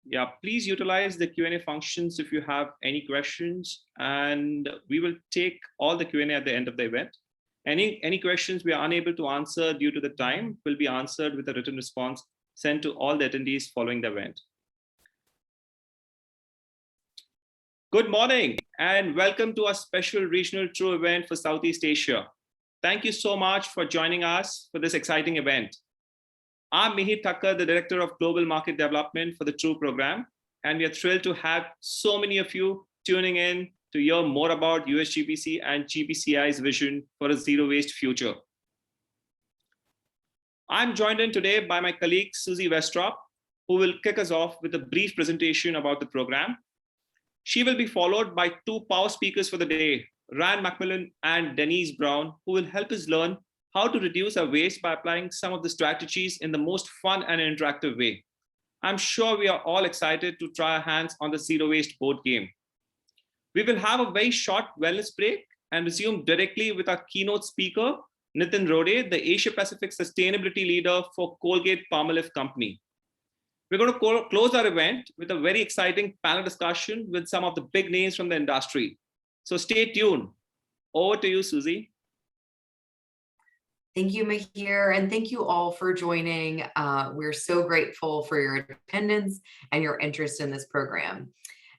Yeah, please utilize the Q&A functions if you have any questions, and we will take all the Q&A at the end of the event. Any questions we are unable to answer due to the time will be answered with a written response sent to all the attendees following the event. Good morning and welcome to our special regional True event for Southeast Asia. Thank you so much for joining us for this exciting event. I'm Mihir Thakkar, the Director of Global Market Development for the True program, and we are thrilled to have so many of you tuning in to hear more about Usgbc and Gbci's vision for a zero-waste future. I'm joined in today by my colleague, Susie Westrop, who will kick us off with a brief presentation about the program. She will be followed by two power speakers for the day, Ryan Mcmullen and Denise Brown, who will help us learn how to reduce our waste by applying some of the strategies in the most fun and interactive way. I'm sure we are all excited to try our hands on the zero waste board game. We will have a very short wellness break and resume directly with our keynote speaker, Nitin Rode, the Asia Pacific Sustainability Leader for Colgate-Palmolive Company. We're going to close our event with a very exciting panel discussion with some of the big names from the industry. So stay tuned. Over to you, Susie. Thank you, Mihir, and thank you all for joining. We're so grateful for your attendance and your interest in this program.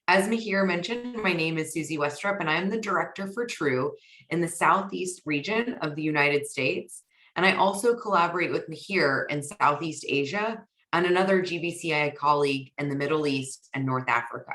As Mihir mentioned, my name is Susie Westrop, and I'm the Director for True in the Southeast region of the United States. And I also collaborate with Mihir in Southeast Asia and another GBCI colleague in the Middle East and North Africa.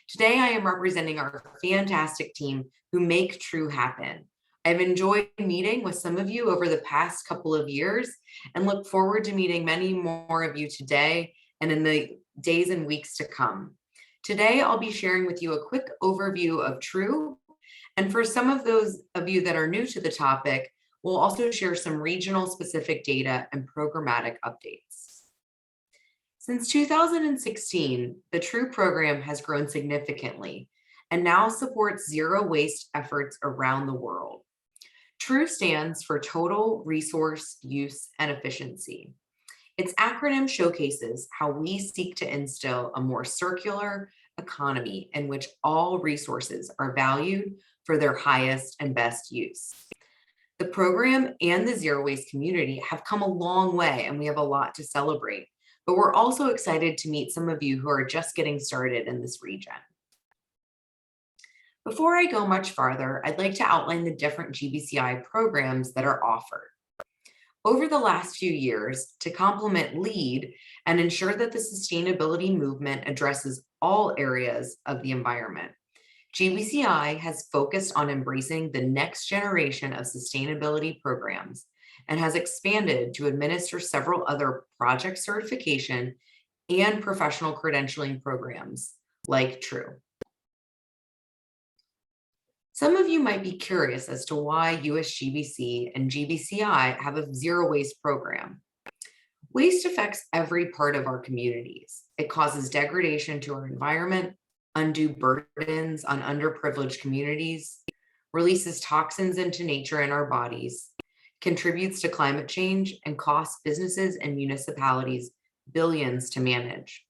Today, I am representing our fantastic team who make True happen. I've enjoyed meeting with some of you over the past couple of years and look forward to meeting many more of you today and in the days and weeks to come. Today, I'll be sharing with you a quick overview of True. And for some of those of you that are new to the topic, we'll also share some regional specific data and programmatic updates. Since 2016, the True program has grown significantly and now supports zero waste efforts around the world. True stands for Total Resource Use and Efficiency. Its acronym showcases how we seek to instill a more circular economy in which all resources are valued for their highest and best use. The program and the zero waste community have come a long way, and we have a lot to celebrate, but we're also excited to meet some of you who are just getting started in this region. Before I go much farther, I'd like to outline the different GBCI programs that are offered. Over the last few years, to complement LEAD and ensure that the sustainability movement addresses all areas of the environment, GBCI has focused on embracing the next generation of sustainability programs and has expanded to administer several other project certification and professional credentialing programs like True. Some of you might be curious as to why USGBC and GBCI have a zero waste program. Waste affects every part of our communities. It causes degradation to our environment, undue burdens on underprivileged communities, releases toxins into nature and our bodies, contributes to climate change, and costs businesses and municipalities billions to manage.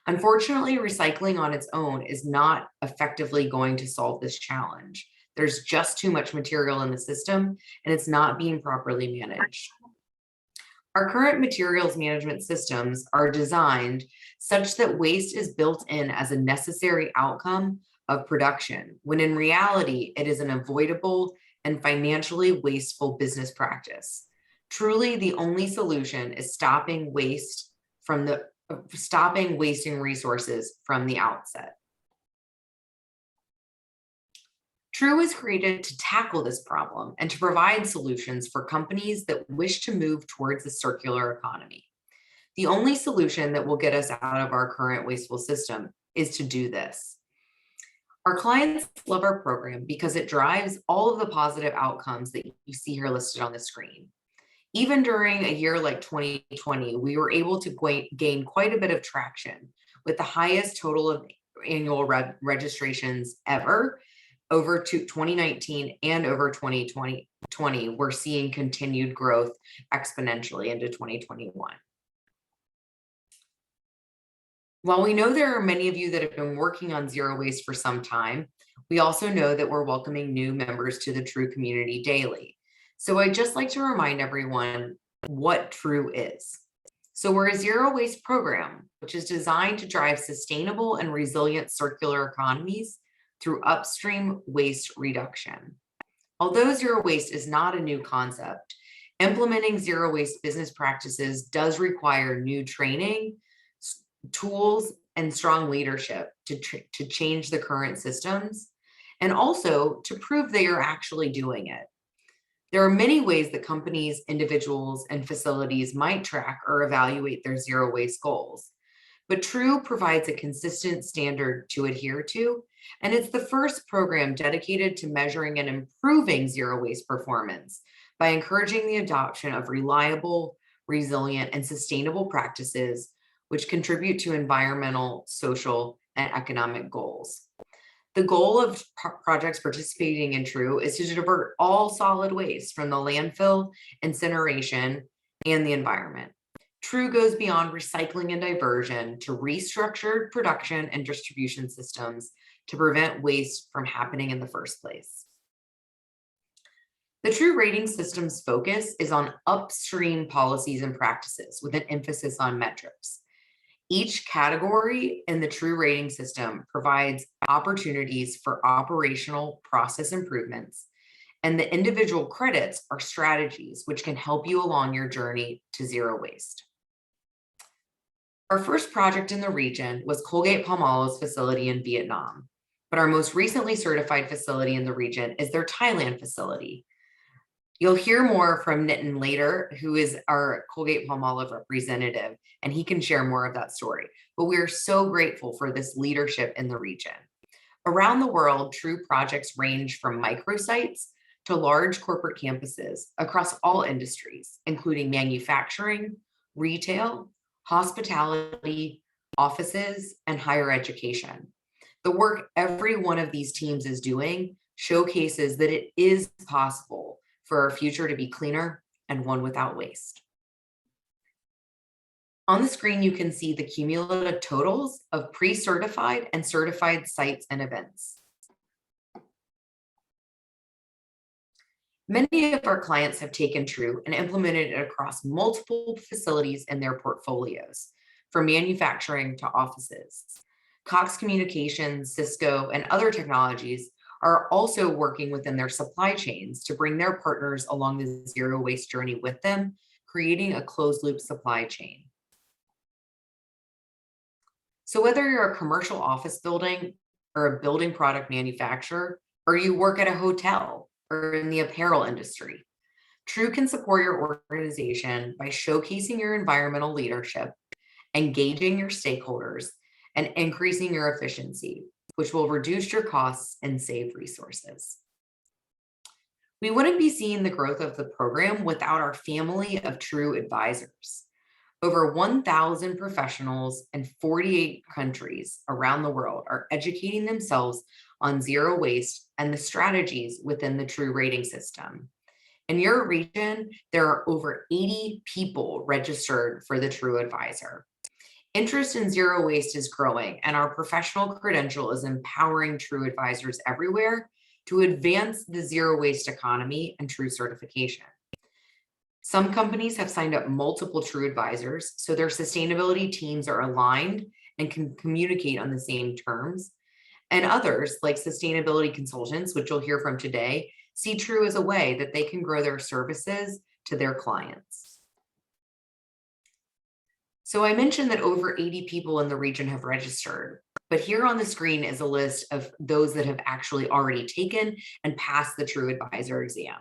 Unfortunately, recycling on its own is not effectively going to solve this challenge. There's just too much material in the system, and it's not being properly managed. Our current materials management systems are designed such that waste is built in as a necessary outcome of production, when in reality, it is an avoidable and financially wasteful business practice. Truly, the only solution is stopping wasting resources from the outset. True was created to tackle this problem and to provide solutions for companies that wish to move towards a circular economy. The only solution that will get us out of our current wasteful system is to do this. Our clients love our program because it drives all of the positive outcomes that you see here listed on the screen. Even during a year like 2020, we were able to gain quite a bit of traction with the highest total of annual registrations ever over to 2019 and over 2020. We're seeing continued growth exponentially into 2021. While we know there are many of you that have been working on zero waste for some time, we also know that we're welcoming new members to the True community daily. So I'd just like to remind everyone what True is. So we're a zero waste program, which is designed to drive sustainable and resilient circular economies through upstream waste reduction. Although zero waste is not a new concept, implementing zero waste business practices does require new training, tools, and strong leadership to change the current systems, and also to prove they are actually doing it. There are many ways that companies, individuals, and facilities might track or evaluate their zero waste goals, but True provides a consistent standard to adhere to, and it's the first program dedicated to measuring and improving zero waste performance by encouraging the adoption of reliable, resilient, and sustainable practices which contribute to environmental, social, and economic goals. The goal of projects participating in True is to divert all solid waste from the landfill, incineration, and the environment. True goes beyond recycling and diversion to restructured production and distribution systems to prevent waste from happening in the first place. The True rating system's focus is on upstream policies and practices with an emphasis on metrics. Each category in the True rating system provides opportunities for operational process improvements, and the individual credits are strategies which can help you along your journey to zero waste. Our first project in the region was Colgate-Palmolive's facility in Vietnam, but our most recently certified facility in the region is their Thailand facility. You'll hear more from Nitin later, who is our Colgate-Palmolive representative, and he can share more of that story. But we're so grateful for this leadership in the region. Around the world, True projects range from microsites to large corporate campuses across all industries, including manufacturing, retail, hospitality, offices, and higher education. The work every one of these teams is doing showcases that it is possible for our future to be cleaner and one without waste. On the screen, you can see the cumulative totals of pre-certified and certified sites and events. Many of our clients have taken True and implemented it across multiple facilities in their portfolios, from manufacturing to offices. Cox Communications, Cisco, and other technologies are also working within their supply chains to bring their partners along the zero waste journey with them, creating a closed loop supply chain. So whether you're a commercial office building or a building product manufacturer, or you work at a hotel or in the apparel industry, True can support your organization by showcasing your environmental leadership, engaging your stakeholders, and increasing your efficiency, which will reduce your costs and save resources. We wouldn't be seeing the growth of the program without our family of True advisors. Over 1,000 professionals in 48 countries around the world are educating themselves on zero waste and the strategies within the True rating system. In your region, there are over 80 people registered for the True Advisor. Interest in zero waste is growing, and our professional credential is empowering True advisors everywhere to advance the zero waste economy and True certification. Some companies have signed up multiple True advisors, so their sustainability teams are aligned and can communicate on the same terms. And others, like sustainability consultants, which you'll hear from today, see True as a way that they can grow their services to their clients. So I mentioned that over 80 people in the region have registered, but here on the screen is a list of those that have actually already taken and passed the True Advisor exam.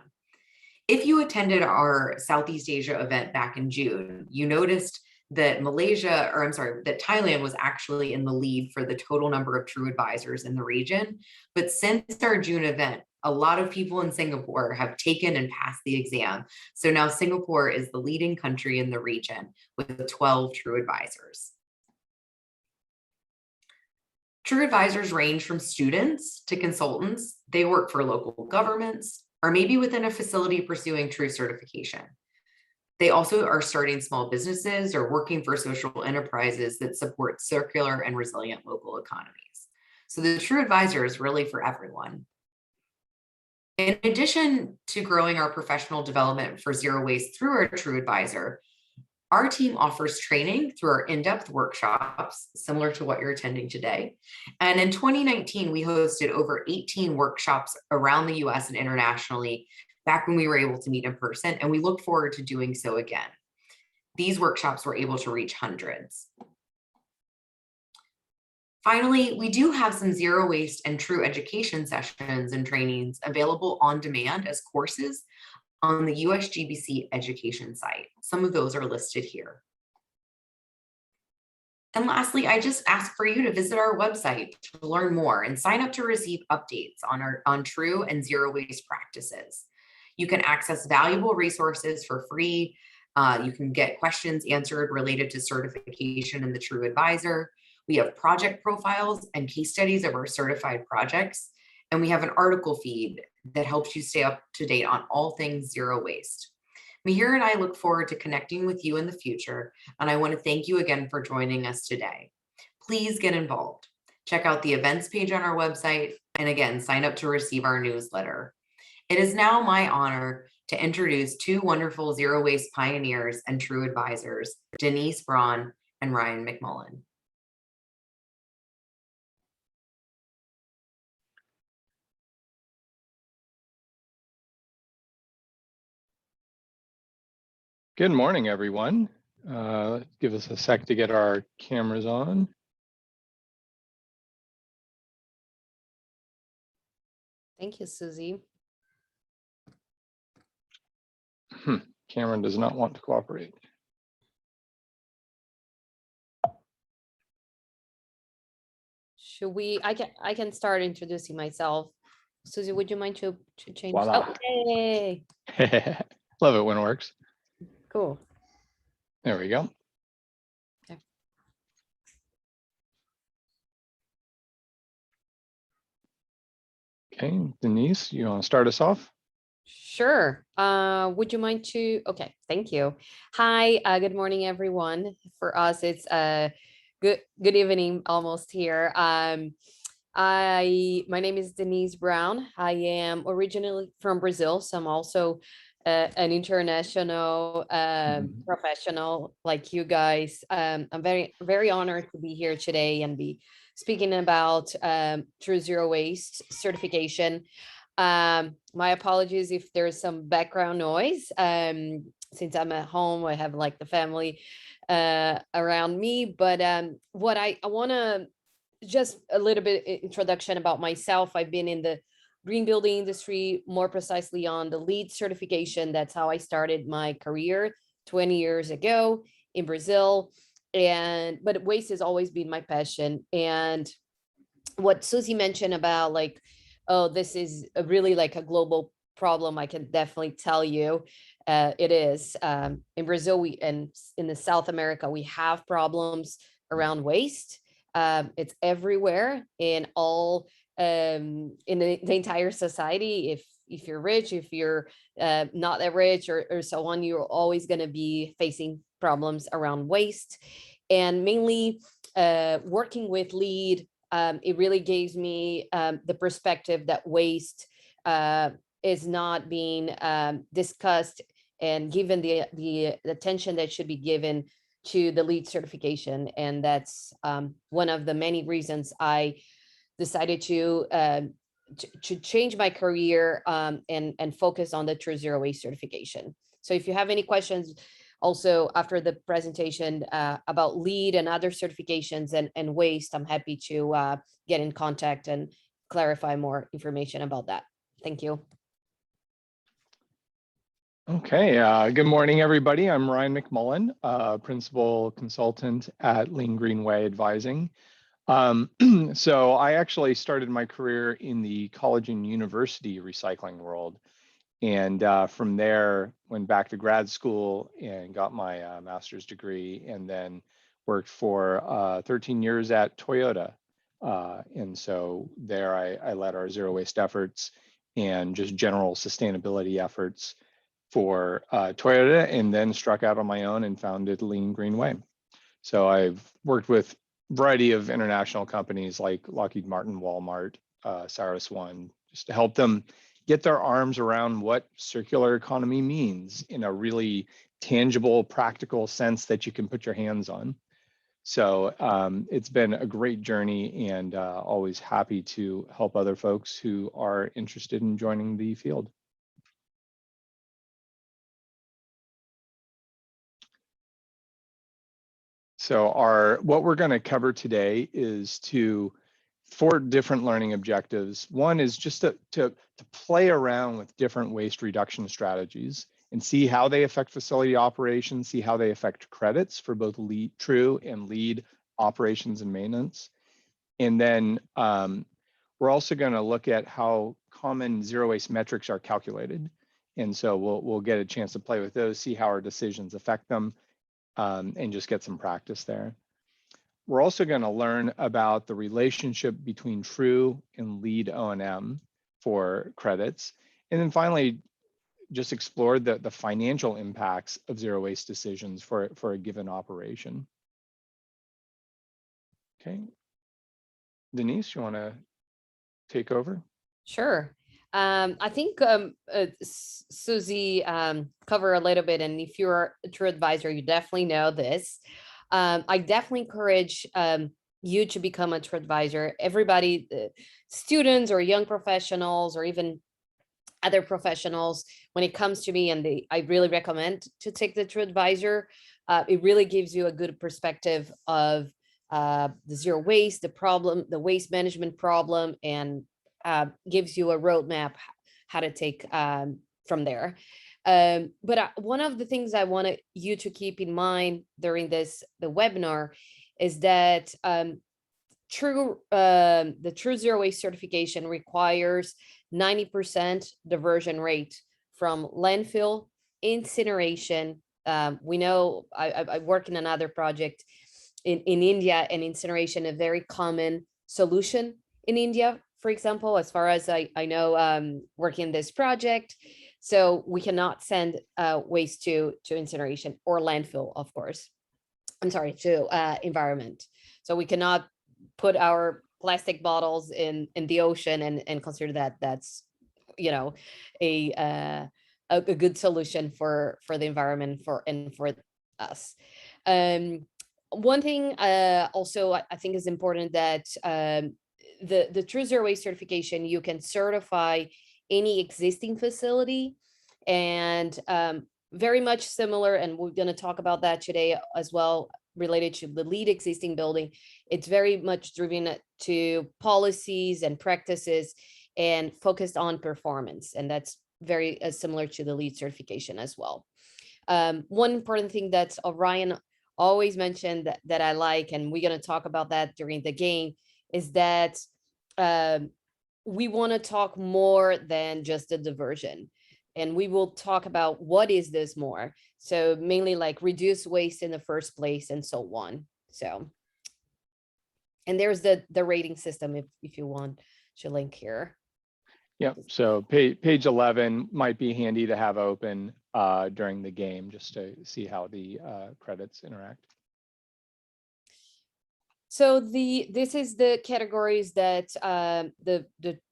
If you attended our Southeast Asia event back in June, you noticed that that Thailand was actually in the lead for the total number of True advisors in the region. But since our June event, a lot of people in Singapore have taken and passed the exam. So now Singapore is the leading country in the region with 12 True advisors. True advisors range from students to consultants. They work for local governments or maybe within a facility pursuing True certification. They also are starting small businesses or working for social enterprises that support circular and resilient local economies. So the True Advisor is really for everyone. In addition to growing our professional development for zero waste through our True Advisor, our team offers training through our in-depth workshops, similar to what you're attending today. And in 2019, we hosted over 18 workshops around the US and internationally, back when we were able to meet in person, and we look forward to doing so again. These workshops were able to reach hundreds. Finally, we do have some zero waste and true education sessions and trainings available on demand as courses on the Usgbc education site. Some of those are listed here. And lastly, I just ask for you to visit our website to learn more and sign up to receive updates on true and zero waste practices. You can access valuable resources for free. You can get questions answered related to certification in the True Advisor. We have project profiles and case studies of our certified projects. And we have an article feed that helps you stay up to date on all things zero waste. Mihir and I look forward to connecting with you in the future. And I want to thank you again for joining us today. Please get involved. Check out the events page on our website. And again, sign up to receive our newsletter. It is now my honor to introduce two wonderful zero waste pioneers and true advisors, Denise Brown and Ryan Mcmullen. Good morning, everyone. Give us a sec to get our cameras on. Thank you, Susie. Cameron does not want to cooperate. Should we, I can start introducing myself. Susie, would you mind to change? Voila. Oh, yay. Love it when it works. Cool. There we go. Okay. Okay, Denise, you want to start us off? Sure. Would you mind to, okay, thank you. Hi, good morning, everyone. For us, it's good evening almost here. My name is Denise Brown. I am originally from Brazil, so I'm also an international professional like you guys. I'm very honored to be here today and be speaking about True Zero Waste certification. My apologies if there's some background noise. Since I'm at home, I have like the family around me, but what I want to just a little bit introduction about myself. I've been in the green building industry, more precisely on the LEED certification. That's how I started my career 20 years ago in Brazil. But waste has always been my passion. And what Susie mentioned about like, oh, this is really like a global problem, I can definitely tell you it is. In Brazil, and in the South America, we have problems around waste. It's everywhere in all in the entire society. If you're rich, if you're not that rich or so on, you're always going to be facing problems around waste. And mainly working with LEED, it really gives me the perspective that waste is not being discussed and given the attention that should be given to the LEED certification. And that's one of the many reasons I decided to change my career and focus on the True Zero Waste certification. So if you have any questions also after the presentation about LEED and other certifications and waste, I'm happy to get in contact and clarify more information about that. Thank you. Okay, good morning, everybody. I'm Ryan Mcmullen, Principal Consultant at Lean Greenway Advising. So I actually started my career in the college and university recycling world. And from there, went back to grad school and got my master's degree, and then worked for 13 years at Toyota. And so there I led our zero waste efforts and just general sustainability efforts for Toyota, and then struck out on my own and founded Lean Green Way. So I've worked with a variety of international companies like Lockheed Martin, Walmart, CyrusOne, just to help them get their arms around what circular economy means in a really tangible, practical sense that you can put your hands on. So it's been a great journey, and always happy to help other folks who are interested in joining the field. So what we're going to cover today is four different learning objectives. One is just to play around with different waste reduction strategies and see how they affect facility operations, see how they affect credits for both true and lead operations and maintenance. And then we're also going to look at how common zero waste metrics are calculated. And so we'll get a chance to play with those, see how our decisions affect them, and just get some practice there. We're also going to learn about the relationship between true and lead O&M for credits. And then finally, just explore the financial impacts of zero waste decisions for a given operation. Okay. Denise, you want to take over? Sure. I think Susie covered a little bit, and if you're a true advisor, you definitely know this. I definitely encourage you to become a true advisor. Everybody, students or young professionals or even other professionals, when it comes to me, and I really recommend to take the true advisor. It really gives you a good perspective of the zero waste, the waste management problem, and gives you a roadmap how to take from there. But one of the things I wanted you to keep in mind during the webinar is that the true zero waste certification requires 90% diversion rate from landfill, incineration. We know I work in another project in India, and incineration, a very common solution in India, for example, as far as I know, working this project. So we cannot send waste to incineration or landfill, of course. I'm sorry, to environment. So we cannot put our plastic bottles in the ocean and consider that that's, you know, a good solution for the environment for us. One thing also I think is important that the true zero waste certification, you can certify any existing facility, and very much similar, and we're going to talk about that today as well, related to the lead existing building. It's very much driven to policies and practices and focused on performance, and that's very similar to the lead certification as well. One important thing that Ryan always mentioned that I like, and we're going to talk about that during the game, is that we want to talk more than just the diversion, and we will talk about what is this more. So mainly like reduce waste in the first place and so on. So, and there's the rating system if you want to link here. Yep. So page 11 might be handy to have open during the game, just to see how the credits interact. So this is the categories that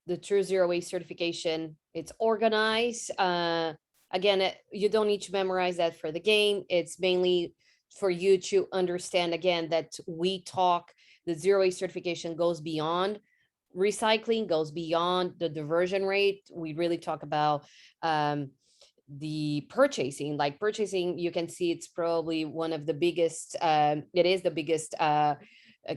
the true zero waste certification, it's organized. Again, you don't need to memorize that for the game. It's mainly for you to understand, again, that the zero waste certification goes beyond recycling, goes beyond the diversion rate. We really talk about the purchasing. Like purchasing, you can see it's probably one of the biggest, it is the biggest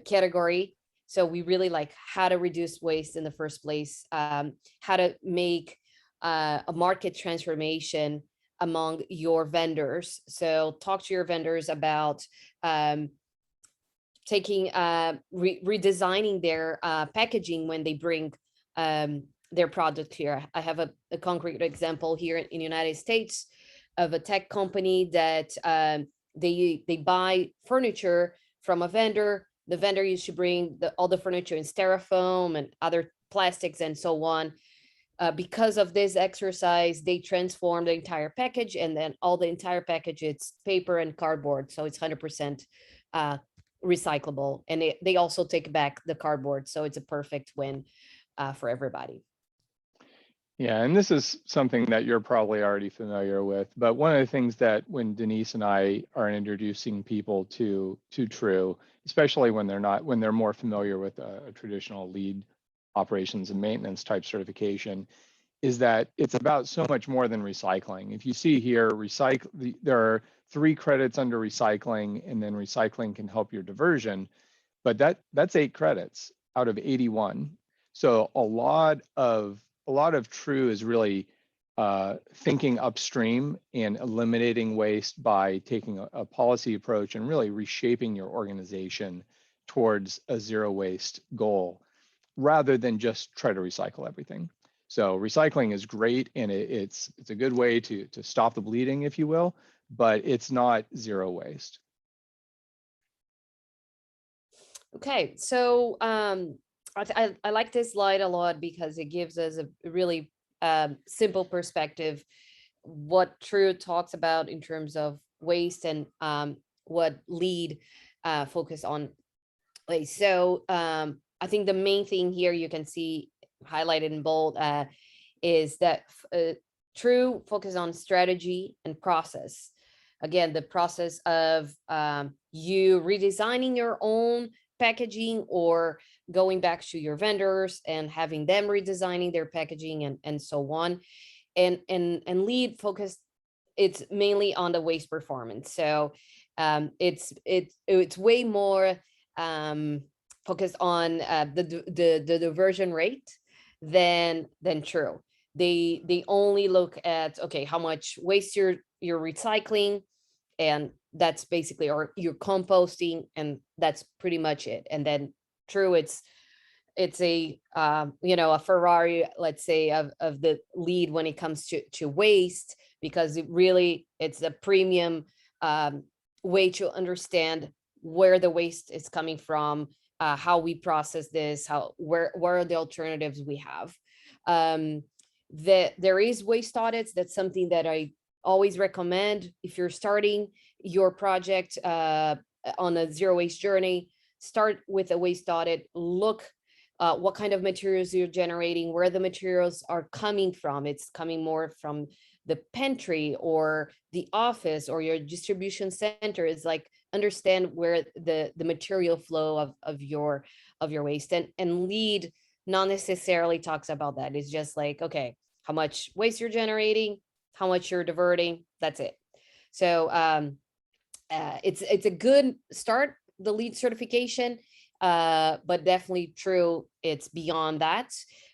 category. So we really like how to reduce waste in the first place, how to make a market transformation among your vendors. So talk to your vendors about redesigning their packaging when they bring their product here. I have a concrete example here in the United States of a tech company that they buy furniture from a vendor. The vendor used to bring all the furniture in styrofoam and other plastics and so on. because of this exercise, they transform the entire package, and then all the entire package, it's paper and cardboard. So it's 100% recyclable. And they also take back the cardboard. So it's a perfect win for everybody. Yeah, and this is something that you're probably already familiar with, but one of the things that when Denise and I are introducing people to True, especially when they're more familiar with a traditional lead operations and maintenance type certification, is that it's about so much more than recycling. If you see here, there are 3 credits under recycling, and then recycling can help your diversion, but that's 8 credits out of 81. So a lot of True is really thinking upstream and eliminating waste by taking a policy approach and really reshaping your organization towards a zero waste goal, rather than just try to recycle everything. So recycling is great, and it's a good way to stop the bleeding, if you will, but it's not zero waste. Okay, so I like this slide a lot because it gives us a really simple perspective what True talks about in terms of waste, and what lead focus on waste. So I think the main thing here you can see highlighted in bold is that True focus on strategy and process. Again, the process of you redesigning your own packaging, or going back to your vendors and having them redesigning their packaging, and so on. And lead focus, it's mainly on the waste performance. So it's way more focused on the diversion rate than True. They only look at, okay, how much waste you're recycling, and that's basically, or you're composting, and that's pretty much it. And then True, it's a a Ferrari, let's say, of the lead when it comes to waste, because it's a premium way to understand where the waste is coming from, how we process this, where are the alternatives we have. There is waste audits. That's something that I always recommend if you're starting your project on a zero waste journey. Start with a waste audit. Look what kind of materials you're generating, where the materials are coming from. It's coming more from the pantry or the office or your distribution center. Is like, understand where the material flow of your waste, and lead not necessarily talks about that. It's just like, okay, how much waste you're generating, how much you're diverting, that's it. So it's a good start, the lead certification, but definitely True, it's beyond that.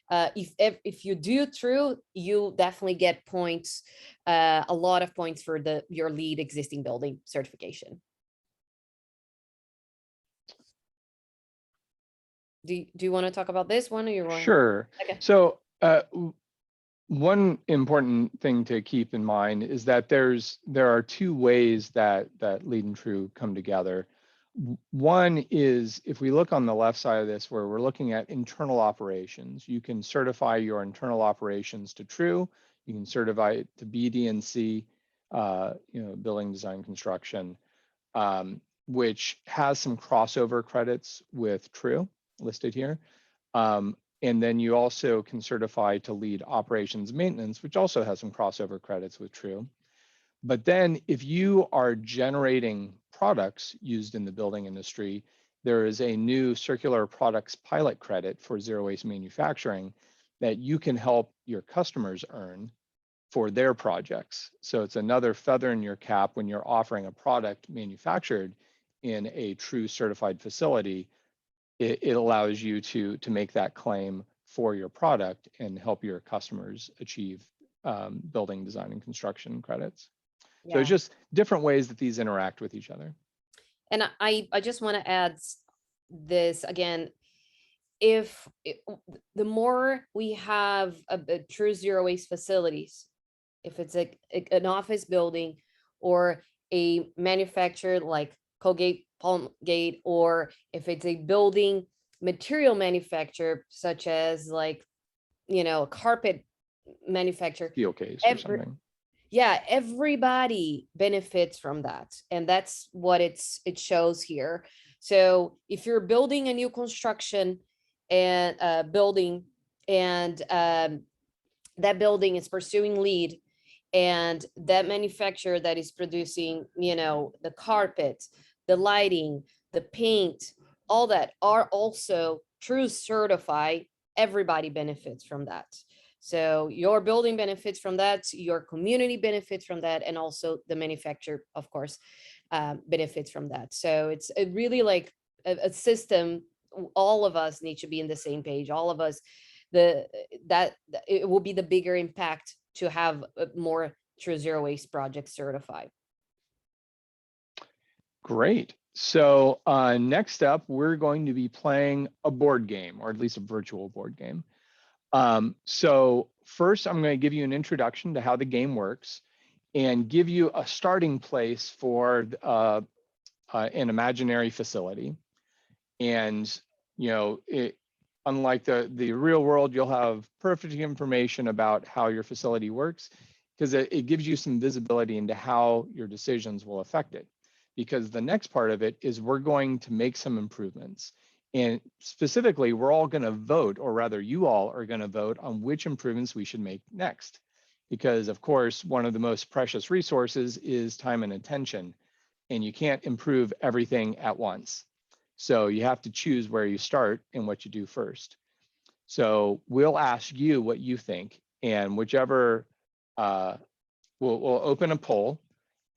If you do True, you definitely get points, a lot of points for your lead existing building certification. Do you want to talk about this one, or you want? Sure. Okay. So one important thing to keep in mind is that there are 2 ways that lead and True come together. One is, if we look on the left side of this, where we're looking at internal operations, you can certify your internal operations to True. You can certify it to BD&C, building design construction, which has some crossover credits with True listed here. And then you also can certify to lead operations maintenance, which also has some crossover credits with True. But then if you are generating products used in the building industry, there is a new circular products pilot credit for zero waste manufacturing that you can help your customers earn for their projects. So it's another feather in your cap when you're offering a product manufactured in a True certified facility. It allows you to make that claim for your product and help your customers achieve building design and construction credits. So it's just different ways that these interact with each other. And I just want to add this again. The more we have a True zero waste facilities, if it's an office building or a manufacturer like Colgate, Palmgate, or if it's a building material manufacturer such as, like, a carpet manufacturer. Steel case or something. Yeah, everybody benefits from that. And that's what it shows here. So if you're building a new construction and building, and that building is pursuing LEED, and that manufacturer that is producing, you know, the carpet, the lighting, the paint, all that are also true certified, everybody benefits from that. So your building benefits from that, your community benefits from that, and also the manufacturer, of course, benefits from that. So it's really like a system. All of us need to be in the same page. All of us, that it will be the bigger impact to have more true zero waste projects certified. Great. So next up, we're going to be playing a board game, or at least a virtual board game. So first, I'm going to give you an introduction to how the game works and give you a starting place for an imaginary facility. And, you know, unlike the real world, you'll have perfect information about how your facility works, because it gives you some visibility into how your decisions will affect it. Because the next part of it is we're going to make some improvements. And specifically, we're all going to vote, or rather you all are going to vote on which improvements we should make next. Because of course, one of the most precious resources is time and attention, and you can't improve everything at once. So you have to choose where you start and what you do first. So we'll ask you what you think, and whichever, we'll open a poll,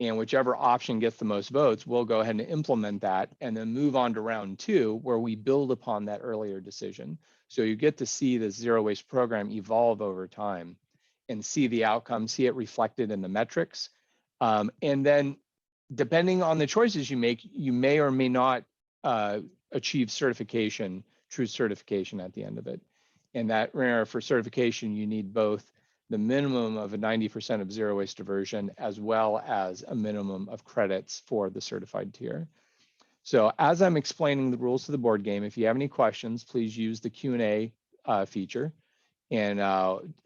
and whichever option gets the most votes, we'll go ahead and implement that, and then move on to round 2, where we build upon that earlier decision. So you get to see the zero waste program evolve over time and see the outcome, see it reflected in the metrics. And then depending on the choices you make, you may or may not achieve certification, true certification at the end of it. And that for certification, you need both the minimum of a 90% of zero waste diversion, as well as a minimum of credits for the certified tier. So as I'm explaining the rules of the board game, if you have any questions, please use the Q&A feature. And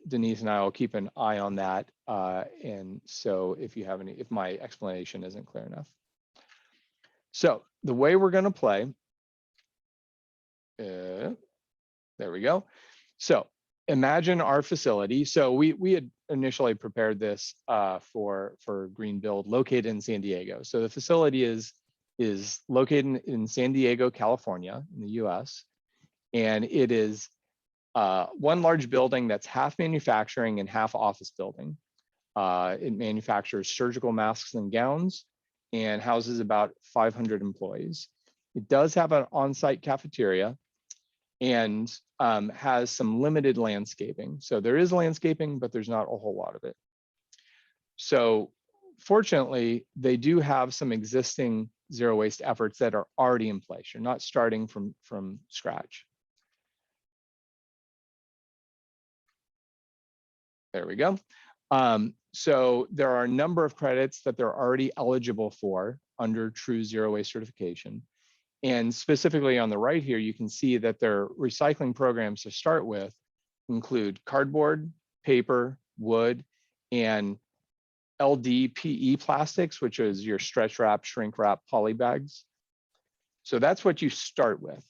Denise and I will keep an eye on that. And so if you have any, if my explanation isn't clear enough. So the way we're going to play, there we go. So imagine our facility. So we had initially prepared this for Green Build, located in San Diego. So the facility is located in San Diego, California, in the US. And it is one large building that's half manufacturing and half office building. It manufactures surgical masks and gowns and houses about 500 employees. It does have an on-site cafeteria and has some limited landscaping. So there is landscaping, but there's not a whole lot of it. So fortunately, they do have some existing zero waste efforts that are already in place. You're not starting from scratch. There we go. So there are a number of credits that they're already eligible for under true zero waste certification. And specifically on the right here, you can see that their recycling programs to start with include cardboard, paper, wood, and LDPE plastics, which is your stretch wrap, shrink wrap, poly bags. So that's what you start with.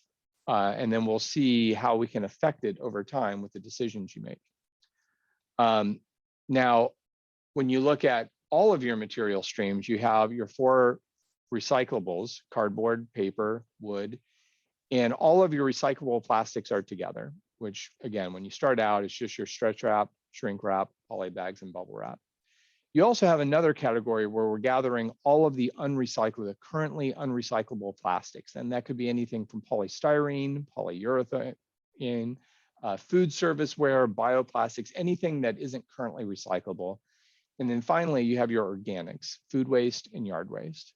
And then we'll see how we can affect it over time with the decisions you make. Now, when you look at all of your material streams, you have your 4 recyclables: cardboard, paper, wood, and all of your recyclable plastics are together, which again, when you start out, it's just your stretch wrap, shrink wrap, poly bags, and bubble wrap. You also have another category where we're gathering all of the currently unrecyclable plastics. And that could be anything from polystyrene, polyurethane, food serviceware, bioplastics, anything that isn't currently recyclable. And then finally, you have your organics, food waste and yard waste.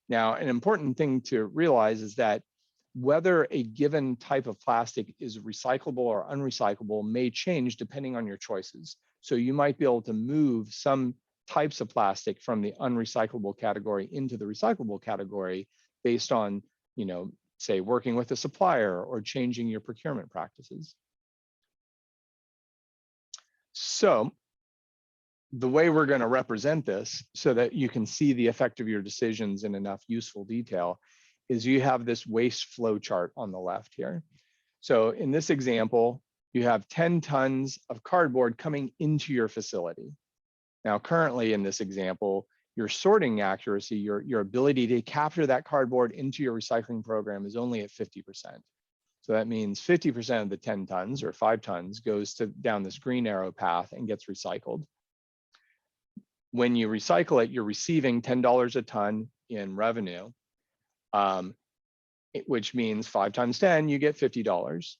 Now, an important thing to realize is that whether a given type of plastic is recyclable or unrecyclable may change depending on your choices. So you might be able to move some types of plastic from the unrecyclable category into the recyclable category based on, say, working with a supplier or changing your procurement practices. So the way we're going to represent this so that you can see the effect of your decisions in enough useful detail is you have this waste flow chart on the left here. So in this example, you have 10 tons of cardboard coming into your facility. Now, currently in this example, your sorting accuracy, your ability to capture that cardboard into your recycling program is only at 50%. So that means 50% of the 10 tons or 5 tons goes down this green arrow path and gets recycled. When you recycle it, you're receiving $10 a ton in revenue, which means 5 times 10, you get $50.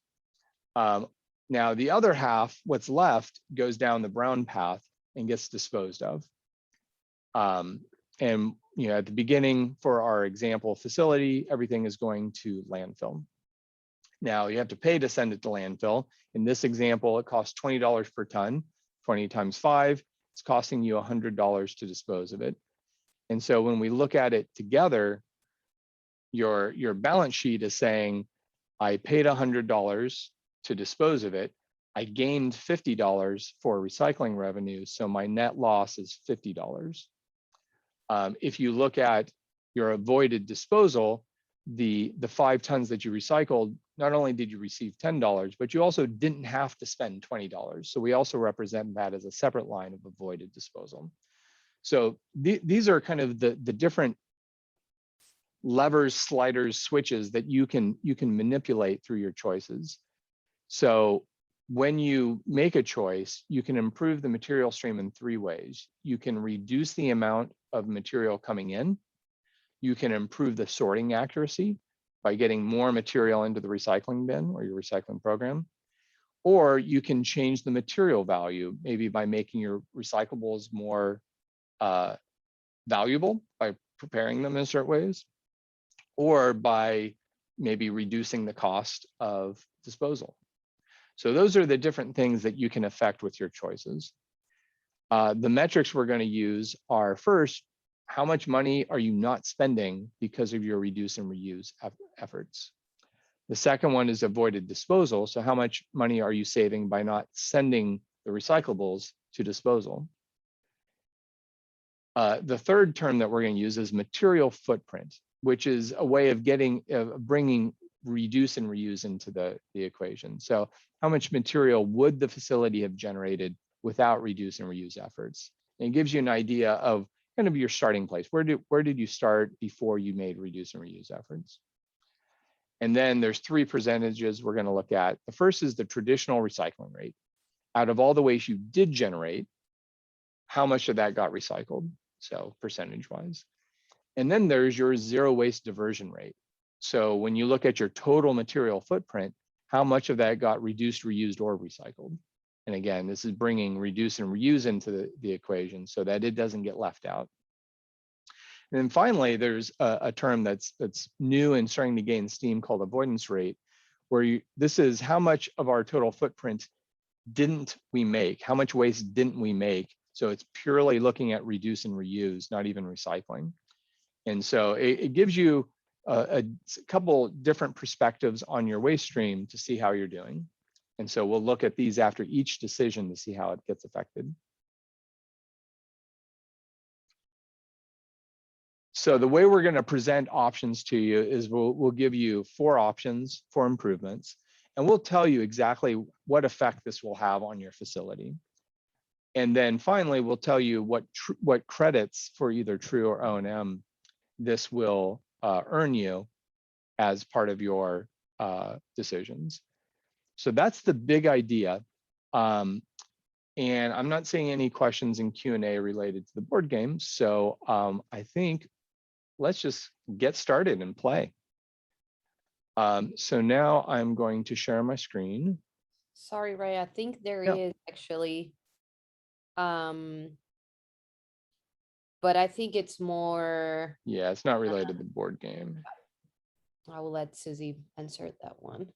Now, the other half, what's left, goes down the brown path and gets disposed of. And at the beginning for our example facility, everything is going to landfill. Now, you have to pay to send it to landfill. In this example, it costs $20 per ton, 20 times 5. It's costing you $100 to dispose of it. And so when we look at it together, your balance sheet is saying, I paid $100 to dispose of it. I gained $50 for recycling revenue, so my net loss is $50. If you look at your avoided disposal, the 5 tons that you recycled, not only did you receive $10, but you also didn't have to spend $20. So we also represent that as a separate line of avoided disposal. So these are kind of the different levers, sliders, switches that you can manipulate through your choices. So when you make a choice, you can improve the material stream in 3 ways. You can reduce the amount of material coming in. You can improve the sorting accuracy by getting more material into the recycling bin or your recycling program. Or you can change the material value, maybe by making your recyclables more valuable by preparing them in certain ways, or by maybe reducing the cost of disposal. So those are the different things that you can affect with your choices. The metrics we're going to use are, first, how much money are you not spending because of your reduce and reuse efforts? The second one is avoided disposal. So how much money are you saving by not sending the recyclables to disposal? The third term that we're going to use is material footprint, which is a way of bringing reduce and reuse into the equation. So how much material would the facility have generated without reduce and reuse efforts? And it gives you an idea of kind of your starting place. Where did you start before you made reduce and reuse efforts? And then there's 3 percentages we're going to look at. The first is the traditional recycling rate. Out of all the waste you did generate, how much of that got recycled? So percentage-wise. And then there's your zero waste diversion rate. So when you look at your total material footprint, how much of that got reduced, reused, or recycled? And again, this is bringing reduce and reuse into the equation so that it doesn't get left out. And then finally, there's a term that's new and starting to gain steam called avoidance rate, where this is how much of our total footprint didn't we make? How much waste didn't we make? So it's purely looking at reduce and reuse, not even recycling. And so it gives you a couple different perspectives on your waste stream to see how you're doing. And so we'll look at these after each decision to see how it gets affected. So the way we're going to present options to you is we'll give you 4 options for improvements, and we'll tell you exactly what effect this will have on your facility. And then finally, we'll tell you what credits for either true or O&M this will earn you as part of your decisions. So that's the big idea. And I'm not seeing any questions in Q&A related to the board game. So I think let's just get started and play. So now I'm going to share my screen. Sorry, Ray, I think there is actually, but I think it's more. Yeah, it's not related to the board game. I will let Susie answer that one.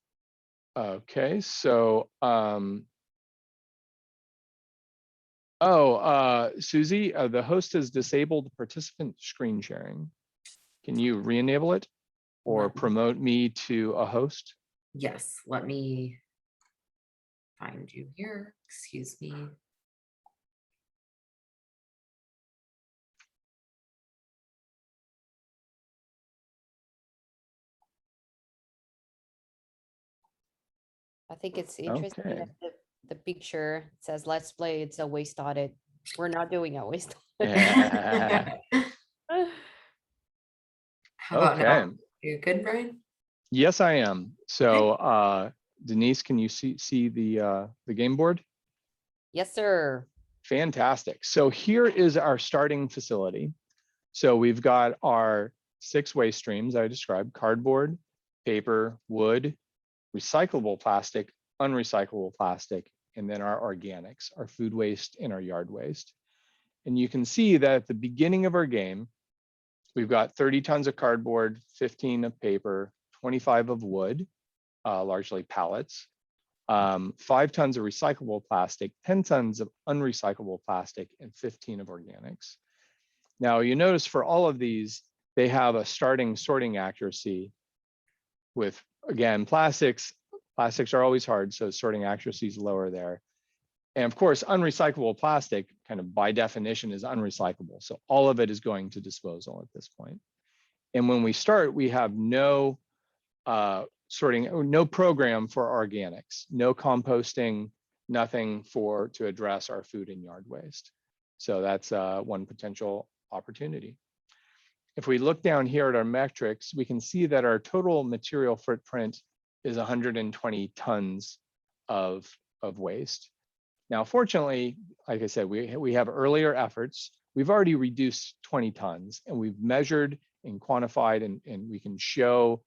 Okay, so Susie, the host has disabled participant screen sharing. Can you re-enable it or promote me to a host? Yes, let me find you here. Excuse me. I think it's interesting Okay. that the picture says, let's play, it's a waste audit. We're not doing a waste Yeah. audit. How about Okay. now? You good, Brian? Yes, I am. So, Denise, can you see the game board? Yes, sir. Fantastic. So here is our starting facility. So we've got our 6 waste streams I described: cardboard, paper, wood, recyclable plastic, unrecyclable plastic, and then our organics, our food waste and our yard waste. And you can see that at the beginning of our game, we've got 30 tons of cardboard, 15 of paper, 25 of wood, largely pallets, 5 tons of recyclable plastic, 10 tons of unrecyclable plastic, and 15 of organics. Now you notice for all of these, they have a starting sorting accuracy with, again, plastics are always hard, so sorting accuracy is lower there. And of course, unrecyclable plastic, kind of by definition, is unrecyclable. So all of it is going to disposal at this point. And when we start, we have no sorting, no program for organics, no composting, nothing to address our food and yard waste. So that's one potential opportunity. If we look down here at our metrics, we can see that our total material footprint is 120 tons of waste. Now, fortunately, like I said, we have earlier efforts. We've already reduced 20 tons, and we've measured and quantified, and we can show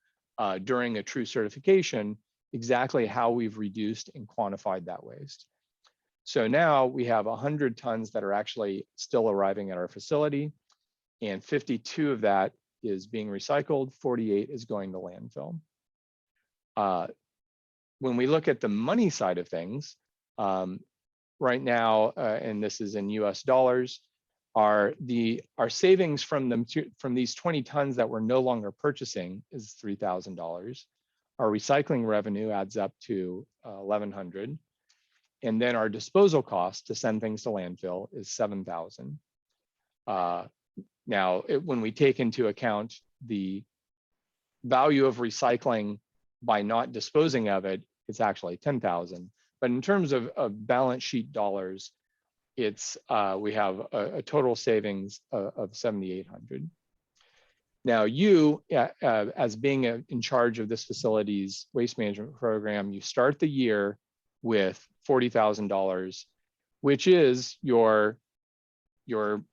during a true certification exactly how we've reduced and quantified that waste. So now we have 100 tons that are actually still arriving at our facility, and 52 of that is being recycled, 48 is going to landfill. When we look at the money side of things, right now, and this is in US dollars, our savings from these 20 tons that we're no longer purchasing is $3,000. Our recycling revenue adds up to $1,100. And then our disposal cost to send things to landfill is $7,000. Now, when we take into account the value of recycling by not disposing of it, it's actually $10,000. But in terms of balance sheet dollars, it's we have a total savings of $7,800. Now, you, as being in charge of this facility's waste management program, you start the year with $40,000, which is your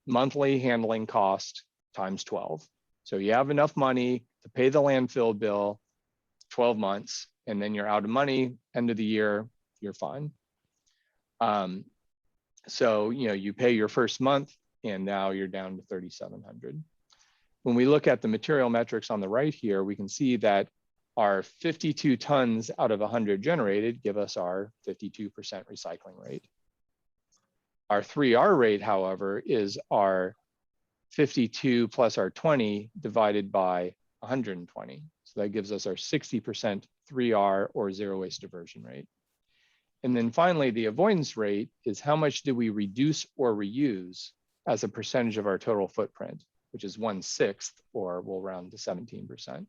monthly handling cost times 12. So you have enough money to pay the landfill bill 12 months, and then you're out of money, end of the year, you're fine. So, you pay your first month, and now you're down to $3,700. When we look at the material metrics on the right here, we can see that our 52 tons out of 100 generated give us our 52% recycling rate. Our 3R rate, however, is our 52 plus our 20 divided by 120. So that gives us our 60% 3R or zero waste diversion rate. And then finally, the avoidance rate is how much do we reduce or reuse as a percentage of our total footprint, which is 1/6, or we'll round to 17%.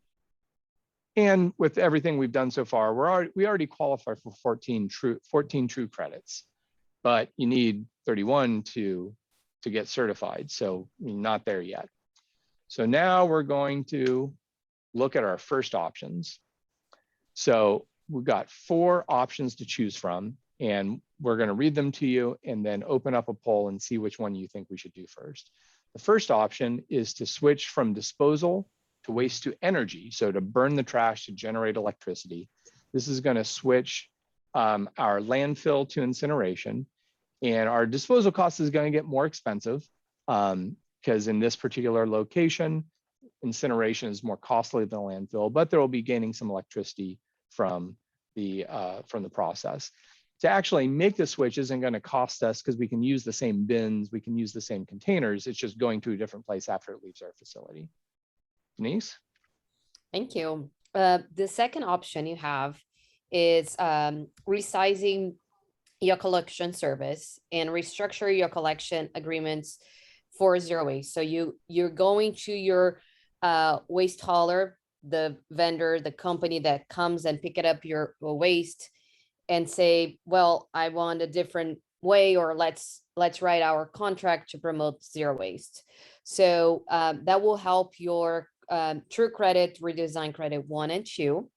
And with everything we've done so far, we already qualify for 14 true credits, but you need 31 to get certified. So not there yet. So now we're going to look at our first options. So we've got 4 options to choose from, and we're going to read them to you and then open up a poll and see which one you think we should do first. The first option is to switch from disposal to waste to energy. So to burn the trash to generate electricity. This is going to switch our landfill to incineration, and our disposal cost is going to get more expensive because in this particular location, incineration is more costly than landfill, but there will be gaining some electricity from the process. To actually make the switch isn't going to cost us because we can use the same bins, we can use the same containers. It's just going to a different place after it leaves our facility. Denise? Thank you. The second option you have is resizing your collection service and restructure your collection agreements for zero waste. So you're going to your waste hauler, the vendor, the company that comes and pick it up your waste, and say, well, I want a different way, or let's write our contract to promote zero waste. So that will help your True Credit, Redesign Credit 1 and 2,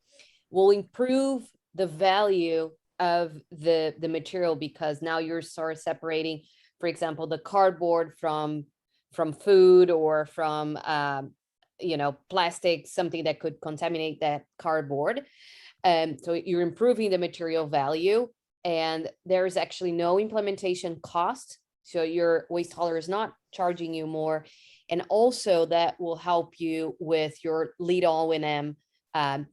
will improve the value of the material, because now you're sort of separating, for example, the cardboard from food, or from plastic, something that could contaminate that cardboard. So you're improving the material value, and there's actually no implementation cost. So your waste hauler is not charging you more. And also that will help you with your lead O&M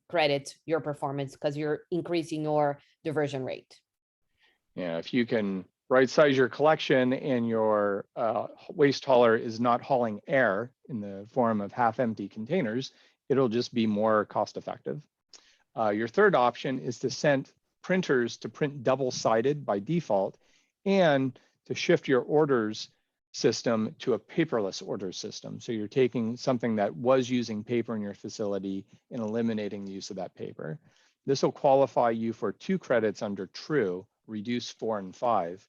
credit, your performance, because you're increasing your diversion rate. Yeah, if you can right size your collection and your waste hauler is not hauling air in the form of half empty containers, it'll just be more cost effective. Your third option is to send printers to print double-sided by default, and to shift your orders system to a paperless order system. So you're taking something that was using paper in your facility and eliminating the use of that paper. This will qualify you for 2 credits under True, Reduce 4 and 5.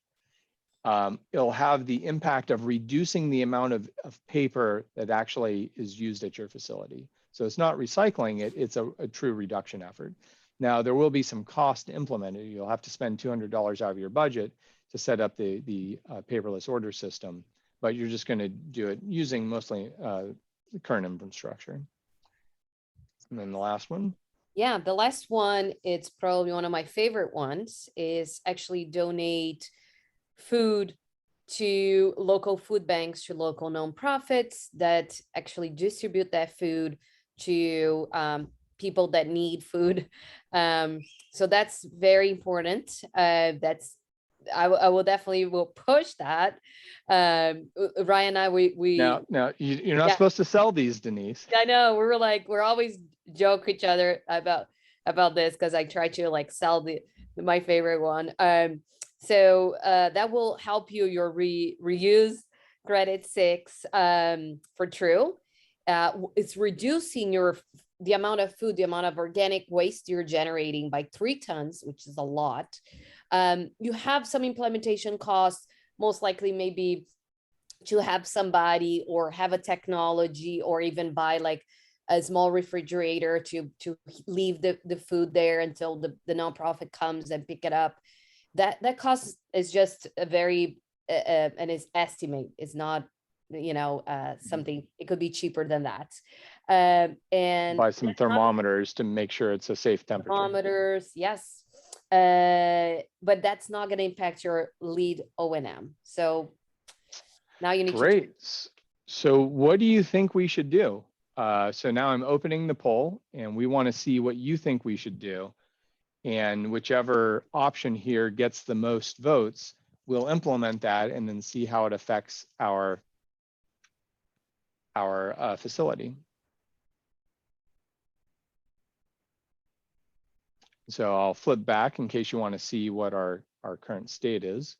It'll have the impact of reducing the amount of paper that actually is used at your facility. So it's not recycling it, it's a true reduction effort. Now, there will be some cost to implement it. You'll have to spend $200 out of your budget to set up the paperless order system, but you're just going to do it using mostly the current infrastructure. And then the last one. Yeah, the last one, it's probably one of my favorite ones, is actually donate food to local food banks, to local nonprofits that actually distribute that food to people that need food. So that's very important. I will definitely will push that. Ryan and I, we now you're not supposed to sell these, Denise. I know, we're always joke each other about this, because I try to like sell my favorite one. So that will help you, your reuse credit 6 for True. It's reducing the amount of food, the amount of organic waste you're generating by 3 tons, which is a lot. You have some implementation costs, most likely maybe to have somebody or have a technology, or even buy like a small refrigerator to leave the food there until the nonprofit comes and pick it up. That cost is just a very and is estimate. It's not something, it could be cheaper than that. And buy some thermometers to make sure it's a safe temperature. Thermometers, yes. But that's not going to impact your lead O&M. So now you need Great. So what do you think we should do? So now I'm opening the poll, and we want to see what you think we should do. And whichever option here gets the most votes, we'll implement that and then see how it affects our facility. So I'll flip back in case you want to see what our current state is.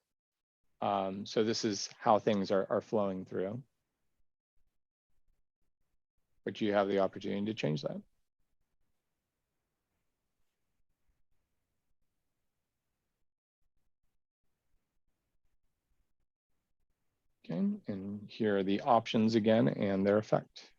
So this is how things are flowing through. But you have the opportunity to change that. Okay, and here are the options again and their effect.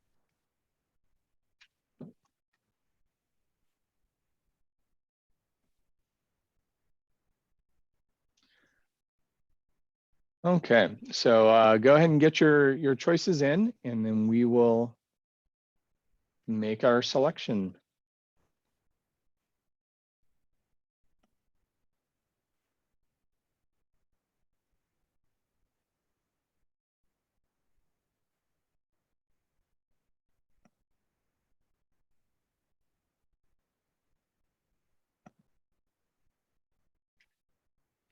Okay, so go ahead and get your choices in, and then we will make our selection.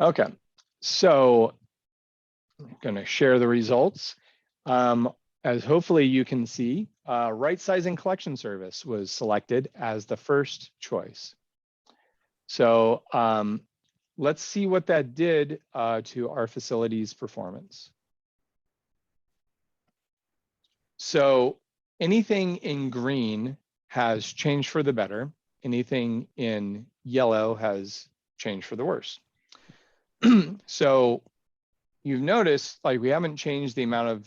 Okay, so I'm going to share the results. As hopefully you can see, right sizing collection service was selected as the first choice. So let's see what that did to our facility's performance. So anything in green has changed for the better. Anything in yellow has change for the worse. So you've noticed, like, we haven't changed the amount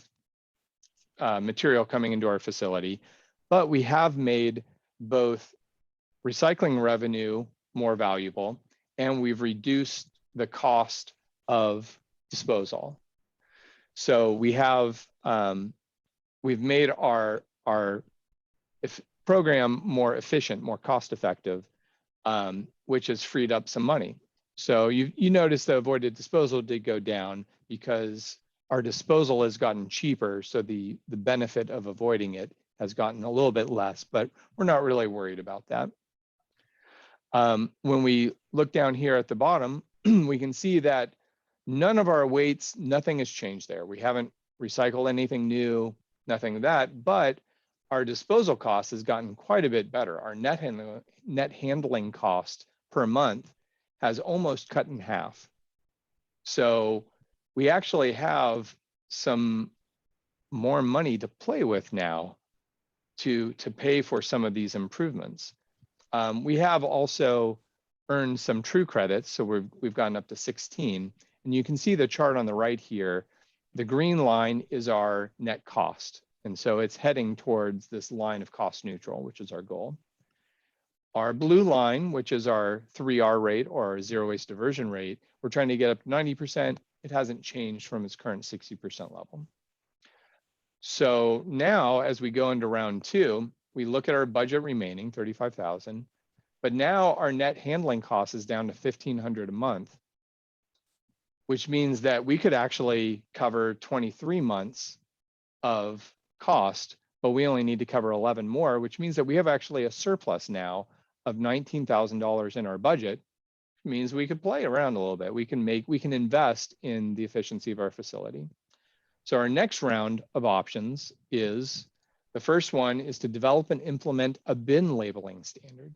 of material coming into our facility, but we have made both recycling revenue more valuable, and we've reduced the cost of disposal. So we have we've made our program more efficient, more cost effective, which has freed up some money. So you notice the avoided disposal did go down because our disposal has gotten cheaper. So the benefit of avoiding it has gotten a little bit less, but we're not really worried about that. When we look down here at the bottom, we can see that none of our weights, nothing has changed there. We haven't recycled anything new, nothing of that, but our disposal cost has gotten quite a bit better. Our net handling cost per month has almost cut in half. So we actually have some more money to play with now to pay for some of these improvements. We have also earned some true credits, so we've gotten up to 16. And you can see the chart on the right here. The green line is our net cost. And so it's heading towards this line of cost neutral, which is our goal. Our blue line, which is our 3R rate or our zero waste diversion rate, we're trying to get up to 90%. It hasn't changed from its current 60% level. So now as we go into round 2, we look at our budget remaining, 35,000, but now our net handling cost is down to 1,500 a month, which means that we could actually cover 23 months of cost, but we only need to cover 11 more, which means that we have actually a surplus now of $19,000 in our budget. It means we could play around a little bit. We can invest in the efficiency of our facility. So our next round of options is, the first one is to develop and implement a bin labeling standard.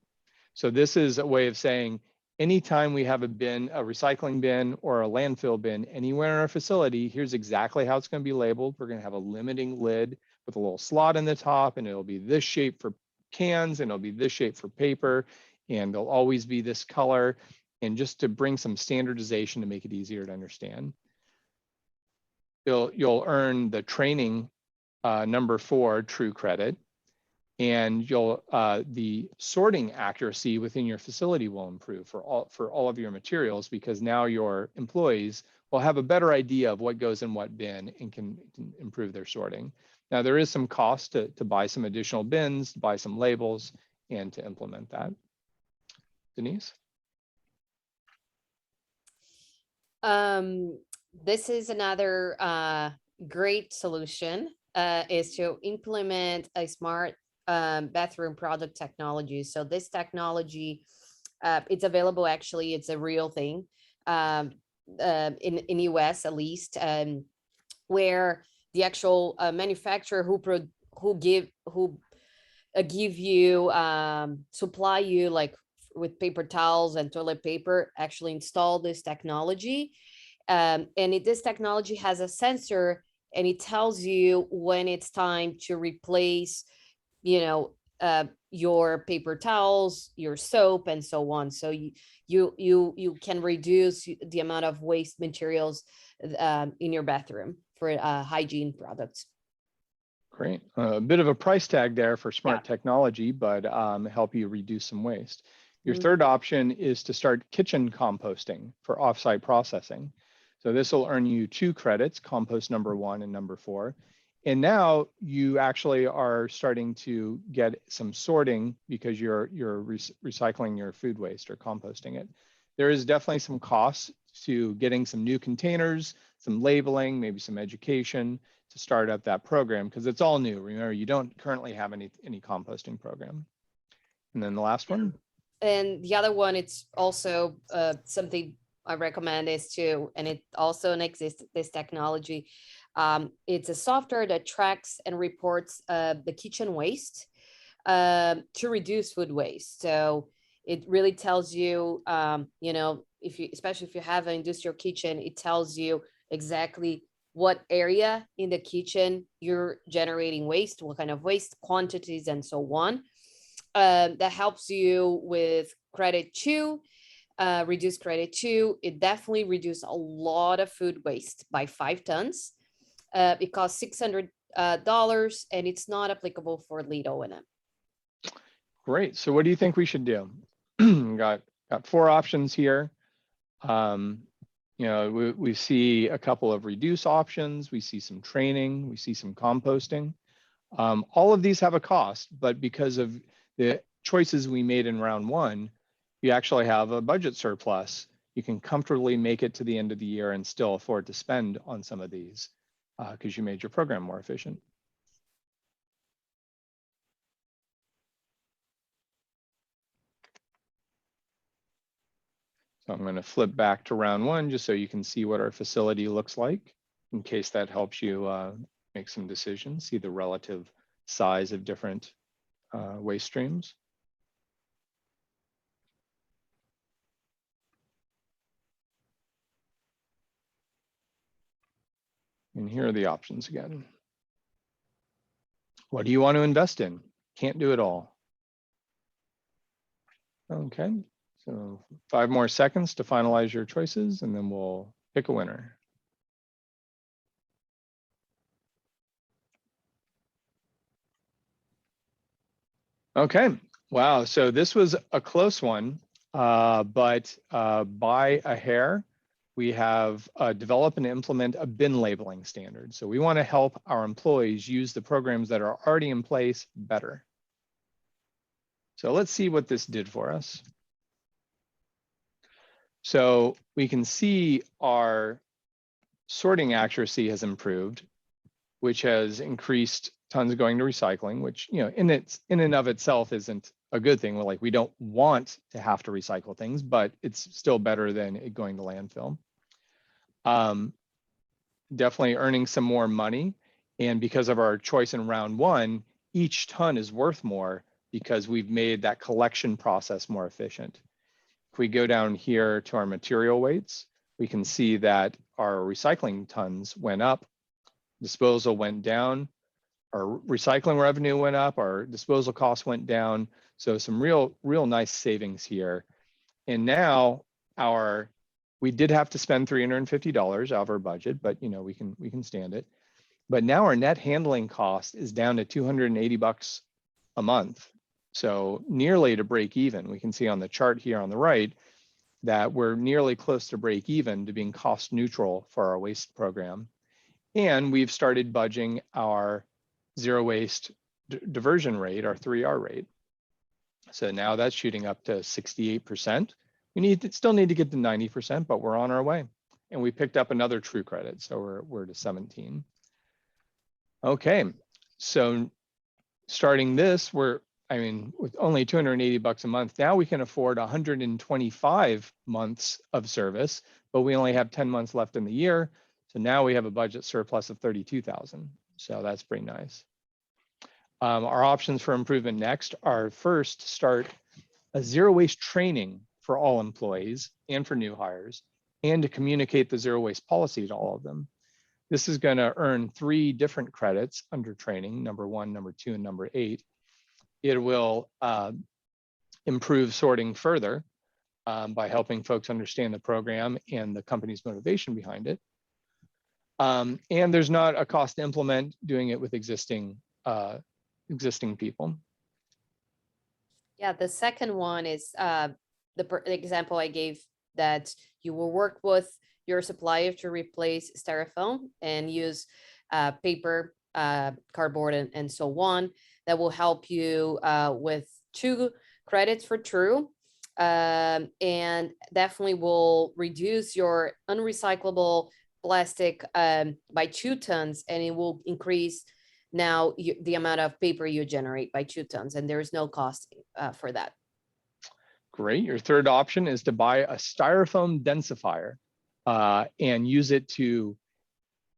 So this is a way of saying, anytime we have a bin, a recycling bin or a landfill bin anywhere in our facility, here's exactly how it's going to be labeled. We're going to have a limiting lid with a little slot in the top, and it'll be this shape for cans, and it'll be this shape for paper, and they'll always be this color, and just to bring some standardization to make it easier to understand. You'll earn the training number 4 true credit, and the sorting accuracy within your facility will improve for all of your materials, because now your employees will have a better idea of what goes in what bin and can improve their sorting. Now there is some cost to buy some additional bins, to buy some labels, and to implement that. Denise? This is another great solution, is to implement a smart bathroom product technology. So this technology, it's available, actually, it's a real thing in US at least, where the actual manufacturer who give you supply you like with paper towels and toilet paper actually install this technology, and this technology has a sensor, and it tells you when it's time to replace, your paper towels, your soap, and so on. So you can reduce the amount of waste materials in your bathroom for hygiene products. Great. A bit of a price tag there for smart technology, but help you reduce some waste. Your third option is to start kitchen composting for offsite processing. So this will earn you 2 credits, compost number 1 and number 4. And now you actually are starting to get some sorting because you're recycling your food waste or composting it. There is definitely some costs to getting some new containers, some labeling, maybe some education to start up that program, because it's all new. Remember, you don't currently have any composting program. And then the last one. And the other one, it's also something I recommend is and it also exists, this technology. It's a software that tracks and reports the kitchen waste to reduce food waste. So it really tells you, especially if you have an industrial kitchen, it tells you exactly what area in the kitchen you're generating waste, what kind of waste quantities, and so on. That helps you with credit 2. reduce credit to, it definitely reduced a lot of food waste by 5 tons. It costs $600 and it's not applicable for lead O&M. Great. So what do you think we should do? got 4 options here. You know, we see a couple of reduce options. We see some training. We see some composting. All of these have a cost, but because of the choices we made in round 1, you actually have a budget surplus. You can comfortably make it to the end of the year and still afford to spend on some of these because you made your program more efficient. So I'm going to flip back to round 1 just so you can see what our facility looks like, in case that helps you make some decisions, see the relative size of different waste streams. And here are the options again. What do you want to invest in? Can't do it all. Okay, so 5 more seconds to finalize your choices, and then we'll pick a winner. Okay, wow, so this was a close one, but by a hair, we have develop and implement a bin labeling standard. So we want to help our employees use the programs that are already in place better. So let's see what this did for us. So we can see our sorting accuracy has improved, which has increased tons going to recycling, which, you know, in and of itself isn't a good thing. We're like, we don't want to have to recycle things, but it's still better than it going to landfill. Definitely earning some more money. And because of our choice in round 1, each ton is worth more because we've made that collection process more efficient. If we go down here to our material weights, we can see that our recycling tons went up, disposal went down, our recycling revenue went up, our disposal costs went down. So some real nice savings here. And now we did have to spend $350 out of our budget, but you know, we can stand it. But now our net handling cost is down to $280 a month. So nearly to break even. We can see on the chart here on the right that we're nearly close to break even to being cost neutral for our waste program. And we've started budging our zero waste diversion rate, our 3R rate. So now that's shooting up to 68%. We still need to get to 90%, but we're on our way. And we picked up another true credit, so we're to 17. Okay, so starting this, with only $280 a month, now we can afford 125 months of service, but we only have 10 months left in the year. So now we have a budget surplus of 32,000. So that's pretty nice. Our options for improvement next are first, start a zero waste training for all employees and for new hires, and to communicate the zero waste policy to all of them. This is going to earn 3 different credits under training, number 1, number 2, and number 8. It will improve sorting further by helping folks understand the program and the company's motivation behind it. And there's not a cost to implement doing it with existing people. Yeah, the second one is the example I gave, that you will work with your supplier to replace styrofoam and use paper, cardboard, and so on. That will help you with 2 credits for true, and definitely will reduce your unrecyclable plastic by 2 tons, and it will increase now the amount of paper you generate by 2 tons, and there is no cost for that. Great. Your third option is to buy a Styrofoam Densifier and use it to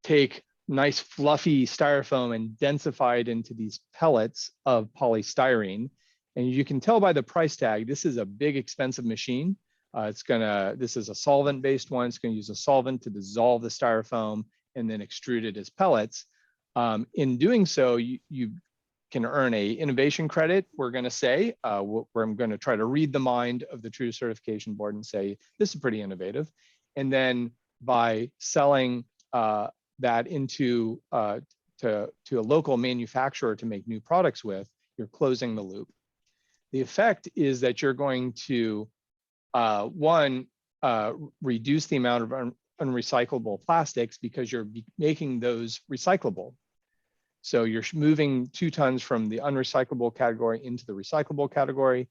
take nice fluffy styrofoam and densify it into these pellets of polystyrene. And you can tell by the price tag, this is a big expensive machine. This is a solvent-based one. It's going to use a solvent to dissolve the styrofoam and then extrude it as pellets. In doing so, you can earn a innovation credit, we're going to say, where I'm going to try to read the mind of the True Certification Board and say, this is pretty innovative. And then by selling that into to a local manufacturer to make new products with, you're closing the loop. The effect is that you're going to, reduce the amount of unrecyclable plastics because you're making those recyclable. So you're moving 2 tons from the unrecyclable category into the recyclable category.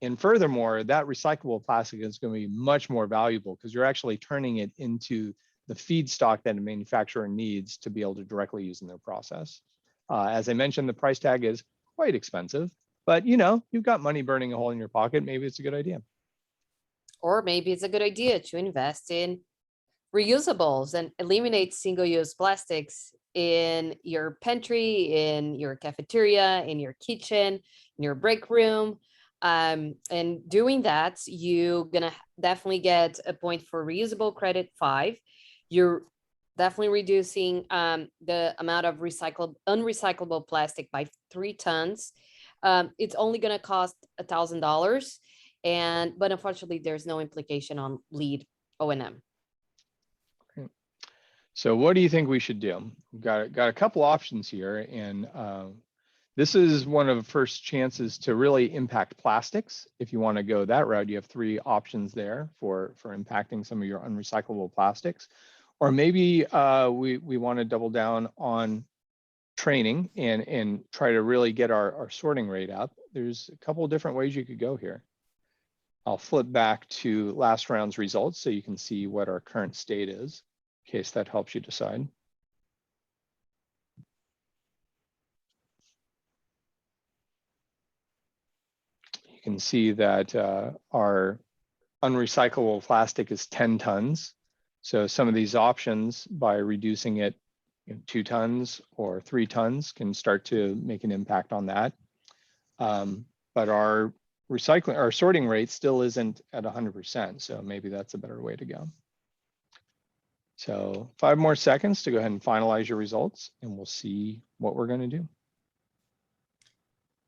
And furthermore, that recyclable plastic is going to be much more valuable because you're actually turning it into the feedstock that a manufacturer needs to be able to directly use in their process. As I mentioned, the price tag is quite expensive, but you've got money burning a hole in your pocket. Maybe it's a good idea. Or maybe it's a good idea to invest in reusables and eliminate single-use plastics in your pantry, in your cafeteria, in your kitchen, in your break room. And doing that, you're gonna definitely get a point for reusable credit 5. You're definitely reducing the amount of unrecyclable plastic by 3 tons. It's only gonna cost $1,000, but unfortunately, there's no implication on lead O&M. So what do you think we should do? We've got a couple options here, and this is one of the first chances to really impact plastics. If you want to go that route, you have 3 options there for impacting some of your unrecyclable plastics. Or maybe we want to double down on training and try to really get our sorting rate up. There's a couple of different ways you could go here. I'll flip back to last round's results so you can see what our current state is, in case that helps you decide. You can see that our unrecyclable plastic is 10 tons. So some of these options, by reducing it 2 tons or 3 tons, can start to make an impact on that. But our sorting rate still isn't at 100%. So maybe that's a better way to go. So 5 more seconds to go ahead and finalize your results, and we'll see what we're going to do.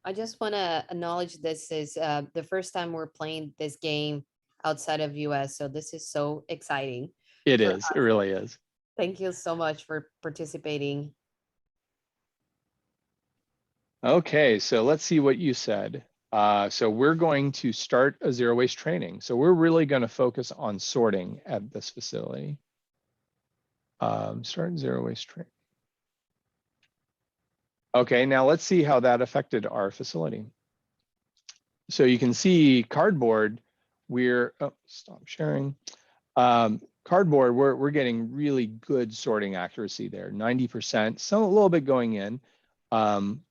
I just want to acknowledge this is the first time we're playing this game outside of US. So this is so exciting. It is. It really is. Thank you so much for participating. Okay, so let's see what you said. So we're going to start a zero waste training. So we're really going to focus on sorting at this facility. Start zero waste training. Okay, now let's see how that affected our facility. So you can see cardboard, stop sharing. Cardboard, we're getting really good sorting accuracy there, 90%, some a little bit going in.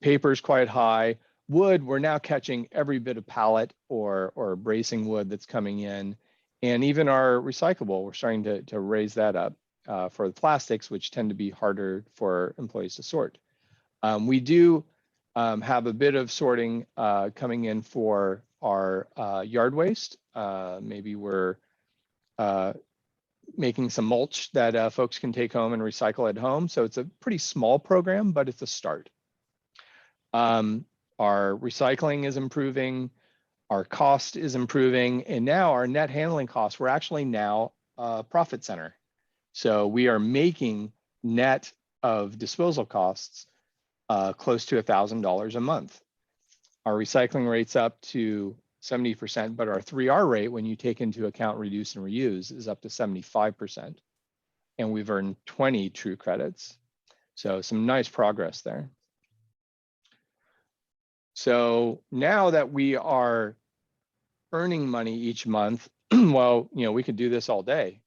Paper's quite high. Wood, we're now catching every bit of pallet or bracing wood that's coming in. And even our recyclable, we're starting to raise that up for the plastics, which tend to be harder for employees to sort. We do have a bit of sorting coming in for our yard waste. Maybe we're making some mulch that folks can take home and recycle at home. So it's a pretty small program, but it's a start. Our recycling is improving, our cost is improving, and now our net handling costs, we're actually now a profit center. So we are making net of disposal costs close to $1,000 a month. Our recycling rate's up to 70%, but our 3R rate, when you take into account reduce and reuse, is up to 75%. And we've earned 20 true credits. So some nice progress there. So now that we are earning money each month, well, we could do this all day.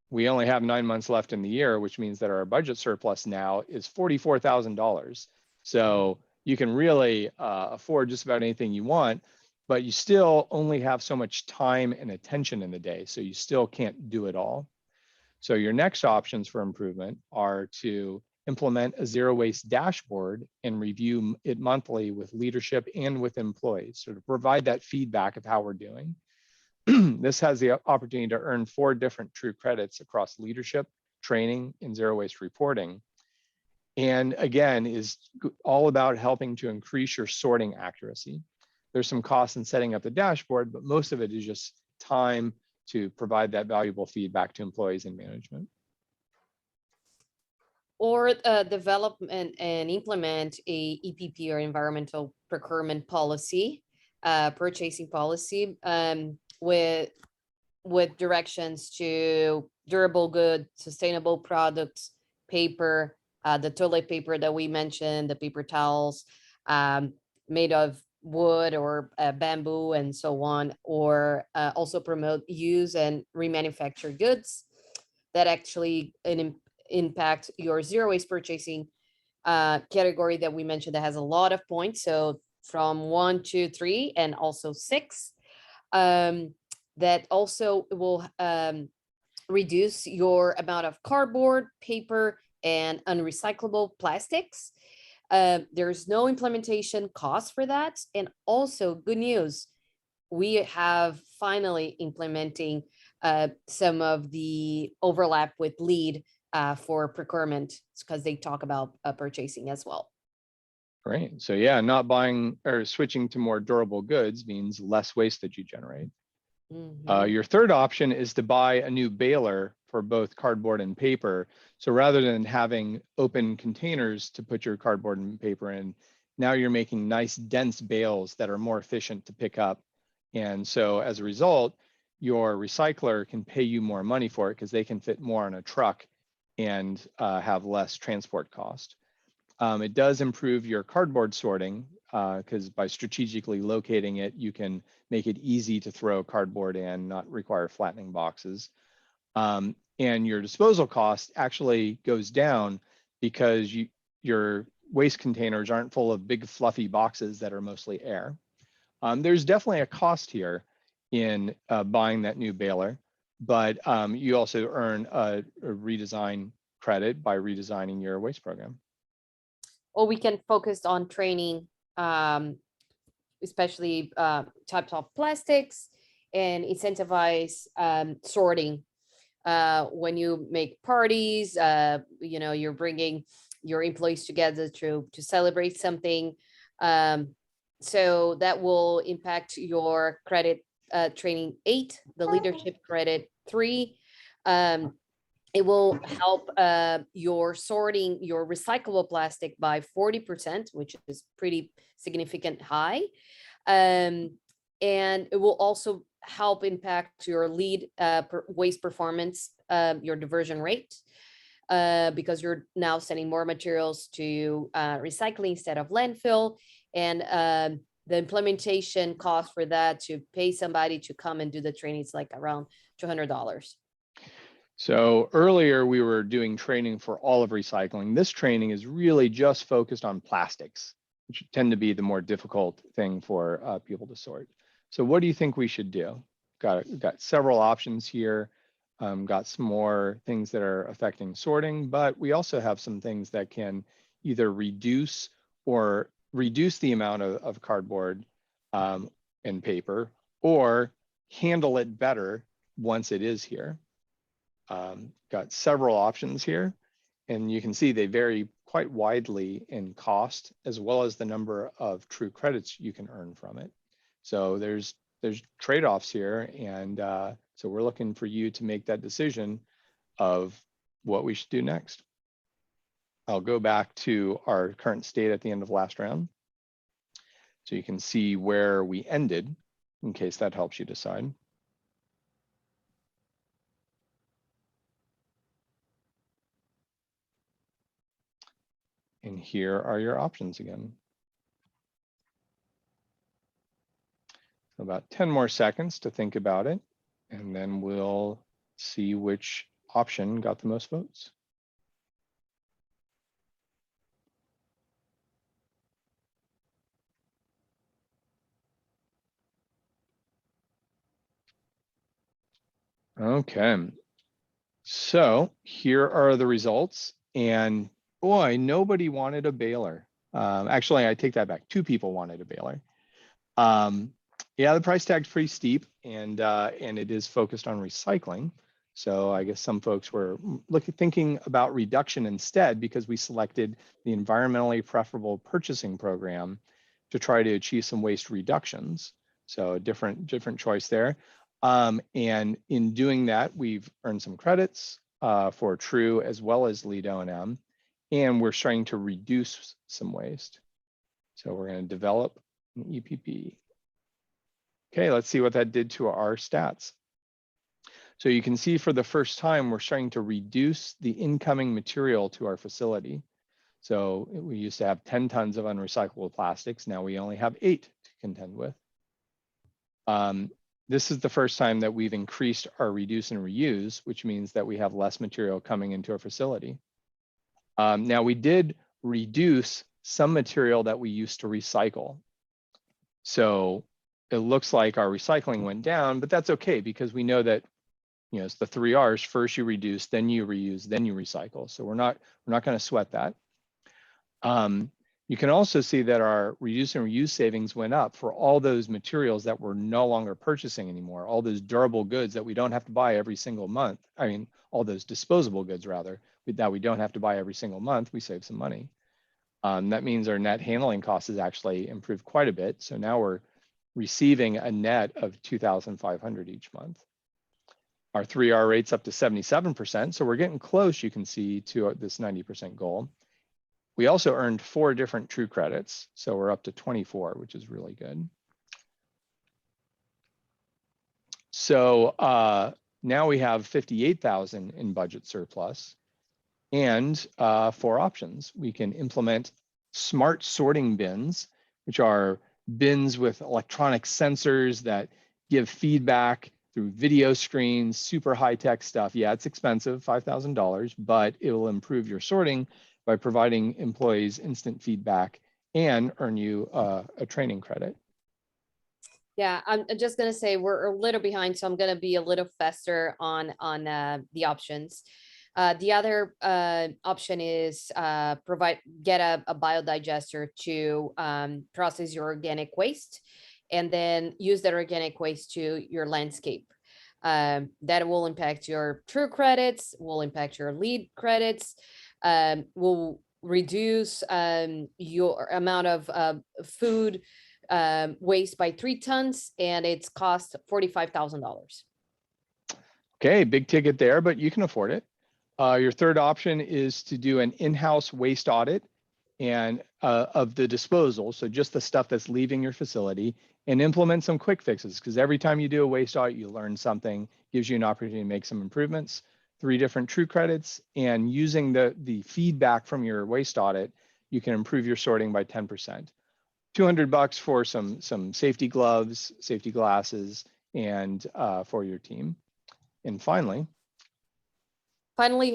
We only have 9 months left in the year, which means that our budget surplus now is $44,000. So you can really afford just about anything you want, but you still only have so much time and attention in the day. So you still can't do it all. So your next options for improvement are to implement a zero waste dashboard and review it monthly with leadership and with employees, so to provide that feedback of how we're doing. This has the opportunity to earn 4 different true credits across leadership, training, and zero waste reporting. And again, is all about helping to increase your sorting accuracy. There's some costs in setting up the dashboard, but most of it is just time to provide that valuable feedback to employees and management. Or develop and implement a EPP or environmental procurement policy, purchasing policy, with directions to durable goods, sustainable products, paper, the toilet paper that we mentioned, the paper towels made of wood or bamboo and so on, or also promote use and remanufacture goods that actually impact your zero waste purchasing category that we mentioned that has a lot of points. So from 1, 2, 3, and also 6, that also will reduce your amount of cardboard, paper, and unrecyclable plastics. There's no implementation cost for that. And also good news, we have finally implementing some of the overlap with LEAD for procurement, because they talk about purchasing as well. Great. So yeah, not buying or switching to more durable goods means less waste that you generate. Your third option is to buy a new baler for both cardboard and paper. So rather than having open containers to put your cardboard and paper in, now you're making nice dense bales that are more efficient to pick up. And so as a result, your recycler can pay you more money for it because they can fit more on a truck and have less transport cost. It does improve your cardboard sorting because by strategically locating it, you can make it easy to throw cardboard in, not require flattening boxes. And your disposal cost actually goes down because your waste containers aren't full of big fluffy boxes that are mostly air. There's definitely a cost here in buying that new baler, but you also earn a redesign credit by redesigning your waste program. Or we can focus on training, especially types of plastics, and incentivize sorting. When you make parties, you're bringing your employees together to celebrate something. So that will impact your credit training 8, the leadership credit 3. It will help your sorting your recyclable plastic by 40%, which is pretty significant high. And it will also help impact your LEAD waste performance, your diversion rate, because you're now sending more materials to recycling instead of landfill. And the implementation cost for that, to pay somebody to come and do the training, is like around $200. So earlier we were doing training for all of recycling. This training is really just focused on plastics, which tend to be the more difficult thing for people to sort. So what do you think we should do? Got several options here. Got some more things that are affecting sorting, but we also have some things that can either reduce the amount of cardboard and paper, or handle it better once it is here. Got several options here, and you can see they vary quite widely in cost, as well as the number of true credits you can earn from it. So there's trade-offs here, and so we're looking for you to make that decision of what we should do next. I'll go back to our current state at the end of last round, so you can see where we ended, in case that helps you decide. And here are your options again. So about 10 more seconds to think about it, and then we'll see which option got the most votes. Okay, so here are the results, and boy, nobody wanted a baler. Actually, I take that back. 2 people wanted a baler. Yeah, the price tag's pretty steep, and it is focused on recycling. So I guess some folks were thinking about reduction instead because we selected the environmentally preferable purchasing program to try to achieve some waste reductions. So a different choice there. And in doing that, we've earned some credits for true as well as lead O&M, and we're starting to reduce some waste. So we're going to develop an EPP. Okay, let's see what that did to our stats. So you can see for the first time, we're starting to reduce the incoming material to our facility. So we used to have 10 tons of unrecyclable plastics. Now we only have 8 to contend with. This is the first time that we've increased our reduce and reuse, which means that we have less material coming into our facility. Now we did reduce some material that we used to recycle. So it looks like our recycling went down, but that's okay because we know that, you know, it's the 3 R's. First you reduce, then you reuse, then you recycle. So we're not going to sweat that. You can also see that our reduce and reuse savings went up for all those materials that we're no longer purchasing anymore, all those durable goods that we don't have to buy every single month. I mean, all those disposable goods rather, that we don't have to buy every single month, we save some money. That means our net handling costs has actually improved quite a bit. So now we're receiving a net of $2,500 each month. Our 3R rate's up to 77%. So we're getting close, you can see, to this 90% goal. We also earned 4 different true credits. So we're up to 24, which is really good. So now we have 58,000 in budget surplus and 4 options. We can implement smart sorting bins, which are bins with electronic sensors that give feedback through video screens, super high-tech stuff. Yeah, it's expensive, $5,000, but it will improve your sorting by providing employees instant feedback and earn you a training credit. Yeah, I'm just gonna say we're a little behind, so I'm gonna be a little faster on the options. The other option is get a biodigester to process your organic waste, and then use that organic waste to your landscape. That will impact your true credits, will impact your lead credits, will reduce your amount of food waste by 3 tons, and it's cost $45,000. Okay, big ticket there, but you can afford it. Your third option is to do an in-house waste audit and of the disposal, so just the stuff that's leaving your facility, and implement some quick fixes, because every time you do a waste audit, you learn something, gives you an opportunity to make some improvements. 3 different true credits, and using the feedback from your waste audit, you can improve your sorting by 10%. $200 for some safety gloves, safety glasses, and for your team. And finally,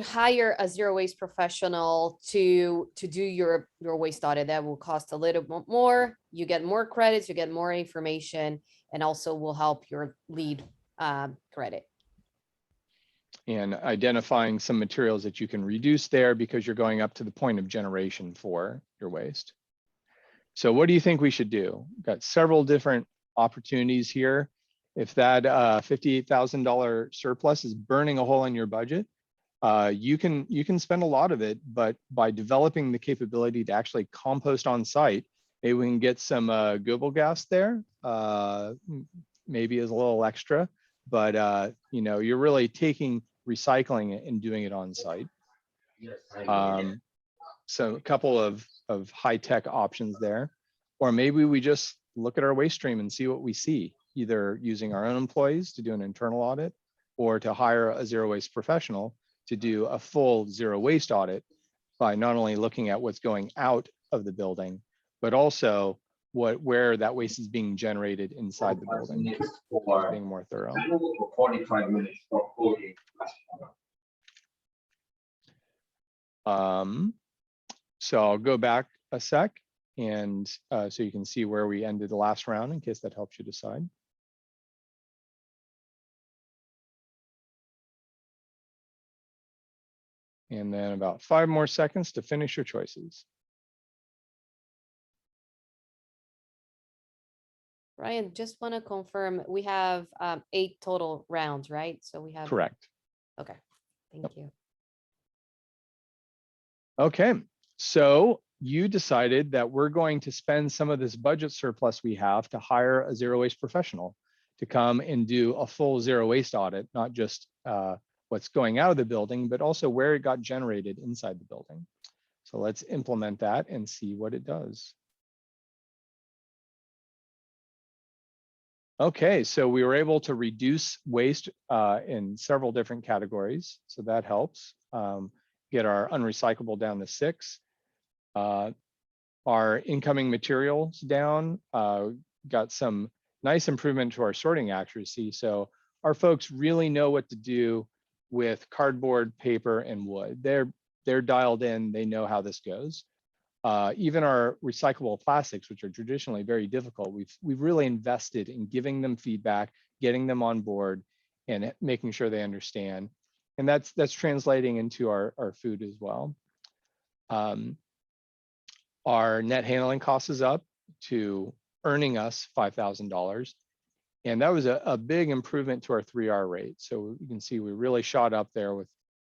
hire a zero waste professional to do your waste audit. That will cost a little bit more. You get more credits, you get more information, and also will help your lead credit. And identifying some materials that you can reduce there because you're going up to the point of generation for your waste. So what do you think we should do? We've got several different opportunities here. If that $58,000 surplus is burning a hole in your budget, you can spend a lot of it, but by developing the capability to actually compost on site, maybe we can get some Goebel gas there, maybe as a little extra, but you know, you're really taking recycling and doing it on site. So a couple of high-tech options there, or maybe we just look at our waste stream and see what we see, either using our own employees to do an internal audit or to hire a zero waste professional to do a full zero waste audit by not only looking at what's going out of the building, but also where that waste is being generated inside the building, being more thorough. 45 minutes for coding. So I'll go back a sec, and so you can see where we ended the last round in case that helps you decide. And then about 5 more seconds to finish your choices. Ryan, just want to confirm, we have 8 total rounds, right? So we have. Correct. Okay, thank you. Okay, so you decided that we're going to spend some of this budget surplus we have to hire a zero waste professional to come and do a full zero waste audit, not just what's going out of the building, but also where it got generated inside the building. So let's implement that and see what it does. Okay, so we were able to reduce waste in several different categories. So that helps. Get our unrecyclable down to 6. Our incoming materials down, got some nice improvement to our sorting accuracy. So our folks really know what to do with cardboard, paper, and wood. They're dialed in, they know how this goes. Even our recyclable plastics, which are traditionally very difficult, we've really invested in giving them feedback, getting them on board, and making sure they understand. And that's translating into our food as well. Our net handling cost is up to earning us $5,000. And that was a big improvement to our 3R rate. So you can see we really shot up there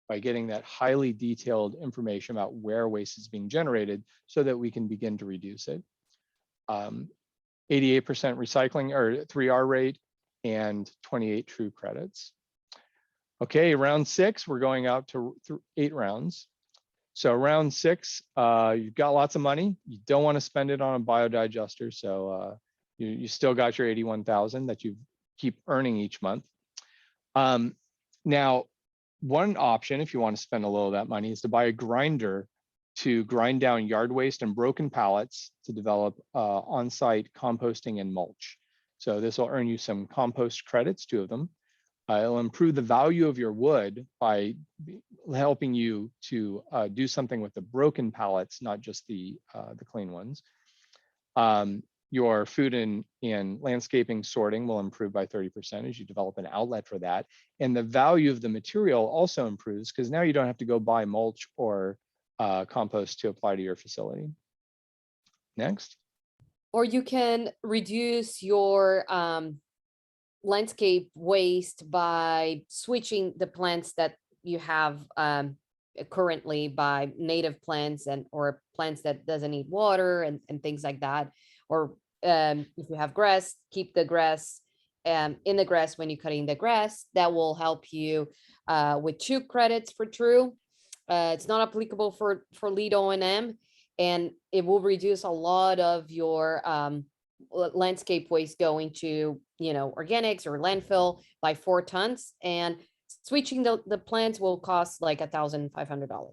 by getting that highly detailed information about where waste is being generated so that we can begin to reduce it. 88% recycling or 3R rate and 28 true credits. Okay, round 6, we're going out to 8 rounds. So round 6, you've got lots of money. You don't want to spend it on a biodigester. So you still got your 81,000 that you keep earning each month. Now, one option, if you want to spend a little of that money, is to buy a grinder to grind down yard waste and broken pallets to develop on-site composting and mulch. So this will earn you some compost credits, 2 of them. It'll improve the value of your wood by helping you to do something with the broken pallets, not just the clean ones. Your food and landscaping sorting will improve by 30% as you develop an outlet for that. And the value of the material also improves because now you don't have to go buy mulch or compost to apply to your facility. Next. Or you can reduce your landscape waste by switching the plants that you have currently by native plants or plants that doesn't need water and things like that. Or if you have grass, keep the grass in the grass when you're cutting the grass. That will help you with 2 credits for true. It's not applicable for lead O&M, and it will reduce a lot of your landscape waste going to, organics or landfill by 4 tons. And switching the plants will cost like $1,500.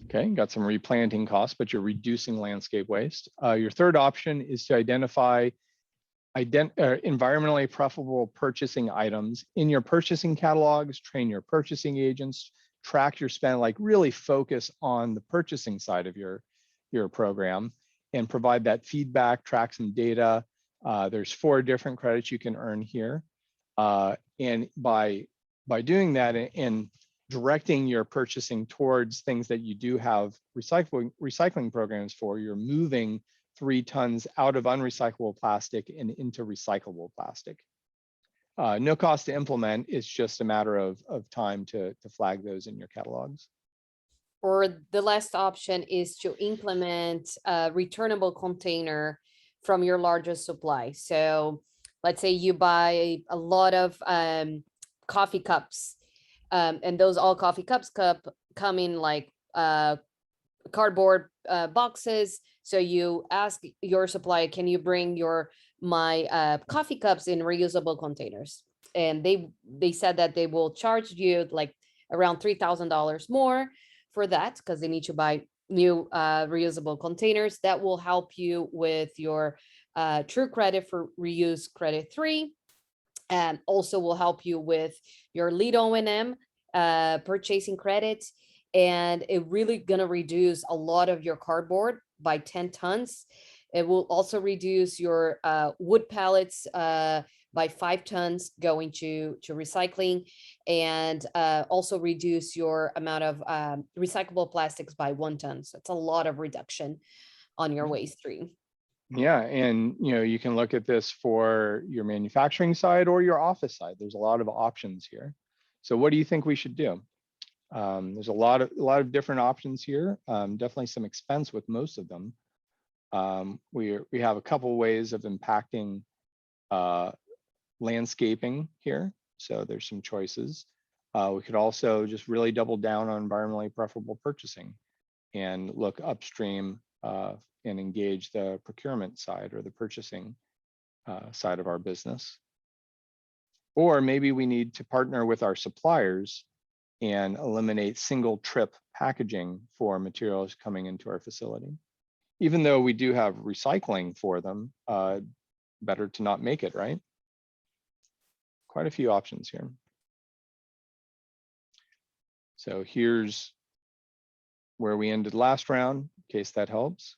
Okay, got some replanting costs, but you're reducing landscape waste. Your third option is to identify environmentally preferable purchasing items in your purchasing catalogs, train your purchasing agents, track your spend, like really focus on the purchasing side of your program and provide that feedback, track some data. There's 4 different credits you can earn here. And by doing that and directing your purchasing towards things that you do have recycling programs for, you're moving 3 tons out of unrecyclable plastic and into recyclable plastic. No cost to implement. It's just a matter of time to flag those in your catalogs. Or the last option is to implement a returnable container from your largest supply. So let's say you buy a lot of coffee cups, and those all coffee cups come in like cardboard boxes. So you ask your supplier, can you bring my coffee cups in reusable containers? And they said that they will charge you like around $3,000 more for that because they need to buy new reusable containers. That will help you with your true credit for reuse credit 3, and also will help you with your lead O&M purchasing credits. And it really gonna reduce a lot of your cardboard by 10 tons. It will also reduce your wood pallets by 5 tons going to recycling, and also reduce your amount of recyclable plastics by 1 ton. So it's a lot of reduction on your waste stream. Yeah, and you can look at this for your manufacturing side or your office side. There's a lot of options here. So what do you think we should do? There's a lot of different options here. Definitely some expense with most of them. We have a couple ways of impacting landscaping here. So there's some choices. We could also just really double down on environmentally preferable purchasing and look upstream and engage the procurement side or the purchasing side of our business. Or maybe we need to partner with our suppliers and eliminate single trip packaging for materials coming into our facility. Even though we do have recycling for them, better to not make it, right? Quite a few options here. So here's where we ended last round, in case that helps.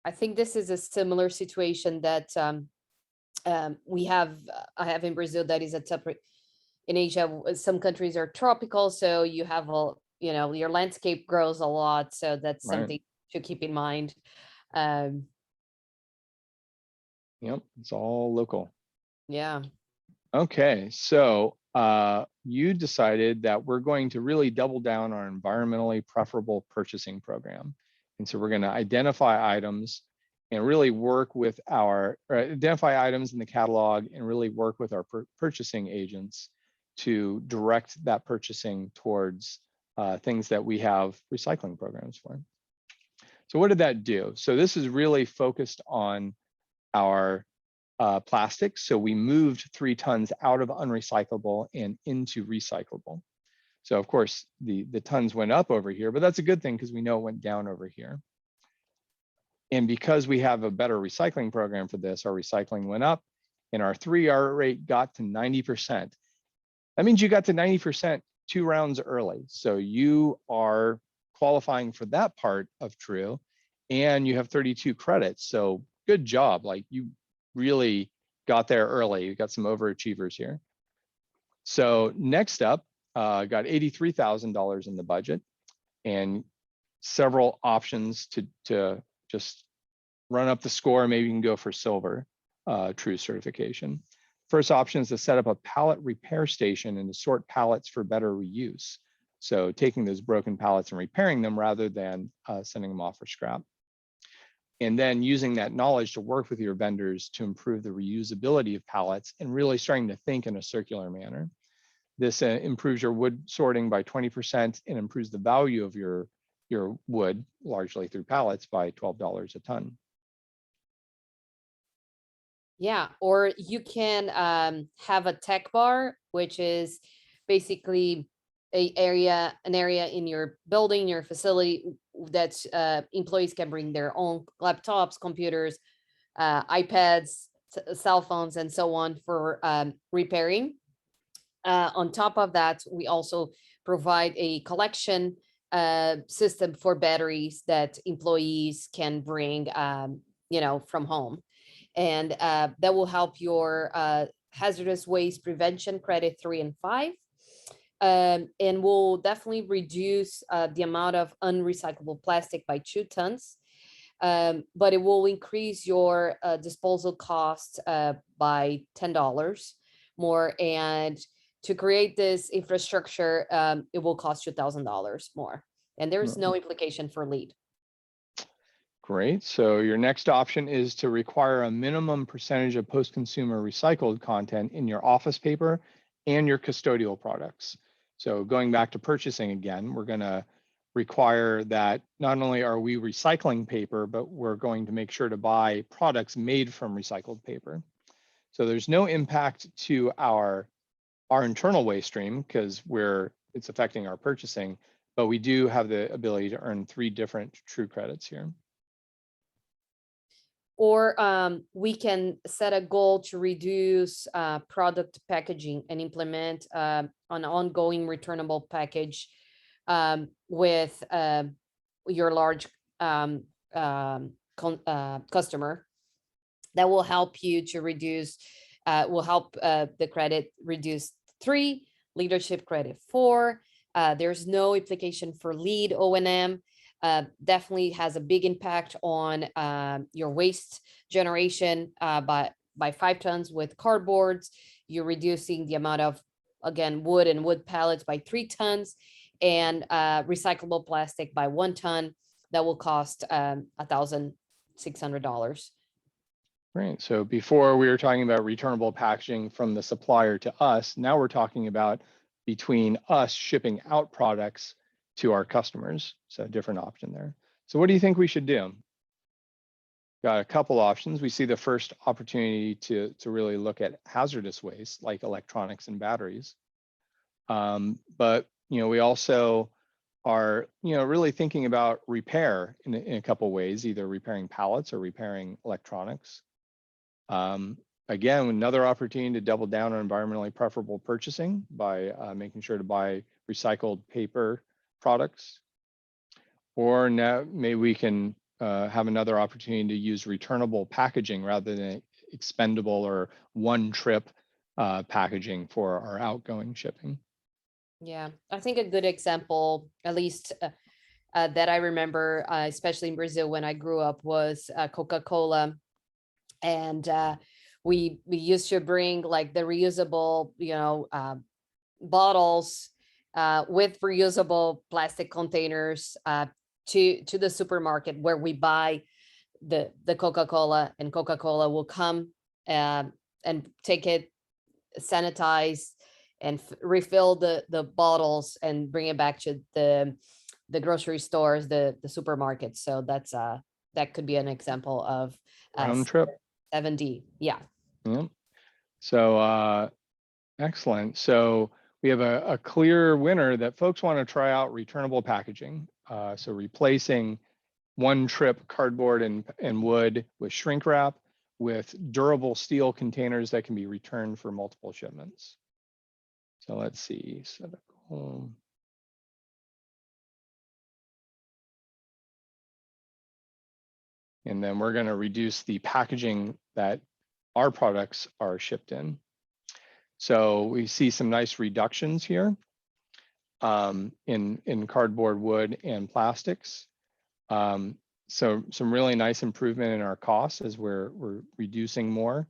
I think this is a similar situation that I have in Brazil that is a separate. In Asia, some countries are tropical, so you have your landscape grows a lot, so that's Right. something to keep in mind. Yep, it's all local. Yeah. Okay, so you decided that we're going to really double down on environmentally preferable purchasing program. And so we're going to identify items and really work with identify items in the catalog and really work with our purchasing agents to direct that purchasing towards things that we have recycling programs for. So what did that do? So this is really focused on our plastics. So we moved 3 tons out of unrecyclable and into recyclable. So of course the tons went up over here, but that's a good thing because we know it went down over here. And because we have a better recycling program for this, our recycling went up and our 3R rate got to 90%. That means you got to 90% 2 rounds early. So you are qualifying for that part of TRUE and you have 32 credits. So good job. Like you really got there early. You got some overachievers here. So next up, got $83,000 in the budget and several options to just run up the score. Maybe you can go for silver TRUE certification. First option is to set up a pallet repair station and to sort pallets for better reuse. So taking those broken pallets and repairing them rather than sending them off for scrap. And then using that knowledge to work with your vendors to improve the reusability of pallets and really starting to think in a circular manner. This improves your wood sorting by 20% and improves the value of your wood, largely through pallets, by $12 a ton. Yeah, or you can have a tech bar, which is basically an area in your building, your facility that employees can bring their own laptops, computers, iPads, cell phones, and so on for repairing. On top of that, we also provide a collection system for batteries that employees can bring, from home. And that will help your hazardous waste prevention credit 3 and 5. And will definitely reduce the amount of unrecyclable plastic by 2 tons. But it will increase your disposal cost by $10 more. And to create this infrastructure, it will cost you $1,000 more. And there's no implication for lead. Great. So your next option is to require a minimum percentage of post-consumer recycled content in your office paper and your custodial products. So going back to purchasing again, we're going to require that not only are we recycling paper, but we're going to make sure to buy products made from recycled paper. So there's no impact to our internal waste stream because it's affecting our purchasing, but we do have the ability to earn 3 different TRUE credits here. Or we can set a goal to reduce product packaging and implement an ongoing returnable package with your large customer. That will help you to reduce, will help the credit reduce 3, leadership credit 4. There's no application for lead O&M. definitely has a big impact on your waste generation by 5 tons. With cardboards, you're reducing the amount of, again, wood and wood pallets by 3 tons, and recyclable plastic by 1 ton. That will cost $1,600. Right. So before we were talking about returnable packaging from the supplier to us, now we're talking about between us shipping out products to our customers. So a different option there. So what do you think we should do? Got a couple options. We see the first opportunity to really look at hazardous waste like electronics and batteries. But we also are really thinking about repair in a couple ways, either repairing pallets or repairing electronics. Again, another opportunity to double down on environmentally preferable purchasing by making sure to buy recycled paper products. Or now maybe we can have another opportunity to use returnable packaging rather than expendable or one-trip packaging for our outgoing shipping. Yeah, I think a good example, at least that I remember, especially in Brazil when I grew up, was Coca-Cola. And we used to bring like the reusable, bottles with reusable plastic containers to the supermarket where we buy the Coca-Cola, and Coca-Cola will come and take it, sanitize, and refill the bottles and bring it back to the grocery stores, the supermarkets. So that could be an example of Round trip. 7D. Yeah. Yeah. So excellent. So we have a clear winner that folks want to try out returnable packaging. So replacing one-trip cardboard and wood with shrink wrap with durable steel containers that can be returned for multiple shipments. So let's see. Set a goal. And then we're going to reduce the packaging that our products are shipped in. So we see some nice reductions here in cardboard, wood, and plastics. So some really nice improvement in our costs as we're reducing more.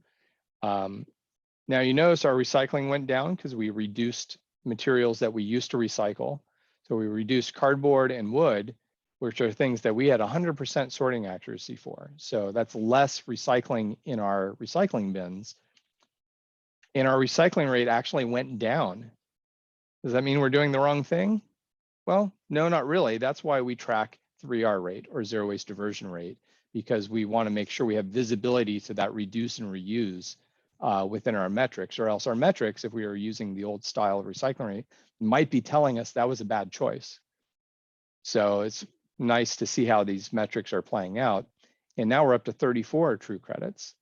Now you notice our recycling went down because we reduced materials that we used to recycle. So we reduced cardboard and wood, which are things that we had 100% sorting accuracy for. So that's less recycling in our recycling bins. And our recycling rate actually went down. Does that mean we're doing the wrong thing? Well, no, not really. That's why we track 3R rate, or zero waste diversion rate, because we want to make sure we have visibility to that reduce and reuse within our metrics, or else our metrics, if we are using the old style of recycling rate, might be telling us that was a bad choice. So it's nice to see how these metrics are playing out. And now we're up to 34 true credits.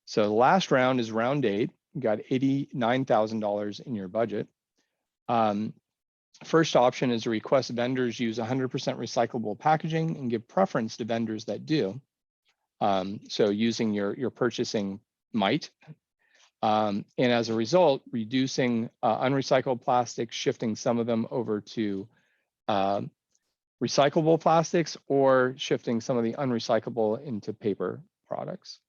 So the last round is round 8. You got $89,000 in your budget. First option is to request vendors use 100% recyclable packaging and give preference to vendors that do. So using your purchasing might. And as a result, reducing unrecycled plastics, shifting some of them over to recyclable plastics, or shifting some of the unrecyclable into paper products.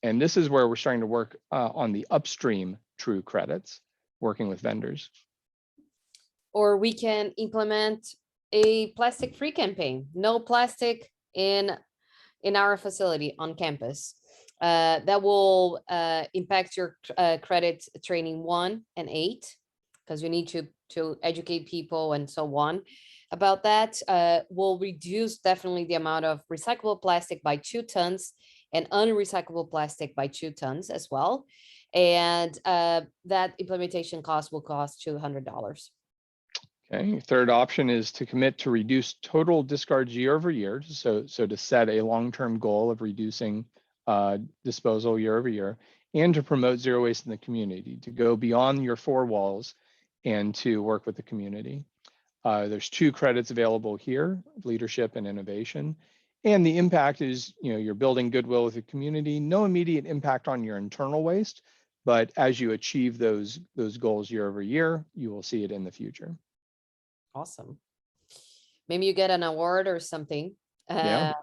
And this is where we're starting to work on the upstream true credits, working with vendors. Or we can implement a plastic-free campaign. No plastic in our facility on campus. That will impact your credit training 1 and 8, because you need to educate people and so on about that. Will reduce definitely the amount of recyclable plastic by 2 tons and unrecyclable plastic by 2 tons as well. And that implementation cost will cost $200. Okay, third option is to commit to reduce total discards year over year. So to set a long-term goal of reducing disposal year over year, and to promote zero waste in the community, to go beyond your 4 walls and to work with the community. There's 2 credits available here, leadership and innovation. And the impact is, you're building goodwill with the community, no immediate impact on your internal waste, but as you achieve those goals year over year, you will see it in the future. Awesome. maybe you get an award or something. Yeah.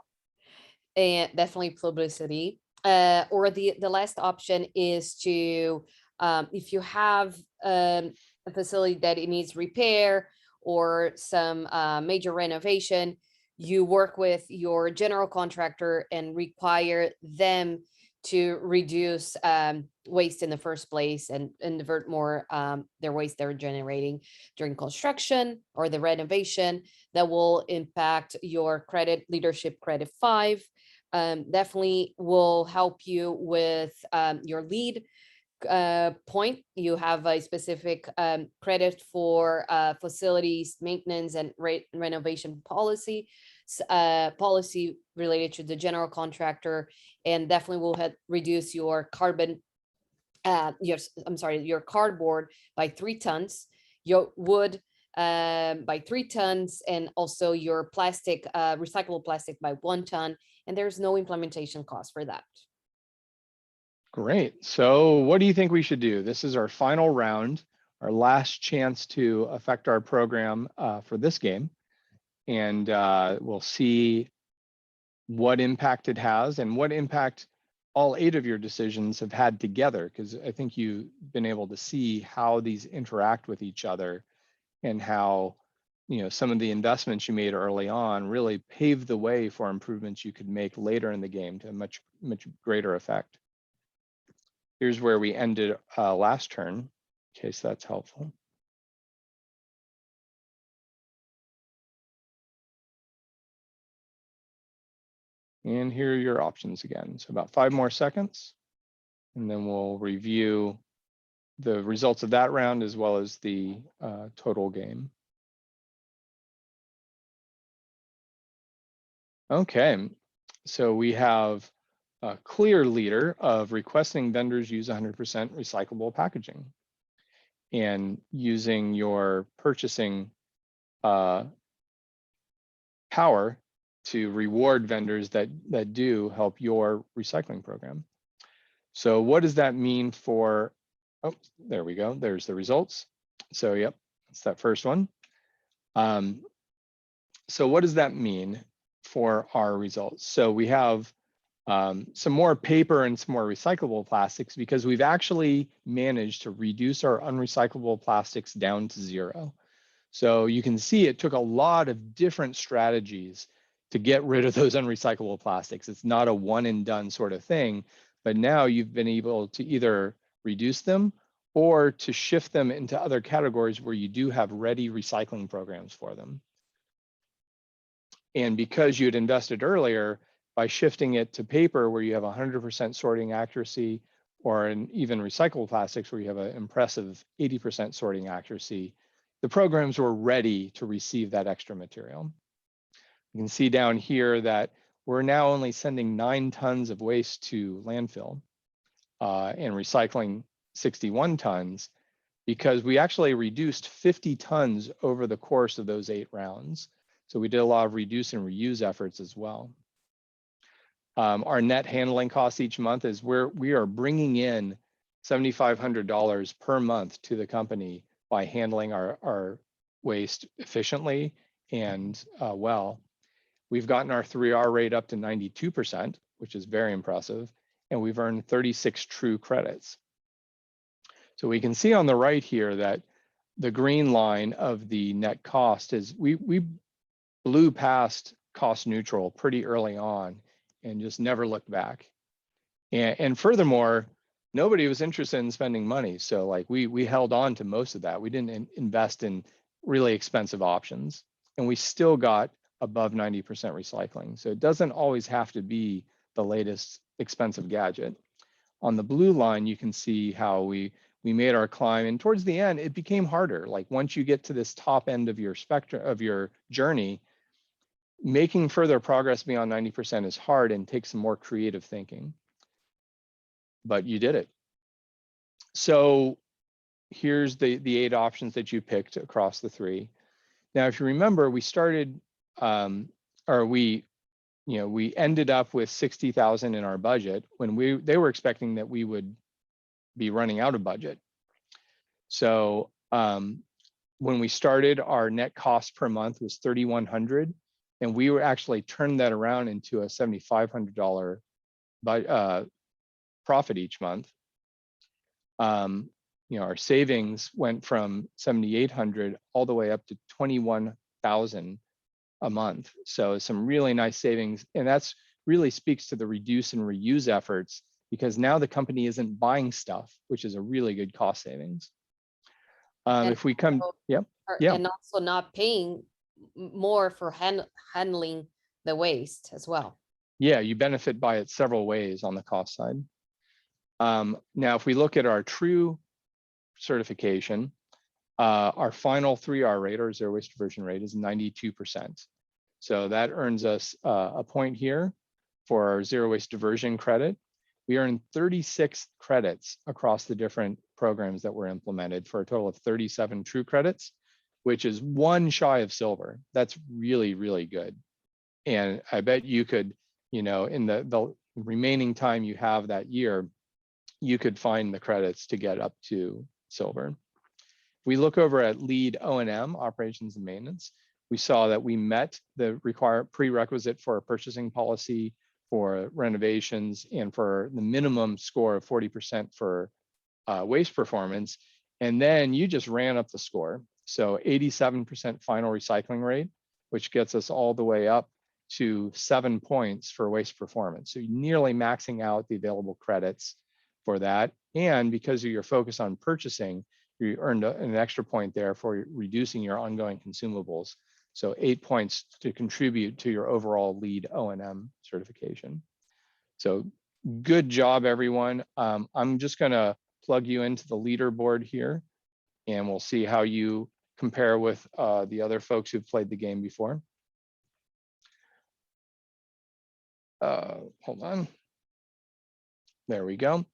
And definitely publicity. Or the last option is to, if you have a facility that it needs repair or some major renovation, you work with your general contractor and require them to reduce waste in the first place and divert more their waste they're generating during construction or the renovation. That will impact your credit leadership credit 5. Definitely will help you with your lead point. You have a specific credit for facilities maintenance and renovation policy related to the general contractor, and definitely will reduce your carbon your cardboard by 3 tons, your wood by 3 tons, and also your plastic recyclable plastic by 1 ton, and there's no implementation cost for that. Great. So what do you think we should do? This is our final round, our last chance to affect our program for this game. And we'll see what impact it has and what impact all 8 of your decisions have had together, because I think you've been able to see how these interact with each other and how, you know, some of the investments you made early on really paved the way for improvements you could make later in the game to much greater effect. Here's where we ended last turn, in case that's helpful. And here are your options again. So about 5 more seconds, and then we'll review the results of that round as well as the total game. Okay, so we have a clear leader of requesting vendors use 100% recyclable packaging and using your purchasing power to reward vendors that do help your recycling program. So what does that mean for, oh, there we go, there's the results. So yep, it's that first one. So what does that mean for our results? So we have some more paper and some more recyclable plastics because we've actually managed to reduce our unrecyclable plastics down to 0. So you can see it took a lot of different strategies to get rid of those unrecyclable plastics. It's not a one and done sort of thing, but now you've been able to either reduce them or to shift them into other categories where you do have ready recycling programs for them. And because you had invested earlier, by shifting it to paper where you have 100% sorting accuracy, or in even recyclable plastics where you have an impressive 80% sorting accuracy, the programs were ready to receive that extra material. You can see down here that we're now only sending 9 tons of waste to landfill and recycling 61 tons because we actually reduced 50 tons over the course of those 8 rounds. So we did a lot of reduce and reuse efforts as well. Our net handling costs each month is we are bringing in $7,500 per month to the company by handling our waste efficiently and well. We've gotten our 3R rate up to 92%, which is very impressive, and we've earned 36 true credits. So we can see on the right here that the green line of the net cost is we blew past cost neutral pretty early on and just never looked back. And furthermore, nobody was interested in spending money. So like we held on to most of that. We didn't invest in really expensive options, and we still got above 90% recycling. So it doesn't always have to be the latest expensive gadget. On the blue line, you can see how we made our climb, and towards the end, it became harder. Like once you get to this top end of your spectrum of your journey, making further progress beyond 90% is hard and takes some more creative thinking. But you did it. So here's the 8 options that you picked across the 3. Now, if you remember, we started, we ended up with 60,000 in our budget when they were expecting that we would be running out of budget. So when we started, our net cost per month was $3,100, and we were actually turned that around into a $7,500 profit each month. Our savings went from 7,800 all the way up to 21,000 a month. So some really nice savings, and that's really speaks to the reduce and reuse efforts, because now the company isn't buying stuff, which is a really good cost savings. If we come, yeah. And also not paying more for handling the waste as well. Yeah, you benefit by it several ways on the cost side. Now, if we look at our true certification, our final 3R rate, or zero waste diversion rate, is 92%. So that earns us a point here for our zero waste diversion credit. We earn 36 credits across the different programs that were implemented for a total of 37 true credits, which is one shy of silver. That's really, really good. And I bet you could, in the remaining time you have that year, you could find the credits to get up to silver. We look over at lead O&M, operations and maintenance. We saw that we met the prerequisite for a purchasing policy for renovations and for the minimum score of 40% for waste performance. And then you just ran up the score. So 87% final recycling rate, which gets us all the way up to 7 points for waste performance. So you're nearly maxing out the available credits for that. And because of your focus on purchasing, you earned an extra point there for reducing your ongoing consumables. So 8 points to contribute to your overall lead O&M certification. So good job, everyone. I'm just gonna plug you into the leaderboard here, and we'll see how you compare with the other folks who've played the game before. Hold on. There we go.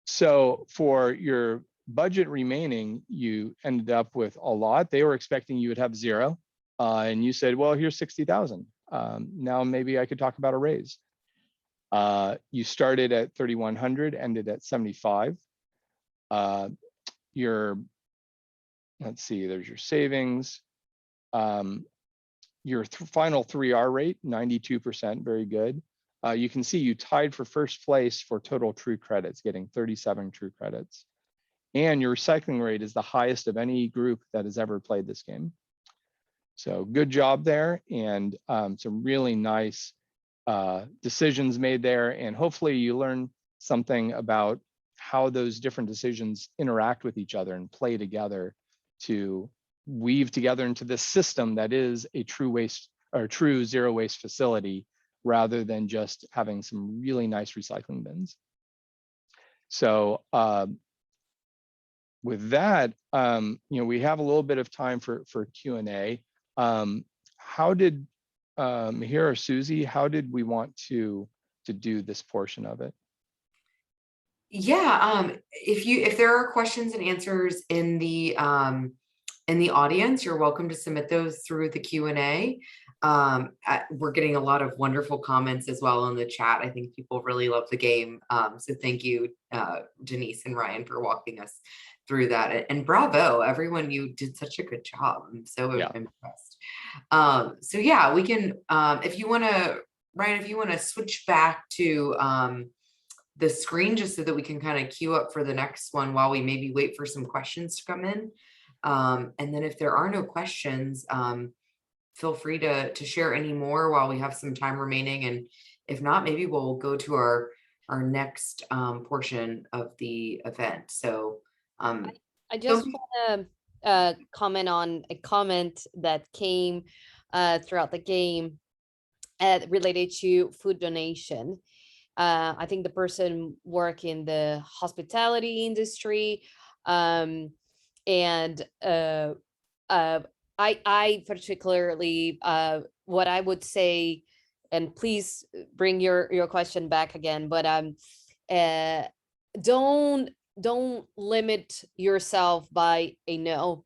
So for your budget remaining, you ended up with a lot. They were expecting you would have 0, and you said, well, here's 60,000. Now maybe I could talk about a raise. You started at 3,100, ended at 75. Let's see, there's your savings. Your final 3R rate, 92%, very good. You can see you tied for first place for total true credits, getting 37 true credits. And your recycling rate is the highest of any group that has ever played this game. So good job there, and some really nice decisions made there. And hopefully you learn something about how those different decisions interact with each other and play together to weave together into this system that is a true waste or true zero waste facility, rather than just having some really nice recycling bins. So with that, we have a little bit of time for Q&A. How did Mihir or Susie, how did we want to do this portion of it? Yeah, if there are questions and answers in the audience, you're welcome to submit those through the Q&A. We're getting a lot of wonderful comments as well in the chat. I think people really love the game. So thank you, Denise and Ryan, for walking us through that. And bravo, everyone, you did such a good job. I'm so impressed. So yeah, we can, if you want to, Ryan, if you want to switch back to the screen, just so that we can kind of queue up for the next one while we maybe wait for some questions to come in. And then if there are no questions, feel free to share any more while we have some time remaining. And if not, maybe we'll go to our next portion of the event. So I just want to comment on a comment that came throughout the game related to food donation. I think the person work in the hospitality industry, and I particularly, what I would say, and please bring your question back again, but don't limit yourself by a no.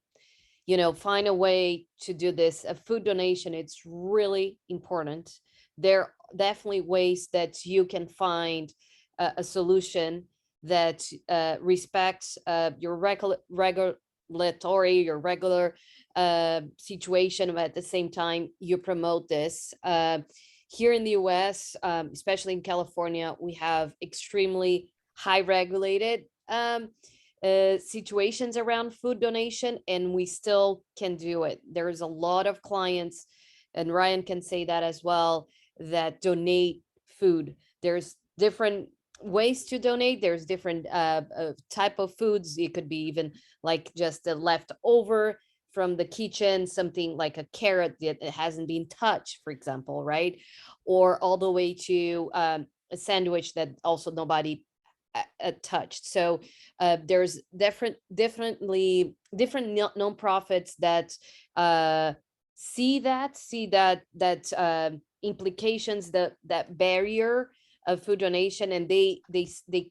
Find a way to do this. A food donation, it's really important. There are definitely ways that you can find a solution that respects your regulatory or regular situation, but at the same time, you promote this. Here in the US, especially in California, we have extremely high regulated situations around food donation, and we still can do it. There's a lot of clients, and Ryan can say that as well, that donate food. There's different ways to donate. There's different type of foods. It could be even like just the leftover from the kitchen, something like a carrot that hasn't been touched, for example, right? Or all the way to a sandwich that also nobody touched. So there's different nonprofits that see that implications, that barrier of food donation, and they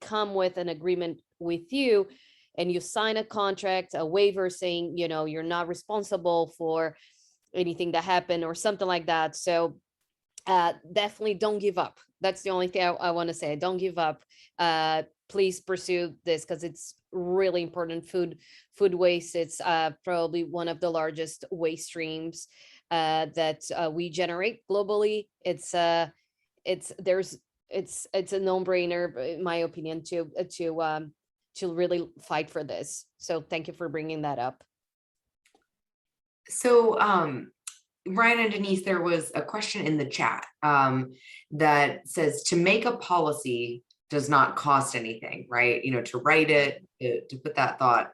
come with an agreement with you, and you sign a contract, a waiver saying, you know, you're not responsible for anything that happened or something like that. So definitely don't give up. That's the only thing I want to say. Don't give up. Please pursue this, because it's really important. Food waste, it's probably one of the largest waste streams that we generate globally. It's a no-brainer, in my opinion, to really fight for this. So thank you for bringing that up. So Ryan and Denise, there was a question in the chat that says, to make a policy does not cost anything, right? You know, to write it, to put that thought,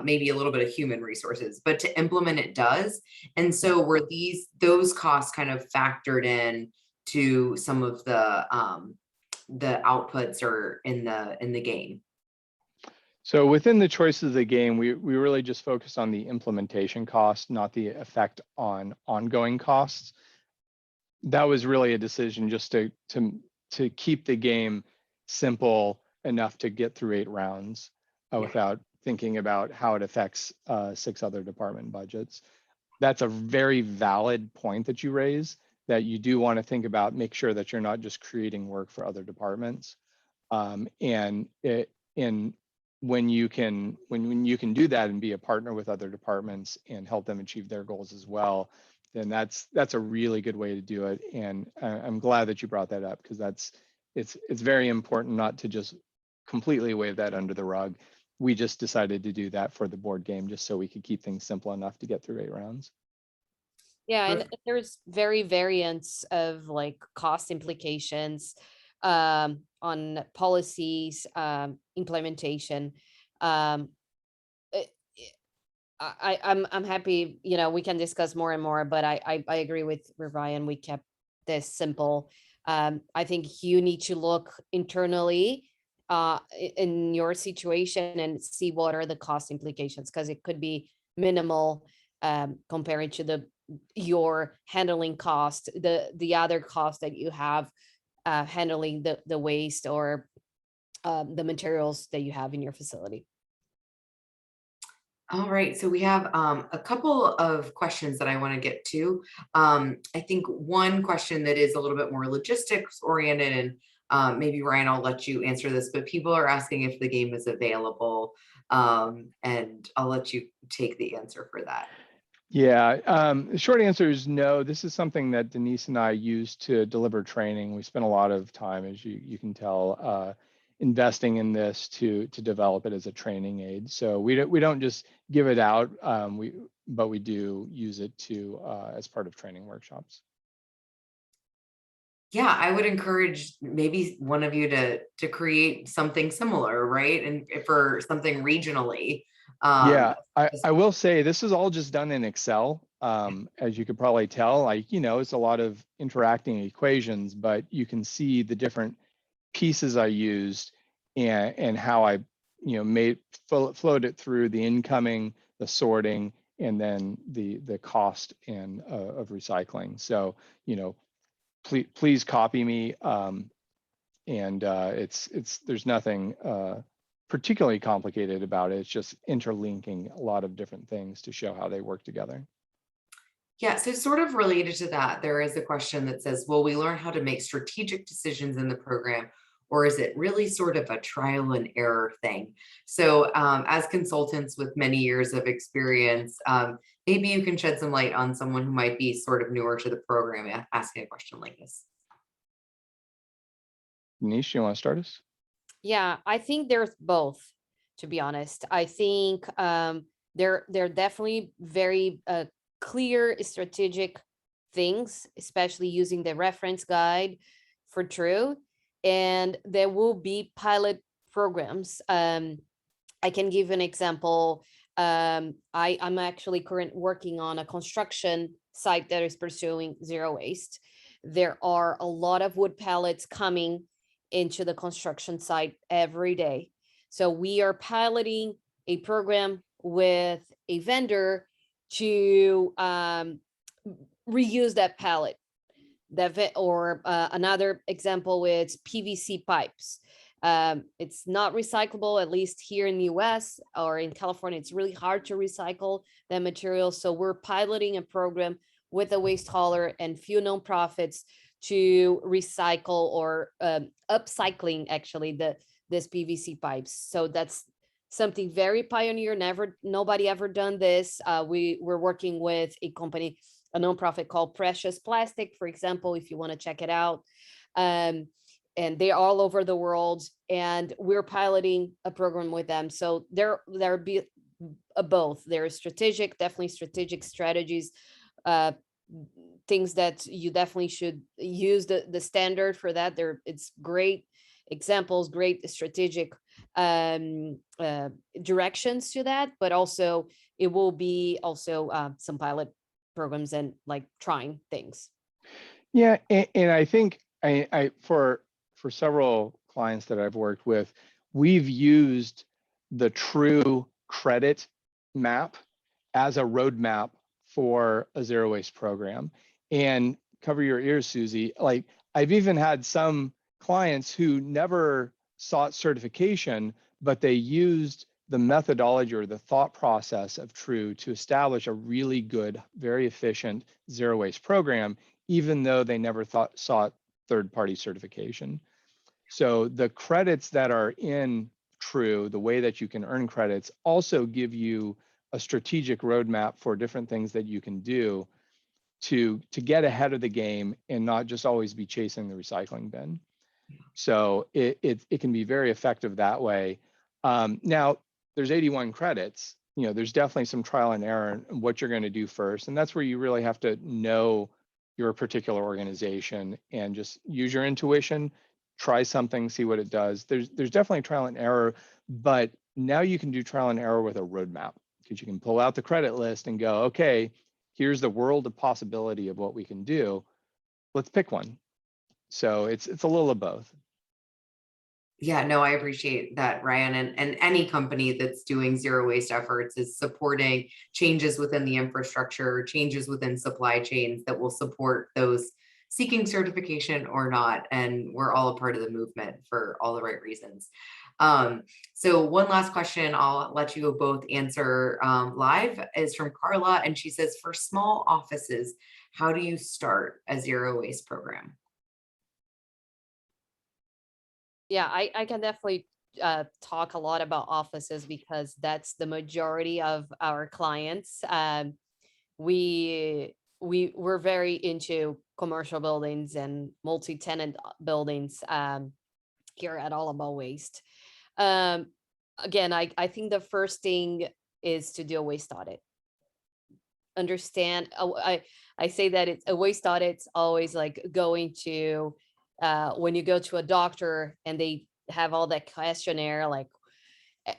maybe a little bit of human resources, but to implement it does. And so were those costs kind of factored in to some of the outputs or in the game? So within the choices of the game, we really just focused on the implementation cost, not the effect on ongoing costs. That was really a decision just to keep the game simple enough to get through 8 rounds without thinking about how it affects 6 other department budgets. That's a very valid point that you raise, that you do want to think about, make sure that you're not just creating work for other departments. When you can do that and be a partner with other departments and help them achieve their goals as well, then that's a really good way to do it. And I'm glad that you brought that up, because it's very important not to just completely wave that under the rug. We just decided to do that for the board game, just so we could keep things simple enough to get through 8 rounds. Yeah, and there's variants of like cost implications on policies, implementation. I'm happy, you know, we can discuss more and more, but I agree with Ryan. We kept this simple. I think you need to look internally in your situation and see what are the cost implications, because it could be minimal compared to your handling cost, the other cost that you have handling the waste or the materials that you have in your facility. All right, so we have a couple of questions that I want to get to. I think one question that is a little bit more logistics oriented, and maybe Ryan, I'll let you answer this, but people are asking if the game is available, and I'll let you take the answer for that. Yeah, the short answer is no. This is something that Denise and I use to deliver training. We spent a lot of time, as you can tell, investing in this to develop it as a training aid. So we don't just give it out, but we do use it as part of training workshops. Yeah, I would encourage maybe one of you to create something similar, right? And for something regionally. Yeah, I will say this is all just done in Excel. As you could probably tell, like, you know, it's a lot of interacting equations, but you can see the different pieces I used and how I, you know, flowed it through the incoming, the sorting, and then the cost and of recycling. So, you know, please copy me. And there's nothing particularly complicated about it. It's just interlinking a lot of different things to show how they work together. Yeah, so sort of related to that, there is a question that says, will we learn how to make strategic decisions in the program, or is it really sort of a trial and error thing? So as consultants with many years of experience, maybe you can shed some light on someone who might be sort of newer to the program asking a question like this. Denise, you want to start us? Yeah, I think there's both, to be honest. I think they're definitely very clear strategic things, especially using the reference guide for True. And there will be pilot programs. I can give an example. I'm actually working on a construction site that is pursuing zero waste. There are a lot of wood pallets coming into the construction site every day. So we are piloting a program with a vendor to reuse that pallet. Or another example with PVC pipes. It's not recyclable, at least here in the US or in California. It's really hard to recycle that material. So we're piloting a program with a waste hauler and few nonprofits to recycle or upcycling actually this PVC pipes. So that's something very pioneer. Nobody ever done this. We're working with a company, a nonprofit called Precious Plastic, for example, if you want to check it out. And they're all over the world, and we're piloting a program with them. So there be both. There are definitely strategic strategies, things that you definitely should use the standard for that. It's great examples, great strategic directions to that, but also it will be also some pilot programs and like trying things. Yeah, and I think I for several clients that I've worked with, we've used the True credit map as a roadmap for a zero waste program. And cover your ears, Susie, like I've even had some clients who never sought certification, but they used the methodology or the thought process of True to establish a really good, very efficient zero waste program, even though they never sought third-party certification. So the credits that are in True, the way that you can earn credits, also give you a strategic roadmap for different things that you can do to get ahead of the game and not just always be chasing the recycling bin. So it can be very effective that way. Now, there's 81 credits. You know, there's definitely some trial and error in what you're going to do first. And that's where you really have to know your particular organization and just use your intuition, try something, see what it does. There's definitely trial and error, but now you can do trial and error with a roadmap because you can pull out the credit list and go, okay, here's the world of possibility of what we can do. Let's pick one. So it's a little of both. Yeah, no, I appreciate that, Ryan. And any company that's doing zero waste efforts is supporting changes within the infrastructure, changes within supply chains that will support those seeking certification or not. And we're all a part of the movement for all the right reasons. So one last question I'll let you both answer live is from Carla. And she says, for small offices, how do you start a zero waste program? Yeah, I can definitely talk a lot about offices because that's the majority of our clients. We're very into commercial buildings and multi-tenant buildings here at All About Waste. Again, I think the first thing is to do a waste audit. Understand, I say that it's a waste audit. It's always like going to when you go to a doctor and they have all that questionnaire, like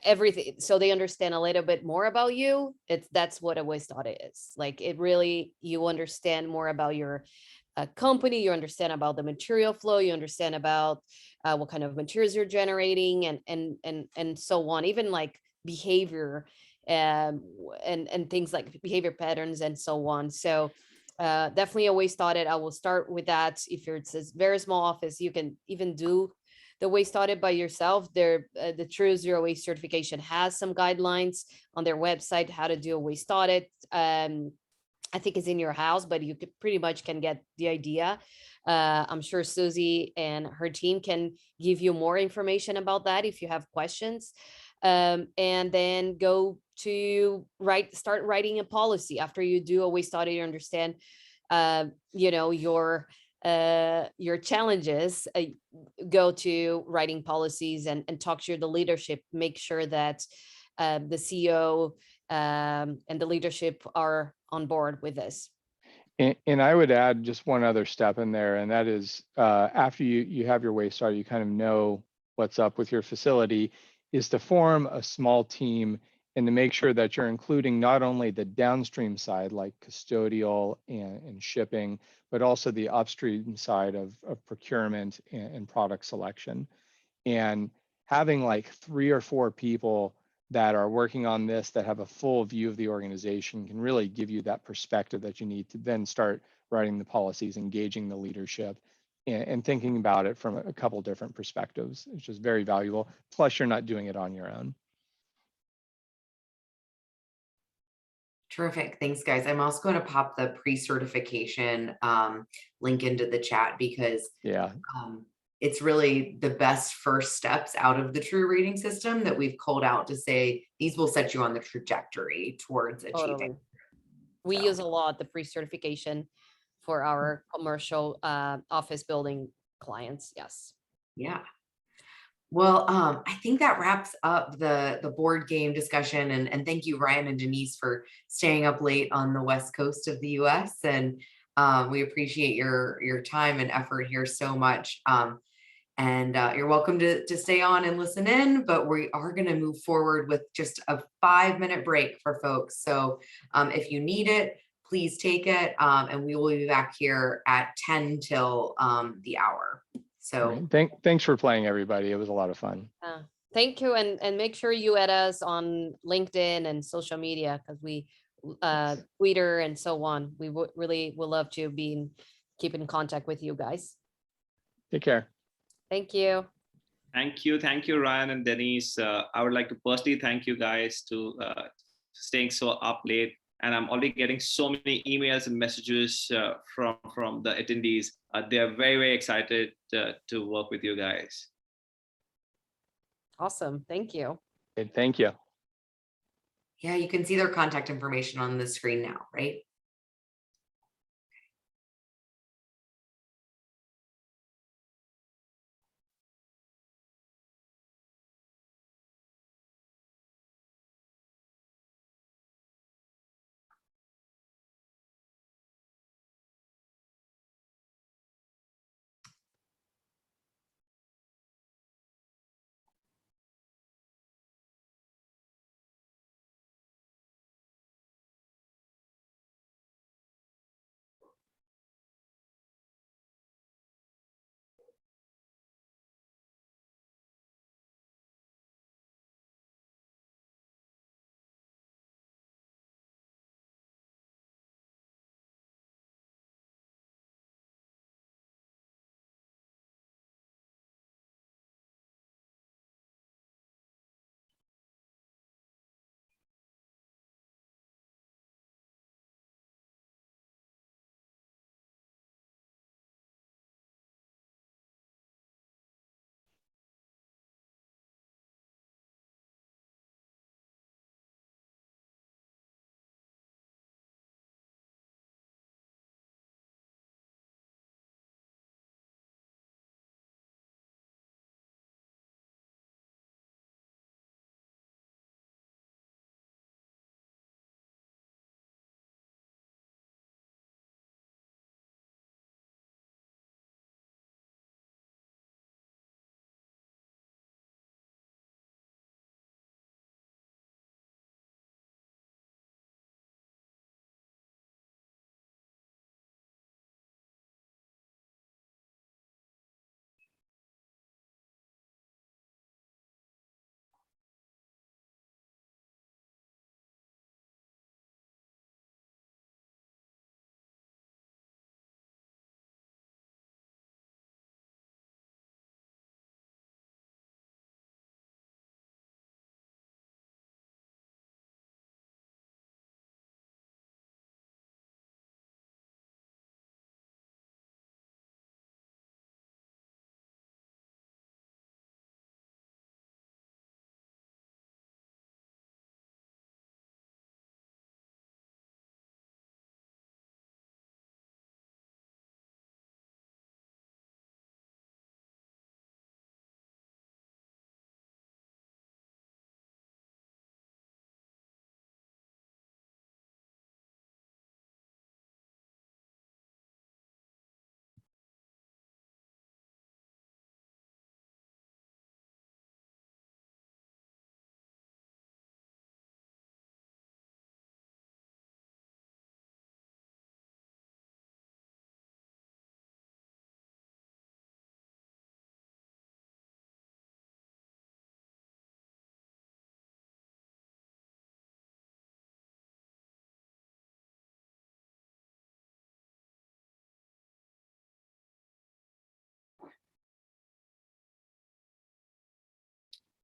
everything, so they understand a little bit more about you. That's what a waste audit is. Like it really, you understand more about your company, you understand about the material flow, you understand about what kind of materials you're generating and so on, even like behavior and things like behavior patterns and so on. So definitely a waste audit. I will start with that. If it's a very small office, you can even do the waste audit by yourself. The True Zero Waste certification has some guidelines on their website how to do a waste audit. I think it's in your house, but you could pretty much can get the idea. I'm sure Susie and her team can give you more information about that if you have questions. And then go to start writing a policy. After you do a waste audit, you understand, your challenges, go to writing policies and talk to the leadership, make sure that the CEO and the leadership are on board with this. And I would add just one other step in there, and that is after you have your waste audit, you kind of know what's up with your facility, is to form a small team and to make sure that you're including not only the downstream side like custodial and shipping, but also the upstream side of procurement and product selection. And having like 3 or 4 people that are working on this, that have a full view of the organization, can really give you that perspective that you need to then start writing the policies, engaging the leadership, and thinking about it from a couple different perspectives. It's just very valuable. Plus, you're not doing it on your own. Terrific. Thanks, guys. I'm also going to pop the pre-certification link into the chat because it's really the best first steps out of the true rating system that we've called out to say these will set you on the trajectory towards achieving. Totally. We use a lot the pre-certification for our commercial office building clients. Yes. Yeah. Well, I think that wraps up the board game discussion, and thank you, Ryan and Denise, for staying up late on the West Coast of the US. And we appreciate your time and effort here so much. And you're welcome to stay on and listen in, but we are going to move forward with just a 5-minute break for folks. So if you need it, please take it. And we will be back here at 10 till the hour. So thanks for playing, everybody. It was a lot of fun. Thank you. And make sure you add us on LinkedIn and social media, because we Twitter and so on. We really would love to keep in contact with you guys. Take care. Thank you. Thank you, Ryan and Denise. I would like to personally thank you guys to staying so up late. And I'm already getting so many emails and messages from the attendees. They are very, very excited to work with you guys. Awesome. Thank you. Thank you. Yeah, you can see their contact information on the screen now, right?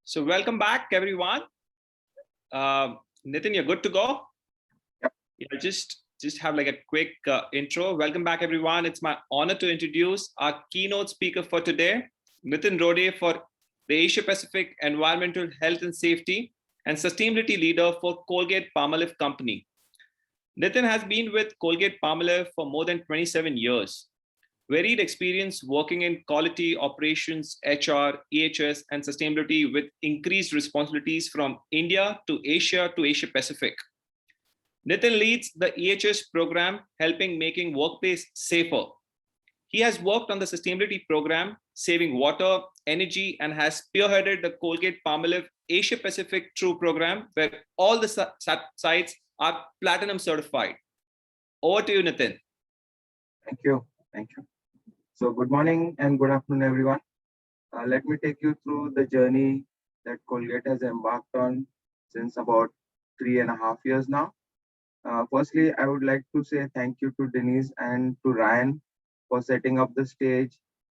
So welcome back, everyone. Nitin, you're good to go? Yep. Yeah, just have like a quick intro. Welcome back, everyone. It's my honor to introduce our keynote speaker for today, Nitin Rode, for the Asia Pacific Environmental Health and Safety and Sustainability Leader for Colgate-Palmolive Company. Nitin has been with Colgate-Palmolive for more than 27 years. Varied experience working in quality, operations, HR, EHS, and sustainability with increased responsibilities from India to Asia Pacific. Nitin leads the EHS program, helping making workplace safer. He has worked on the sustainability program, saving water, energy, and has spearheaded the Colgate-Palmolive Asia Pacific True program, where all the sites are platinum certified. Over to you, Nitin. Thank you. Thank you. So good morning and good afternoon, everyone. Let me take you through the journey that Colgate has embarked on since about 3.5 years now. Firstly, I would like to say thank you to Denise and to Ryan for setting up the stage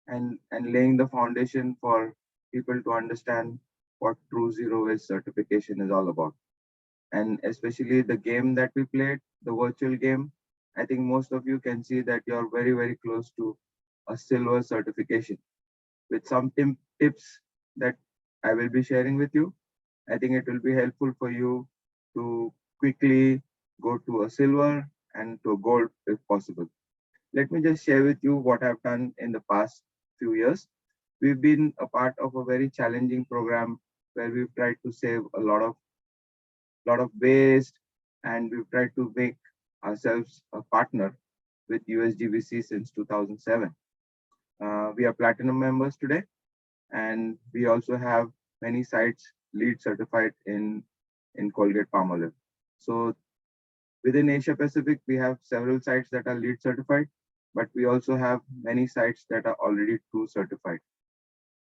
and laying the foundation for people to understand what True Zero Waste certification is all about. And especially the game that we played, the virtual game, I think most of you can see that you're very, very close to a silver certification. With some tips that I will be sharing with you, I think it will be helpful for you to quickly go to a silver and to a gold if possible. Let me just share with you what I've done in the past few years. We've been a part of a very challenging program where we've tried to save a lot of waste, and we've tried to make ourselves a partner with Usgbc since 2007. We are platinum members today, and we also have many sites LEED certified in Colgate-Palmolive. So within Asia Pacific, we have several sites that are LEED certified, but we also have many sites that are already True certified.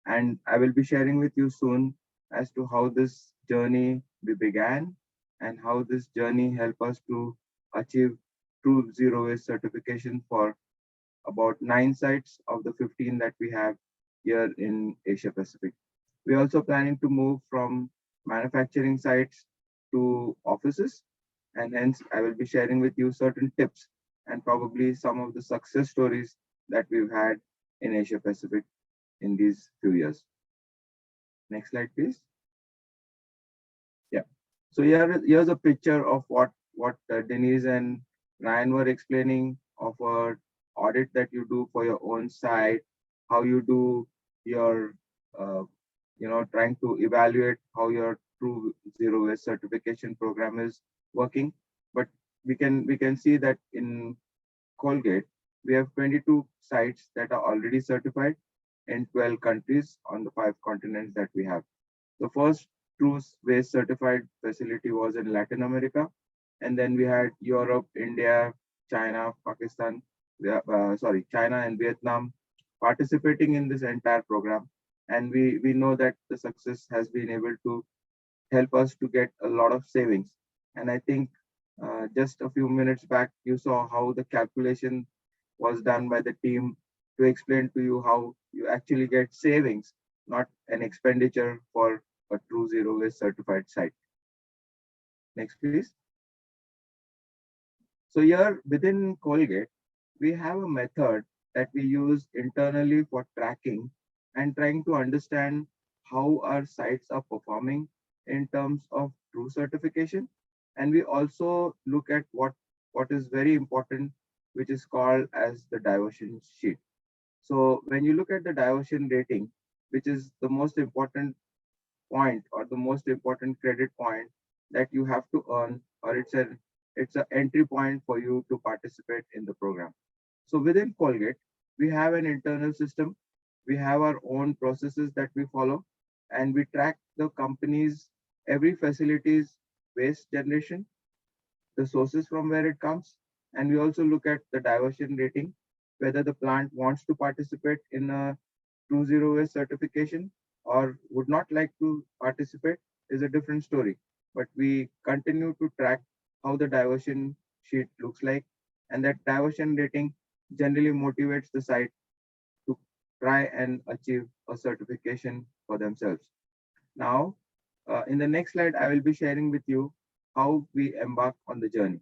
And I will be sharing with you soon as to how this journey began and how this journey helped us to achieve True Zero Waste certification for about 9 sites of the 15 that we have here in Asia Pacific. We're also planning to move from manufacturing sites to offices, and hence I will be sharing with you certain tips and probably some of the success stories that we've had in Asia Pacific in these few years. Next slide, please. Yeah. So here's a picture of what Denise and Ryan were explaining of a audit that you do for your own site, how you do your trying to evaluate how your True Zero Waste certification program is working. But we can see that in Colgate we have 22 sites that are already certified in 12 countries on the 5 continents that we have. The first True Waste certified facility was in Latin America, and then we had Europe, India, China, Pakistan, China and Vietnam participating in this entire program. And we know that the success has been able to help us to get a lot of savings. And I think just a few minutes back, you saw how the calculation was done by the team to explain to you how you actually get savings, not an expenditure for a True Zero Waste certified site. Next, please. So here within Colgate, we have a method that we use internally for tracking and trying to understand how our sites are performing in terms of True certification. And we also look at what is very important, which is called as the diversion sheet. So when you look at the diversion rating, which is the most important point or the most important credit point that you have to earn, or it's an entry point for you to participate in the program. So within Colgate, we have an internal system. We have our own processes that we follow, and we track the company's every facility's waste generation, the sources from where it comes, and we also look at the diversion rating, whether the plant wants to participate in a True Zero Waste certification or would not like to participate is a different story. But we continue to track how the diversion sheet looks like, and that diversion rating generally motivates the site to try and achieve a certification for themselves. Now, in the next slide, I will be sharing with you how we embark on the journey.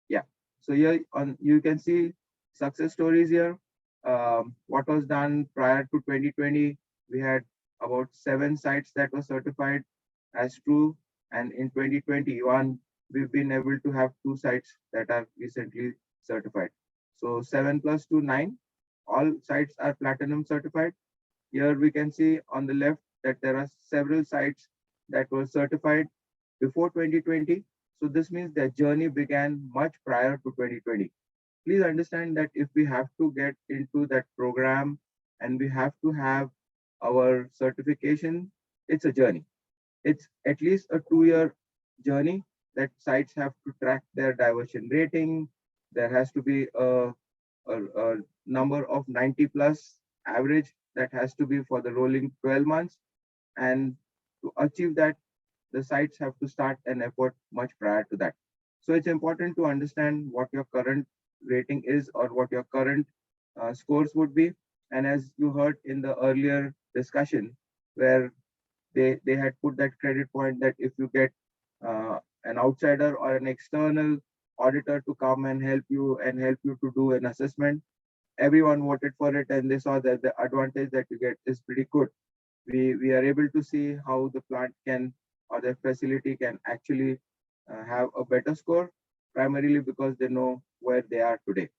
Yeah. So here you can see success stories here. What was done prior to 2020, we had about 7 sites that were certified as true, and in 2021 we've been able to have 2 sites that are recently certified. So 7 plus 2, 9. All sites are platinum certified. Here we can see on the left that there are several sites that were certified before 2020. So this means their journey began much prior to 2020. Please understand that if we have to get into that program and we have to have our certification, it's a journey. It's at least a 2-year journey that sites have to track their diversion rating. There has to be a number of 90 plus average that has to be for the rolling 12 months. And to achieve that, the sites have to start an effort much prior to that. So it's important to understand what your current rating is or what your current scores would be. And as you heard in the earlier discussion, where they had put that credit point that if you get an outsider or an external auditor to come and help you to do an assessment, everyone voted for it, and they saw that the advantage that you get is pretty good. We are able to see how the plant can or the facility can actually have a better score, primarily because they know where they are today.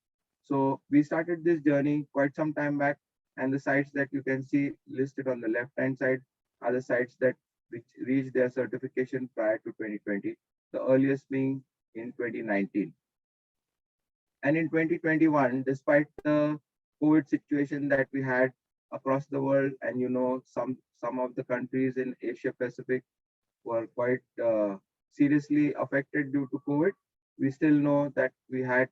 So we started this journey quite some time back, and the sites that you can see listed on the left hand side are the sites that which reached their certification prior to 2020, the earliest being in 2019. And in 2021, despite the COVID situation that we had across the world, and some of the countries in Asia Pacific were quite seriously affected due to COVID, we still know that we had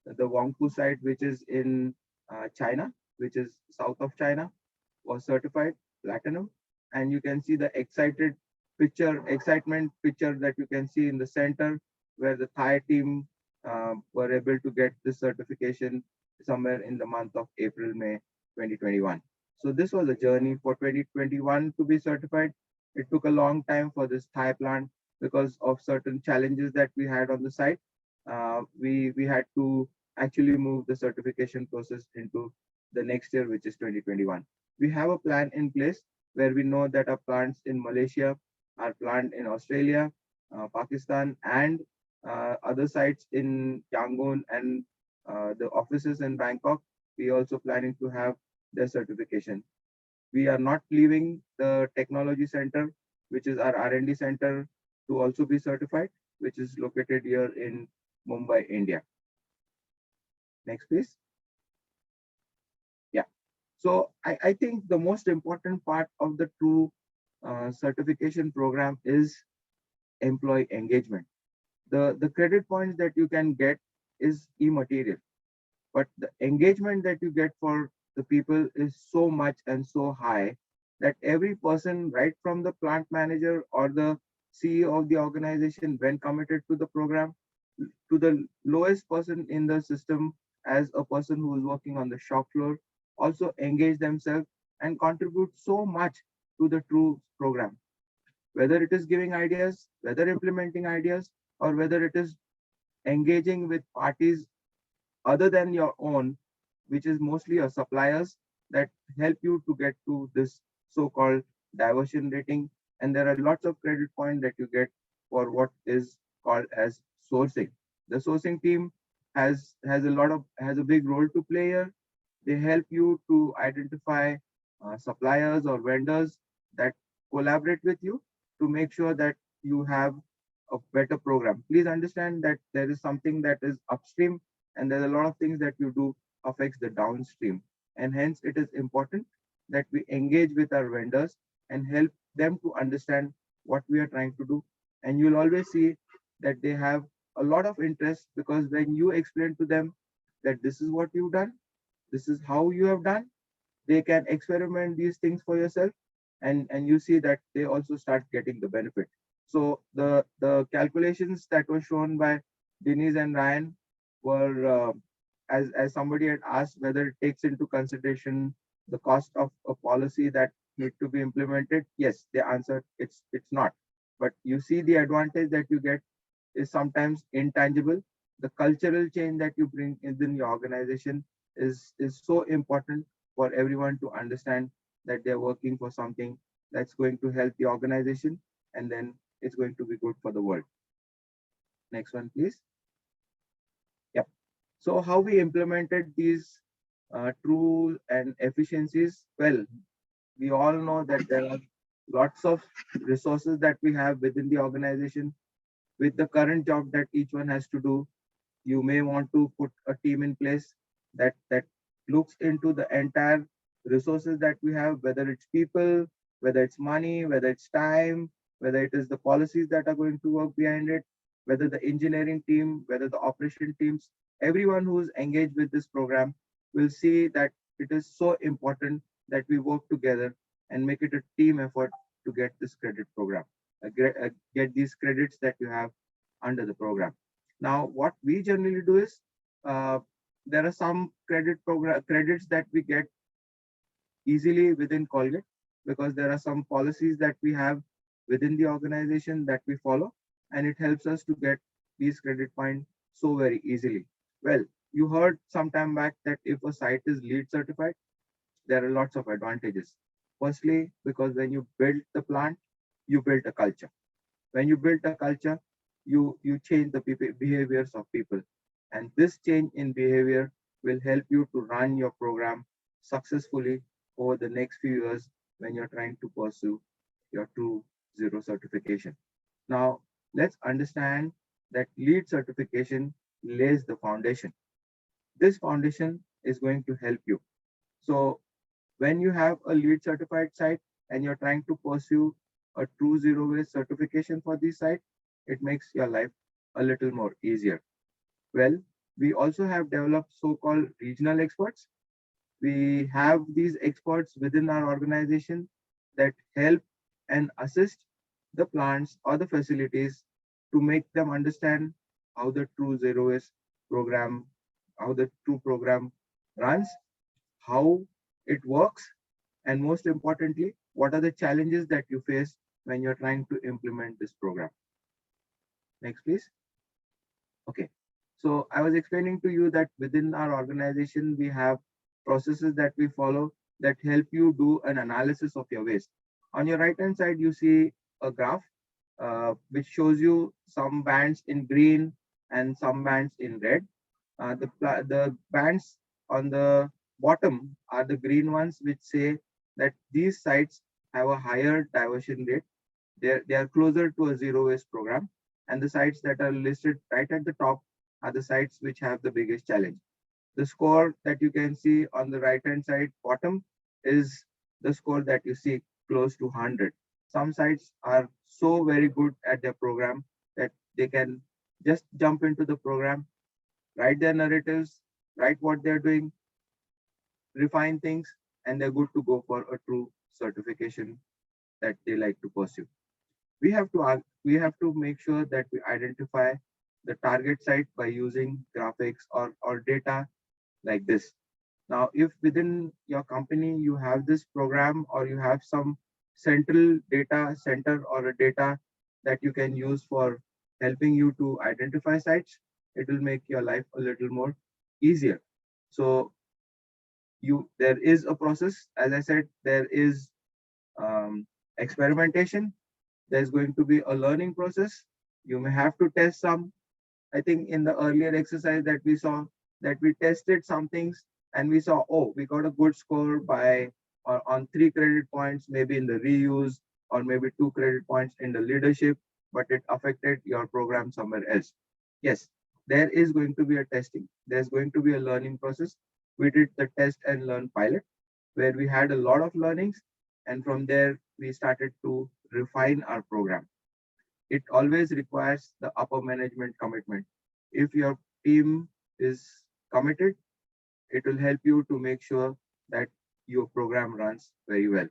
the Wangpu site, which is in China, which is south of China, was certified platinum. And you can see the excitement picture that you can see in the center, where the Thai team were able to get this certification somewhere in the month of April, May 2021. So this was a journey for 2021 to be certified. It took a long time for this Thai plant because of certain challenges that we had on the site. We had to actually move the certification process into the next year, which is 2021. We have a plan in place where we know that our plants in Malaysia, our plant in Australia, Pakistan, and other sites in Yangon and the offices in Bangkok, we also planning to have their certification. We are not leaving the technology center, which is our R&D center, to also be certified, which is located here in Mumbai, India. Next, please. Yeah. So I think the most important part of the true certification program is employee engagement. The credit points that you can get is immaterial, but the engagement that you get for the people is so much and so high that every person, right from the plant manager or the CEO of the organization, when committed to the program, to the lowest person in the system, as a person who is working on the shop floor, also engage themselves and contribute so much to the true program. Whether it is giving ideas, whether implementing ideas, or whether it is engaging with parties other than your own, which is mostly your suppliers that help you to get to this so-called diversion rating. And there are lots of credit points that you get for what is called as sourcing. The sourcing team has a big role to play here. They help you to identify suppliers or vendors that collaborate with you to make sure that you have a better program. Please understand that there is something that is upstream, and there's a lot of things that you do affects the downstream. And hence it is important that we engage with our vendors and help them to understand what we are trying to do. And you'll always see that they have a lot of interest, because when you explain to them that this is what you've done, this is how you have done, they can experiment these things for yourself, and you see that they also start getting the benefit. So the calculations that were shown by Denise and Ryan were, as somebody had asked, whether it takes into consideration the cost of a policy that need to be implemented? Yes, the answer it's not. But you see the advantage that you get is sometimes intangible. The cultural change that you bring in your organization is so important for everyone to understand that they're working for something that's going to help the organization, and then it's going to be good for the world. Next one, please. Yep. So how we implemented these true and efficiencies? Well, we all know that there are lots of resources that we have within the organization. With the current job that each one has to do, you may want to put a team in place that looks into the entire resources that we have, whether it's people, whether it's money, whether it's time, whether it is the policies that are going to work behind it, whether the engineering team, whether the operation teams, everyone who's engaged with this program will see that it is so important that we work together and make it a team effort to get this credit program, get these credits that you have under the program. Now, what we generally do is uh, there are some credits that we get easily within Colgate, because there are some policies that we have within the organization that we follow, and it helps us to get these credit points so very easily. Well, you heard some time back that if a site is LEED certified, there are lots of advantages. Firstly, because when you build the plant, you build a culture. When you build a culture, you change the behaviors of people, and this change in behavior will help you to run your program successfully over the next few years when you're trying to pursue your true zero certification. Now, let's understand that LEED certification lays the foundation. This foundation is going to help you. So when you have a LEED certified site and you're trying to pursue a true zero waste certification for this site, it makes your life a little more easier. Well, we also have developed so-called regional experts. We have these experts within our organization that help and assist the plants or the facilities to make them understand how the true zero waste program, how the true program runs, how it works, and most importantly, what are the challenges that you face when you're trying to implement this program. Next, please. Okay. So I was explaining to you that within our organization, we have processes that we follow that help you do an analysis of your waste. On your right-hand side, you see a graph which shows you some bands in green and some bands in red. The bands on the bottom are the green ones, which say that these sites have a higher diversion rate. They are closer to a zero waste program. And the sites that are listed right at the top are the sites which have the biggest challenge. The score that you can see on the right hand side bottom is the score that you see close to 100. Some sites are so very good at their program that they can just jump into the program, write their narratives, write what they're doing, refine things, and they're good to go for a true certification that they like to pursue. We have to make sure that we identify the target site by using graphics or data like this. Now, if within your company you have this program or you have some central data center or a data that you can use for helping you to identify sites, it will make your life a little more easier. So there is a process. As I said, there is experimentation. There's going to be a learning process. You may have to test some. I think in the earlier exercise that we saw, that we tested some things and we saw, oh, we got a good score by on 3 credit points, maybe in the reuse, or maybe 2 credit points in the leadership, but it affected your program somewhere else. Yes, there is going to be a testing. There's going to be a learning process. We did the test and learn pilot, where we had a lot of learnings, and from there we started to refine our program. It always requires the upper management commitment. If your team is committed, it will help you to make sure that your program runs very well.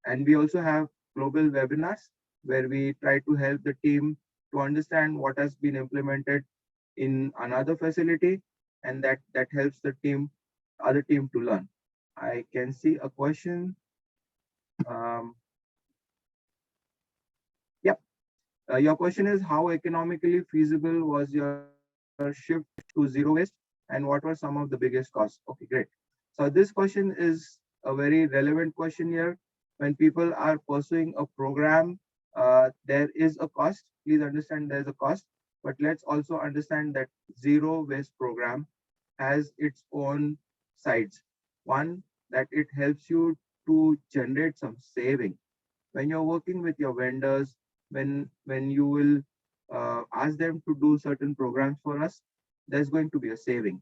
And we also have global webinars where we try to help the team to understand what has been implemented in another facility, and that helps the other team to learn. I can see a question. Um, yep. Your question is how economically feasible was your shift to zero waste and what were some of the biggest costs? Okay, great. So this question is a very relevant question here. When people are pursuing a program, there is a cost. Please understand there's a cost, but let's also understand that zero waste program has its own sides. One, that it helps you to generate some saving. When you're working with your vendors, when you will ask them to do certain programs for us, there's going to be a saving.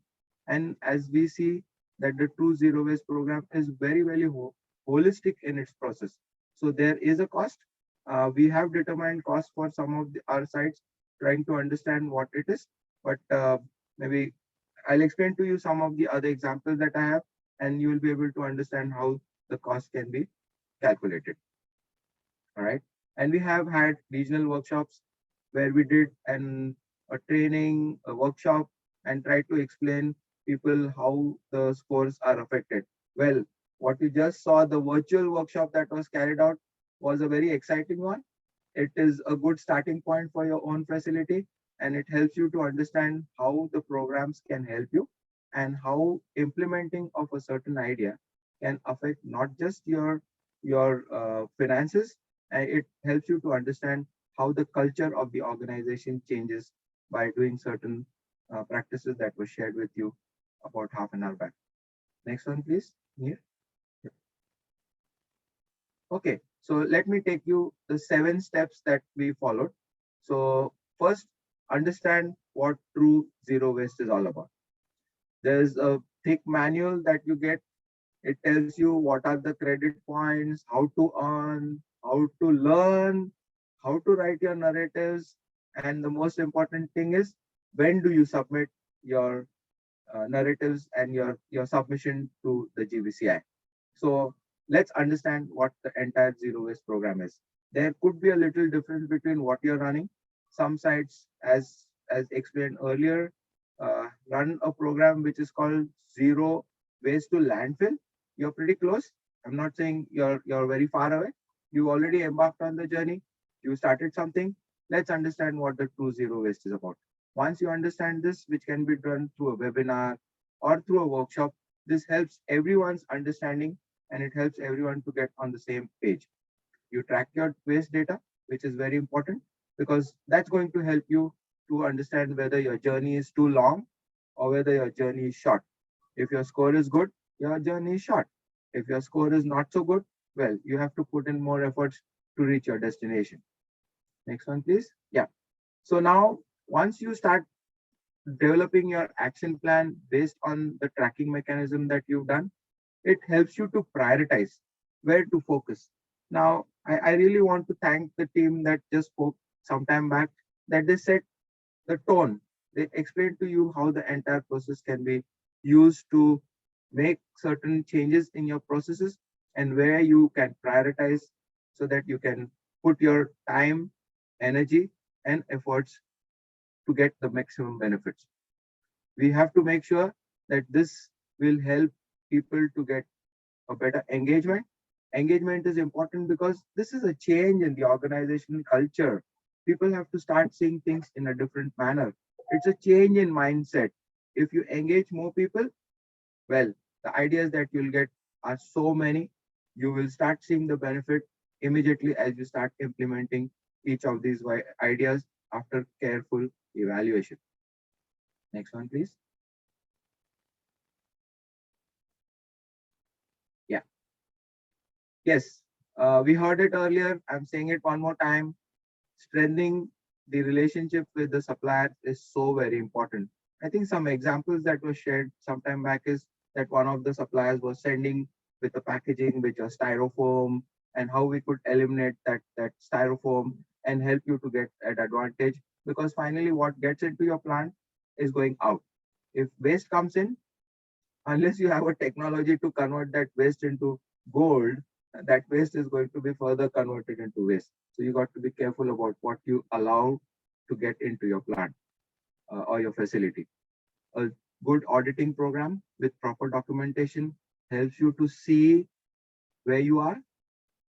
And as we see that the true zero waste program is very holistic in its process. So there is a cost. We have determined cost for some of our sites, trying to understand what it is. But maybe I'll explain to you some of the other examples that I have, and you will be able to understand how the cost can be calculated. All right. And we have had regional workshops where we did a training, a workshop, and tried to explain people how the scores are affected. Well, what you just saw, the virtual workshop that was carried out was a very exciting one. It is a good starting point for your own facility, and it helps you to understand how the programs can help you and how implementing of a certain idea can affect not just your finances, and it helps you to understand how the culture of the organization changes by doing certain practices that were shared with you about half an hour back. Next one, please. Here. Okay, so let me take you the 7 steps that we followed. So first, understand what true zero waste is all about. There's a thick manual that you get. It tells you what are the credit points, how to earn, how to learn, how to write your narratives, and the most important thing is when do you submit your narratives and your submission to the GBCI. So let's understand what the entire zero waste program is. There could be a little difference between what you're running. Some sites, as explained earlier, run a program which is called zero waste to landfill. You're pretty close. I'm not saying you're very far away. You already embarked on the journey. You started something. Let's understand what the true zero waste is about. Once you understand this, which can be done through a webinar or through a workshop, this helps everyone's understanding and it helps everyone to get on the same page. You track your waste data, which is very important because that's going to help you to understand whether your journey is too long or whether your journey is short. If your score is good, your journey is short. If your score is not so good, well, you have to put in more efforts to reach your destination. Next one, please. Yeah. So now, once you start developing your action plan based on the tracking mechanism that you've done, it helps you to prioritize where to focus. Now, I really want to thank the team that just spoke some time back, that they set the tone. They explained to you how the entire process can be used to make certain changes in your processes and where you can prioritize so that you can put your time, energy, and efforts to get the maximum benefits. We have to make sure that this will help people to get a better engagement. Engagement is important because this is a change in the organizational culture. People have to start seeing things in a different manner. It's a change in mindset. If you engage more people, well, the ideas that you'll get are so many. You will start seeing the benefit immediately as you start implementing each of these ideas after careful evaluation. Next one, please. Yeah. Yes, we heard it earlier. I'm saying it one more time. Strengthening the relationship with the supplier is so very important. I think some examples that were shared some time back is that one of the suppliers was sending with the packaging with your styrofoam and how we could eliminate that styrofoam and help you to get an advantage, because finally what gets into your plant is going out. If waste comes in, unless you have a technology to convert that waste into gold, that waste is going to be further converted into waste. So you got to be careful about what you allow to get into your plant or your facility. A good auditing program with proper documentation helps you to see where you are.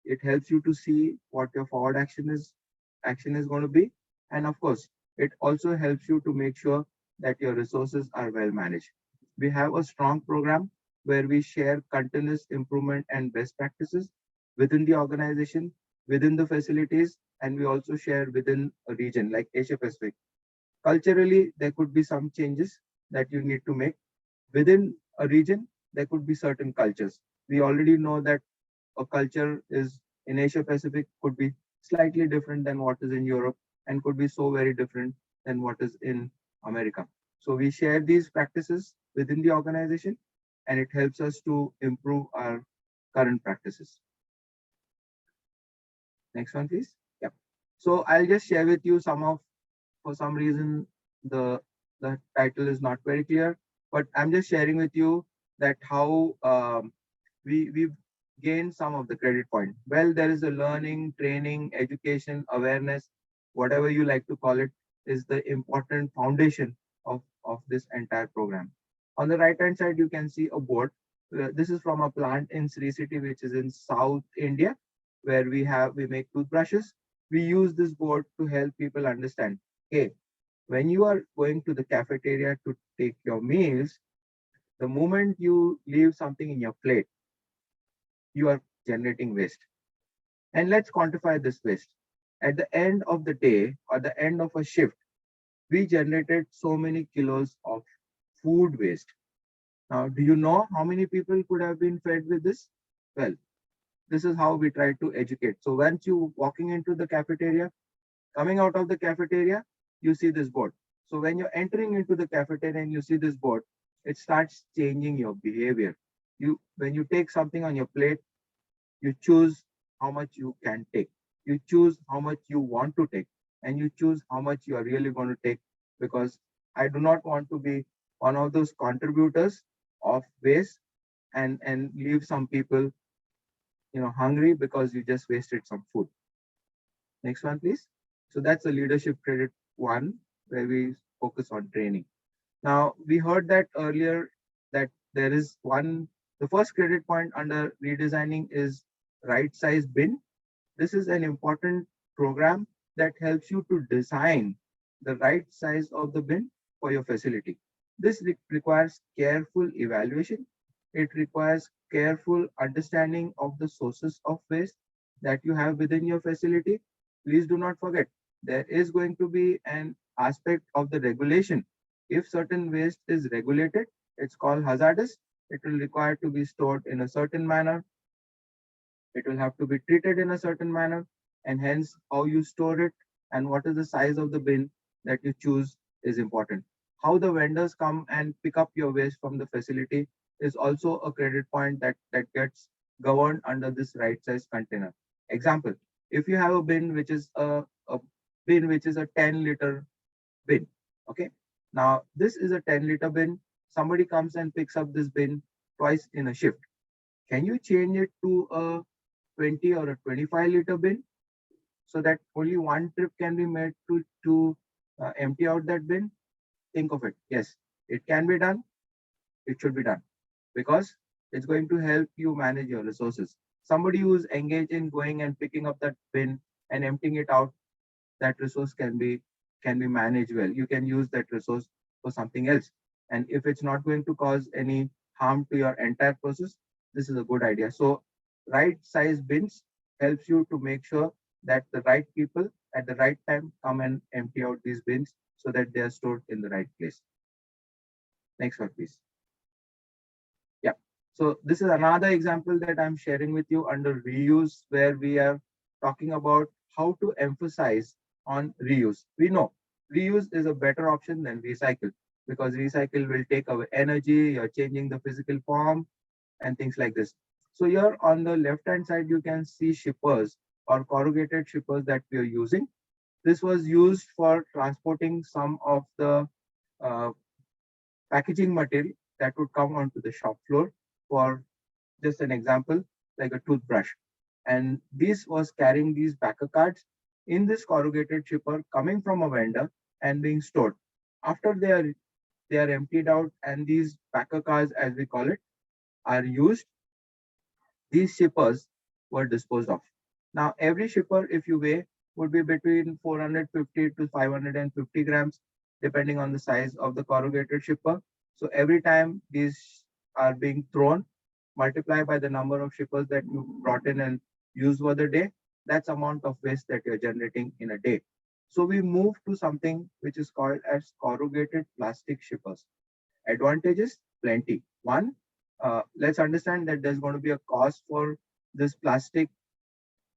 It helps you to see what your forward action is going to be. And of course, it also helps you to make sure that your resources are well managed. We have a strong program where we share continuous improvement and best practices within the organization, within the facilities, and we also share within a region like Asia Pacific. Culturally, there could be some changes that you need to make. Within a region, there could be certain cultures. We already know that a culture is in Asia Pacific could be slightly different than what is in Europe and could be so very different than what is in America. So we share these practices within the organization and it helps us to improve our current practices. Next one, please. Yep. So I'll just share with you some of, for some reason, the title is not very clear, but I'm just sharing with you that how we've gained some of the credit point. Well, there is a learning, training, education, awareness, whatever you like to call it, is the important foundation of this entire program. On the right hand side, you can see a board. This is from a plant in Sri City, which is in South India, where we make toothbrushes. We use this board to help people understand, hey, when you are going to the cafeteria to take your meals, the moment you leave something in your plate, you are generating waste. And let's quantify this waste. At the end of the day or the end of a shift, we generated so many kilos of food waste. Now, do you know how many people could have been fed with this? Well, this is how we try to educate. So once you walking into the cafeteria, coming out of the cafeteria, you see this board. So when you're entering into the cafeteria and you see this board, it starts changing your behavior. When you take something on your plate, you choose how much you can take. You choose how much you want to take, and you choose how much you are really going to take, because I do not want to be one of those contributors of waste and leave some people hungry because you just wasted some food. Next one, please. So that's the leadership credit one, where we focus on training. Now, we heard that earlier that there is the first credit point under redesigning is right size bin. This is an important program that helps you to design the right size of the bin for your facility. This requires careful evaluation. It requires careful understanding of the sources of waste that you have within your facility. Please do not forget, there is going to be an aspect of the regulation. If certain waste is regulated, it's called hazardous. It will require to be stored in a certain manner. It will have to be treated in a certain manner, and hence how you store it and what is the size of the bin that you choose is important. How the vendors come and pick up your waste from the facility is also a credit point that gets governed under this right size container. Example, if you have a bin which is a 10-liter bin, okay? Now this is a 10-liter bin. Somebody comes and picks up this bin twice in a shift. Can you change it to a 20 or a 25-liter bin so that only one trip can be made to empty out that bin? Think of it. Yes, it can be done. It should be done because it's going to help you manage your resources. Somebody who is engaged in going and picking up that bin and emptying it out, that resource can be managed well. You can use that resource for something else. And if it's not going to cause any harm to your entire process, this is a good idea. So right size bins helps you to make sure that the right people at the right time come and empty out these bins so that they are stored in the right place. Next one, please. Yeah. So this is another example that I'm sharing with you under reuse, where we are talking about how to emphasize on reuse. We know reuse is a better option than recycle, because recycle will take away energy, you're changing the physical form and things like this. So here on the left hand side, you can see shippers or corrugated shippers that we are using. This was used for transporting some of the packaging material that would come onto the shop floor, for just an example, like a toothbrush. And this was carrying these backer cards in this corrugated shipper coming from a vendor and being stored. After they are emptied out and these backer cards, as we call it, are used, these shippers were disposed of. Now, every shipper, if you weigh, would be between 450 to 550 grams, depending on the size of the corrugated shipper. So every time these are being thrown, multiply by the number of shippers that you brought in and used for the day, that's amount of waste that you're generating in a day. So we move to something which is called as corrugated plastic shippers. Advantages, plenty. One, let's understand that there's going to be a cost for this plastic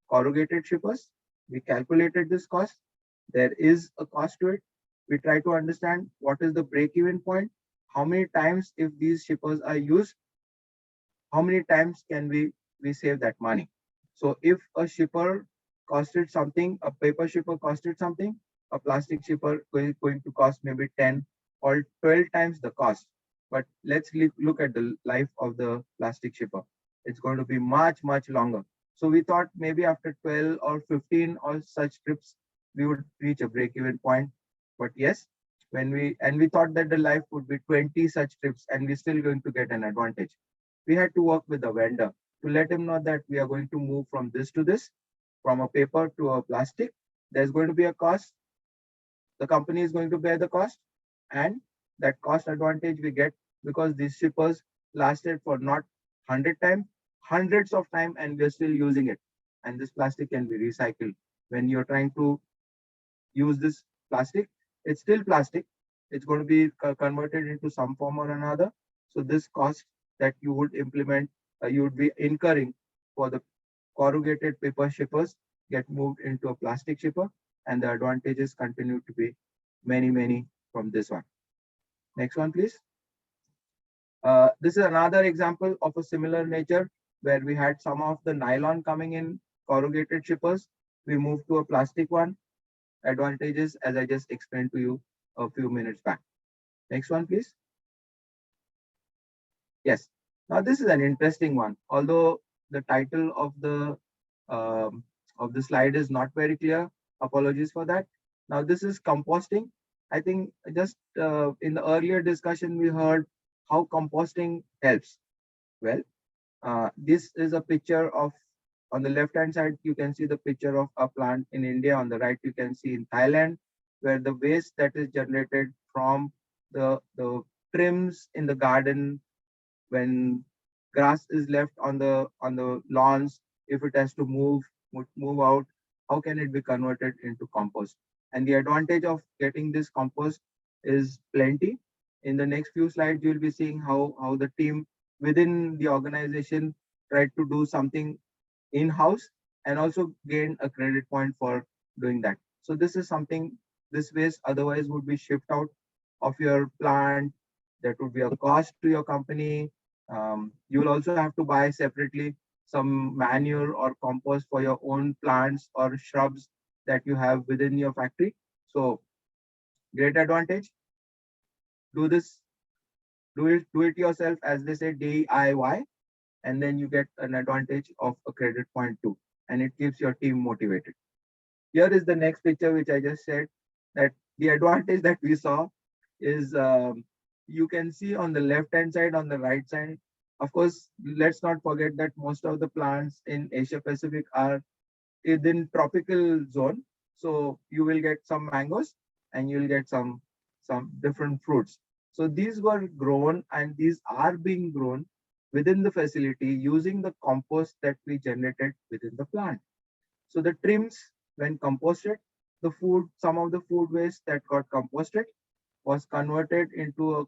corrugated shippers. We calculated this cost. There is a cost to it. We try to understand what is the break-even point, how many times if these shippers are used, how many times can we save that money. So if a shipper costed something, a paper shipper costed something, a plastic shipper is going to cost maybe 10 or 12 times the cost. But let's look at the life of the plastic shipper. It's going to be much, much longer. So we thought maybe after 12 or 15 or such trips, we would reach a break-even point. But yes, we thought that the life would be 20 such trips and we're still going to get an advantage. We had to work with the vendor to let him know that we are going to move from this to this, from a paper to a plastic. There's going to be a cost. The company is going to bear the cost, and that cost advantage we get because these shippers lasted for not 100 times, hundreds of times, and we're still using it. And this plastic can be recycled. When you're trying to use this plastic, it's still plastic. It's going to be converted into some form or another. So this cost that you would implement, you would be incurring for the corrugated paper shippers get moved into a plastic shipper, and the advantages continue to be many, many from this one. Next one, please. This is another example of a similar nature where we had some of the nylon coming in corrugated shippers. We moved to a plastic one. Advantages, as I just explained to you a few minutes back. Next one, please. Yes. Now this is an interesting one. Although the title of the slide is not very clear, apologies for that. Now this is composting. I think just in the earlier discussion we heard how composting helps. Well, this is a picture of, on the left hand side you can see the picture of a plant in India. On the right you can see in Thailand, where the waste that is generated from the trims in the garden, when grass is left on the lawns, if it has to move out, how can it be converted into compost? And the advantage of getting this compost is plenty. In the next few slides you'll be seeing how the team within the organization tried to do something in-house and also gain a credit point for doing that. So this is something, this waste otherwise would be shipped out of your plant. That would be a cost to your company. You will also have to buy separately some manure or compost for your own plants or shrubs that you have within your factory. So great advantage. Do it yourself, as they say, DIY, and then you get an advantage of a credit point too, and it keeps your team motivated. Here is the next picture which I just said, that the advantage that we saw is you can see on the left hand side, on the right side. Of course, let's not forget that most of the plants in Asia Pacific are in tropical zone. So you will get some mangoes and you'll get some different fruits. So these were grown and these are being grown within the facility using the compost that we generated within the plant. So the trims, when composted, the food, some of the food waste that got composted was converted into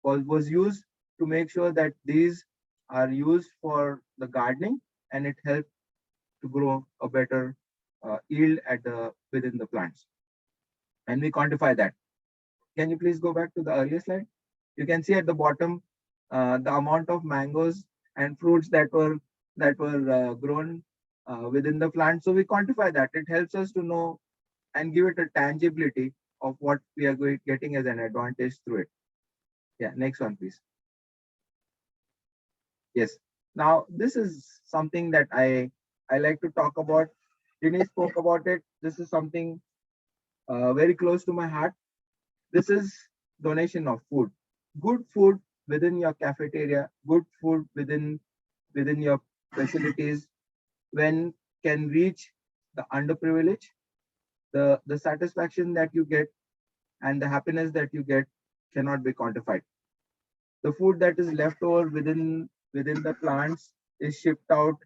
was used to make sure that these are used for the gardening, and it helped to grow a better yield within the plants. And we quantify that. Can you please go back to the earlier slide? You can see at the bottom the amount of mangoes and fruits that were grown within the plant. So we quantify that. It helps us to know and give it a tangibility of what we are getting as an advantage through it. Yeah, next one, please. Yes. Now, this is something that I like to talk about. Denise spoke about it. This is something very close to my heart. This is donation of food. Good food within your cafeteria, good food within your facilities, when can reach the underprivileged. The satisfaction that you get and the happiness that you get cannot be quantified. The food that is left over within the plants is shipped out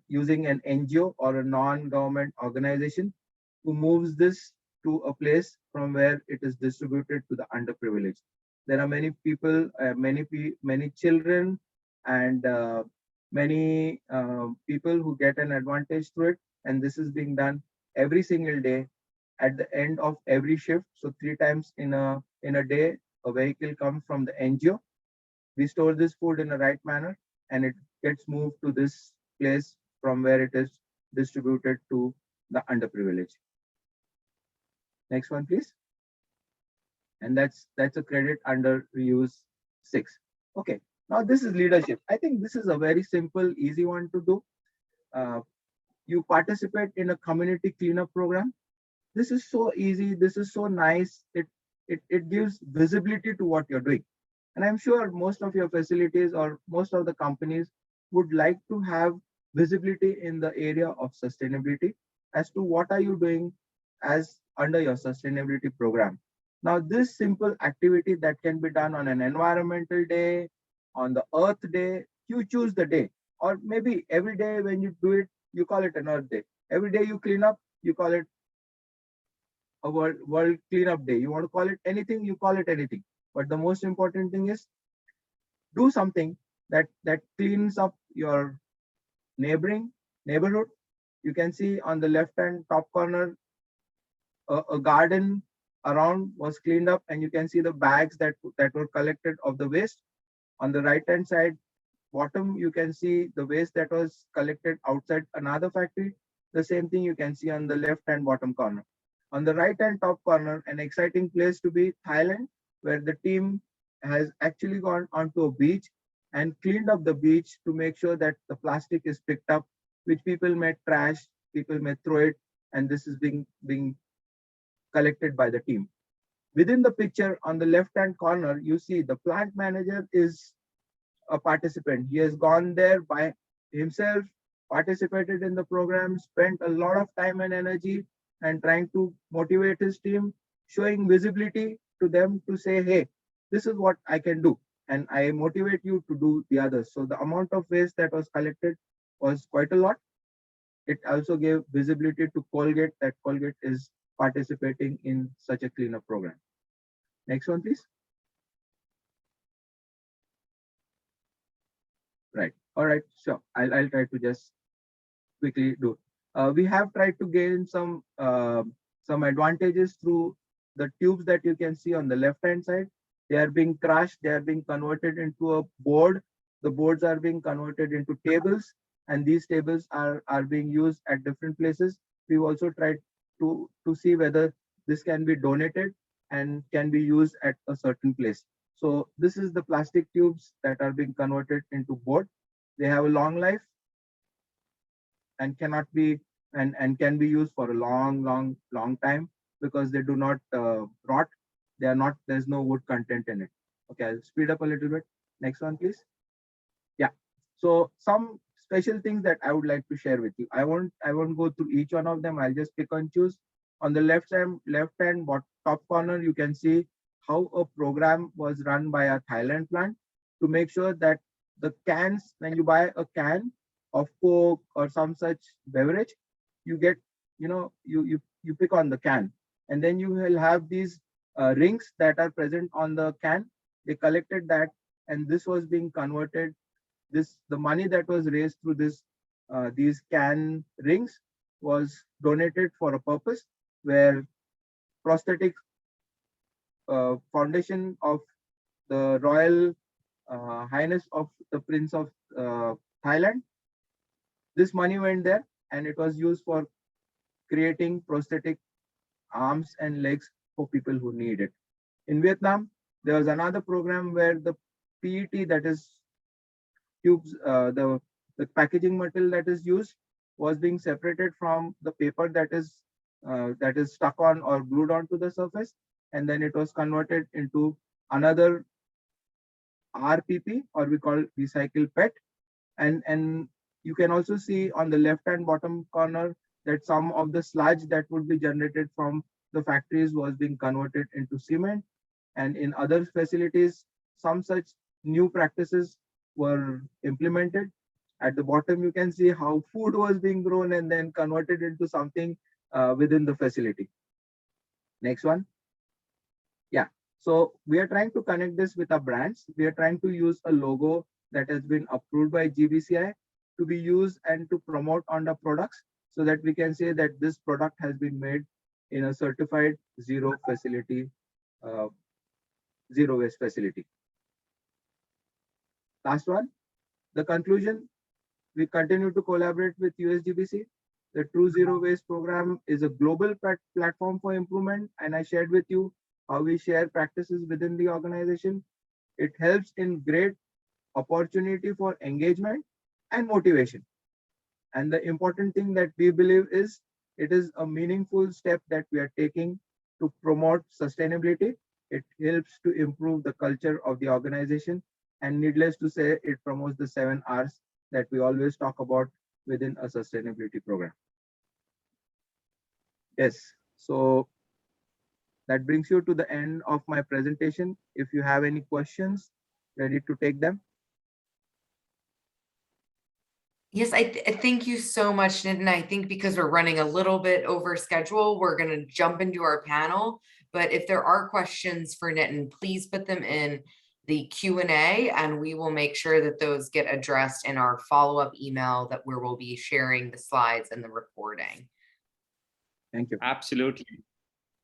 using an NGO or a non-government organization who moves this to a place from where it is distributed to the underprivileged. There are many people, many children, and many people who get an advantage through it. And this is being done every single day at the end of every shift. So 3 times in a day, a vehicle comes from the NGO. We store this food in the right manner, and it gets moved to this place from where it is distributed to the underprivileged. Next one, please. And that's a credit under reuse 6. Okay, now this is leadership. I think this is a very simple, easy one to do. You participate in a community cleanup program. This is so easy. This is so nice. It gives visibility to what you're doing. And I'm sure most of your facilities or most of the companies would like to have visibility in the area of sustainability as to what are you doing as under your sustainability program. Now, this simple activity that can be done on an environmental day, on the Earth Day, you choose the day, or maybe every day when you do it, you call it an Earth Day. Every day you clean up, you call it a World Cleanup Day. You want to call it anything, you call it anything. But the most important thing is do something that cleans up your neighborhood. You can see on the left hand top corner, a garden around was cleaned up, and you can see the bags that were collected of the waste. On the right hand side bottom, you can see the waste that was collected outside another factory. The same thing you can see on the left hand bottom corner. On the right hand top corner, an exciting place to be, Thailand, where the team has actually gone onto a beach and cleaned up the beach to make sure that the plastic is picked up, which people may trash, people may throw it, and this is being collected by the team. Within the picture on the left hand corner, you see the plant manager is a participant. He has gone there by himself, participated in the program, spent a lot of time and energy and trying to motivate his team, showing visibility to them to say, hey, this is what I can do, and I motivate you to do the others. So the amount of waste that was collected was quite a lot. It also gave visibility to Colgate that Colgate is participating in such a cleanup program. Next one, please. Right. All right. Sure. I'll try to just quickly do. We have tried to gain some advantages through the tubes that you can see on the left hand side. They are being crushed. They are being converted into a board. The boards are being converted into tables, and these tables are being used at different places. We've also tried to see whether this can be donated and can be used at a certain place. So this is the plastic tubes that are being converted into board. They have a long life and cannot be and can be used for a long time because they do not rot. They are not. There's no wood content in it. Okay, I'll speed up a little bit. Next one, please. Yeah. So some special things that I would like to share with you. I won't go through each one of them. I'll just pick and choose. On the left hand top corner, you can see how a program was run by a Thailand plant to make sure that the cans, when you buy a can of Coke or some such beverage, you get, you pick on the can, and then you will have these rings that are present on the can. They collected that, and this was being converted. The money that was raised through these can rings was donated for a purpose where prosthetic foundation of the Royal Highness of the Prince of Thailand. This money went there, and it was used for creating prosthetic arms and legs for people who need it. In Vietnam, there was another program where the PET, that is tubes, the packaging material that is used, was being separated from the paper that is stuck on or glued onto the surface, and then it was converted into another RPP, or we call recycle PET, and You can also see on the left and bottom corner that some of the sludge that would be generated from the factories was being converted into cement. And in other facilities, some such new practices were implemented. At the bottom, you can see how food was being grown and then converted into something within the facility. Next one. Yeah. So we are trying to connect this with our brands. We are trying to use a logo that has been approved by GBCI to be used and to promote on the products, so that we can say that this product has been made in a certified zero facility, zero waste facility. Last one, the conclusion. We continue to collaborate with USGBC. The True Zero Waste program is a global platform for improvement, and I shared with you how we share practices within the organization. It helps in great opportunity for engagement and motivation. And the important thing that we believe is it is a meaningful step that we are taking to promote sustainability. It helps to improve the culture of the organization, and needless to say, it promotes the 7 R's that we always talk about within a sustainability program. Yes, so that brings you to the end of my presentation. If you have any questions, ready to take them. Yes, I thank you so much, Nitin. I think because we're running a little bit over schedule, we're going to jump into our panel. But if there are questions for Nitin, please put them in the Q&A, and we will make sure that those get addressed in our follow-up email that where we'll be sharing the slides and the recording. Thank you. Absolutely.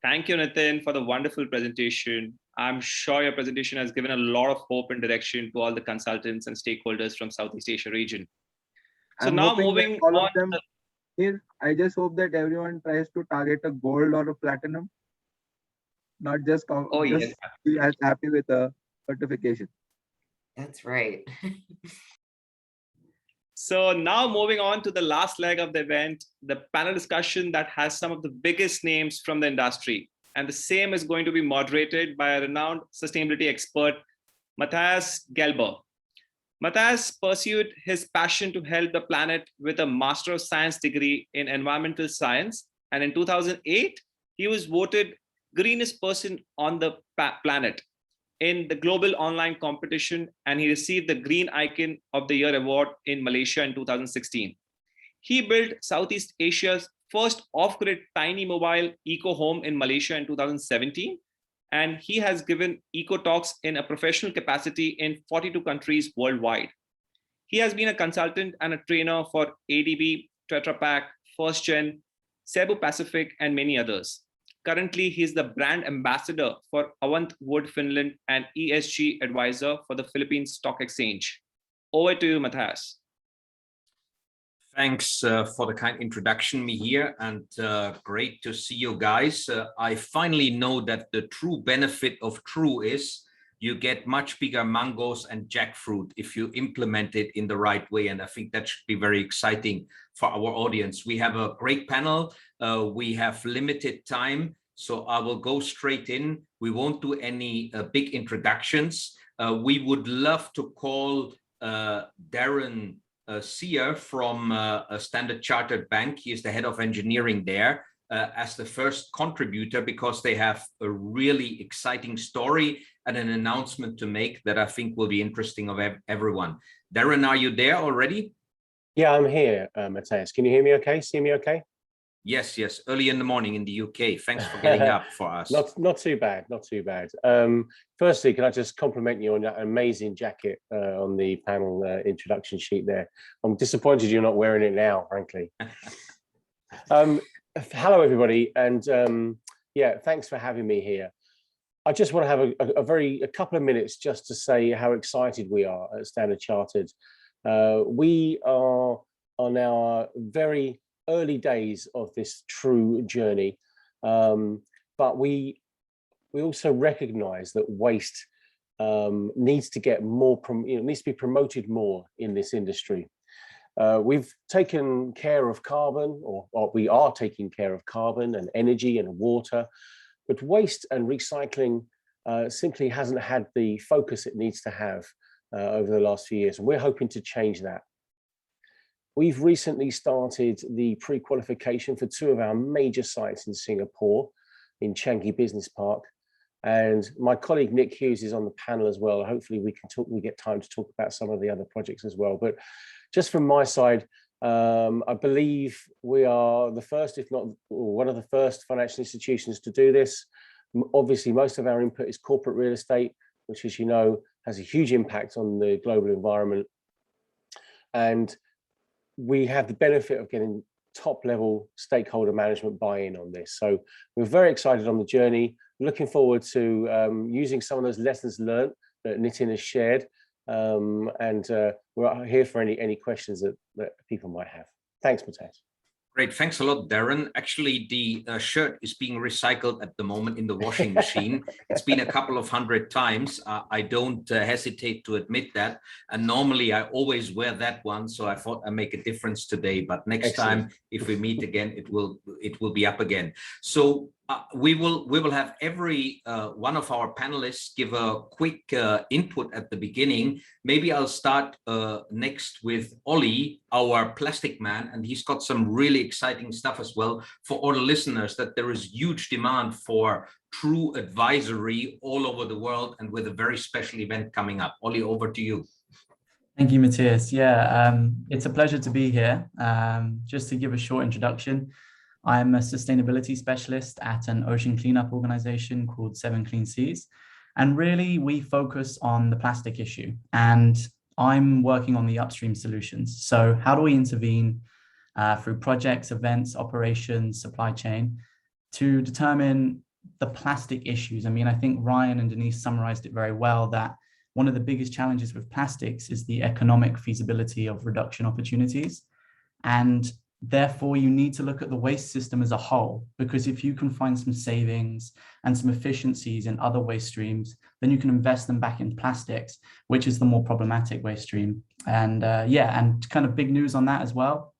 Thank you, Nitin, for the wonderful presentation. I'm sure your presentation has given a lot of hope and direction to all the consultants and stakeholders from Southeast Asia region. So now moving all on of them here, I just hope that everyone tries to target a gold or a platinum, not just, yes, be as happy with a certification. That's right. So now moving on to the last leg of the event, the panel discussion that has some of the biggest names from the industry. And the same is going to be moderated by a renowned sustainability expert, Matthias Gelber. Matthias pursued his passion to help the planet with a Master of Science degree in Environmental Science. And in 2008, he was voted greenest person on the planet in the global online competition, and he received the Green Icon of the Year award in Malaysia in 2016. He built Southeast Asia's first off-grid tiny mobile eco home in Malaysia in 2017, and he has given eco talks in a professional capacity in 42 countries worldwide. He has been a consultant and a trainer for ADB, Tetra Pak, First Gen, Cebu Pacific, and many others. Currently, he is the brand ambassador for Avant Wood Finland and ESG advisor for the Philippine Stock Exchange. Over to you, Matthias. Thanks for the kind introduction, Mihir, and great to see you guys. I finally know that the true benefit of True is you get much bigger mangoes and jackfruit if you implement it in the right way. And I think that should be very exciting for our audience. We have a great panel. We have limited time, so I will go straight in. We won't do any big introductions. We would love to call Darren Sear from a Standard Chartered Bank. He is the head of engineering there as the first contributor, because they have a really exciting story and an announcement to make that I think will be interesting of everyone. Darren, are you there already? Yeah, I'm here, Matthias. Can you hear me okay? See me okay? Yes, yes. Early in the morning in the UK. Thanks for getting up for us. Not too bad, not too bad. Firstly, can I just compliment you on that amazing jacket on the panel introduction sheet there? I'm disappointed you're not wearing it now, frankly. Hello, everybody, and yeah, thanks for having me here. I just want to have a couple of minutes just to say how excited we are at Standard Chartered. We are on our very early days of this True journey, but we also recognize that waste needs to get more, needs to be promoted more in this industry. We've taken care of carbon, or we are taking care of carbon and energy and water, but waste and recycling simply hasn't had the focus it needs to have over the last few years, and we're hoping to change that. we've recently started the pre-qualification for 2 of our major sites in Singapore, in Changi Business Park. And my colleague Nick Hughes is on the panel as well. Hopefully we get time to talk about some of the other projects as well. But just from my side, I believe we are the first, if not one of the first financial institutions to do this. Obviously, most of our input is corporate real estate, which, as you know, has a huge impact on the global environment. And we have the benefit of getting top-level stakeholder management buy-in on this. So we're very excited on the journey, looking forward to using some of those lessons learned that Nitin has shared. We're here for any questions that people might have. Thanks, Mateus. Great, thanks a lot, Darren. Actually, the shirt is being recycled at the moment in the washing machine. It's been a couple of 100 times. I don't hesitate to admit that. And normally I always wear that one, so I thought I'd make a difference today. But next time, if we meet again, it will be up again. So we will have every one of our panelists give a quick input at the beginning. Maybe I'll start next with Ollie, our plastic man, and he's got some really exciting stuff as well for all the listeners, that there is huge demand for true advisory all over the world, and with a very special event coming up. Ollie, over to you. Thank you, Matthias. Yeah, it's a pleasure to be here. Just to give a short introduction, I'm a sustainability specialist at an ocean cleanup organization called 7 Clean Seas. And really, we focus on the plastic issue. And I'm working on the upstream solutions. So how do we intervene through projects, events, operations, supply chain to determine the plastic issues? I mean, I think Ryan and Denise summarized it very well, that one of the biggest challenges with plastics is the economic feasibility of reduction opportunities. And therefore, you need to look at the waste system as a whole, because if you can find some savings and some efficiencies in other waste streams, then you can invest them back in plastics, which is the more problematic waste stream. And and kind of big news on that as well.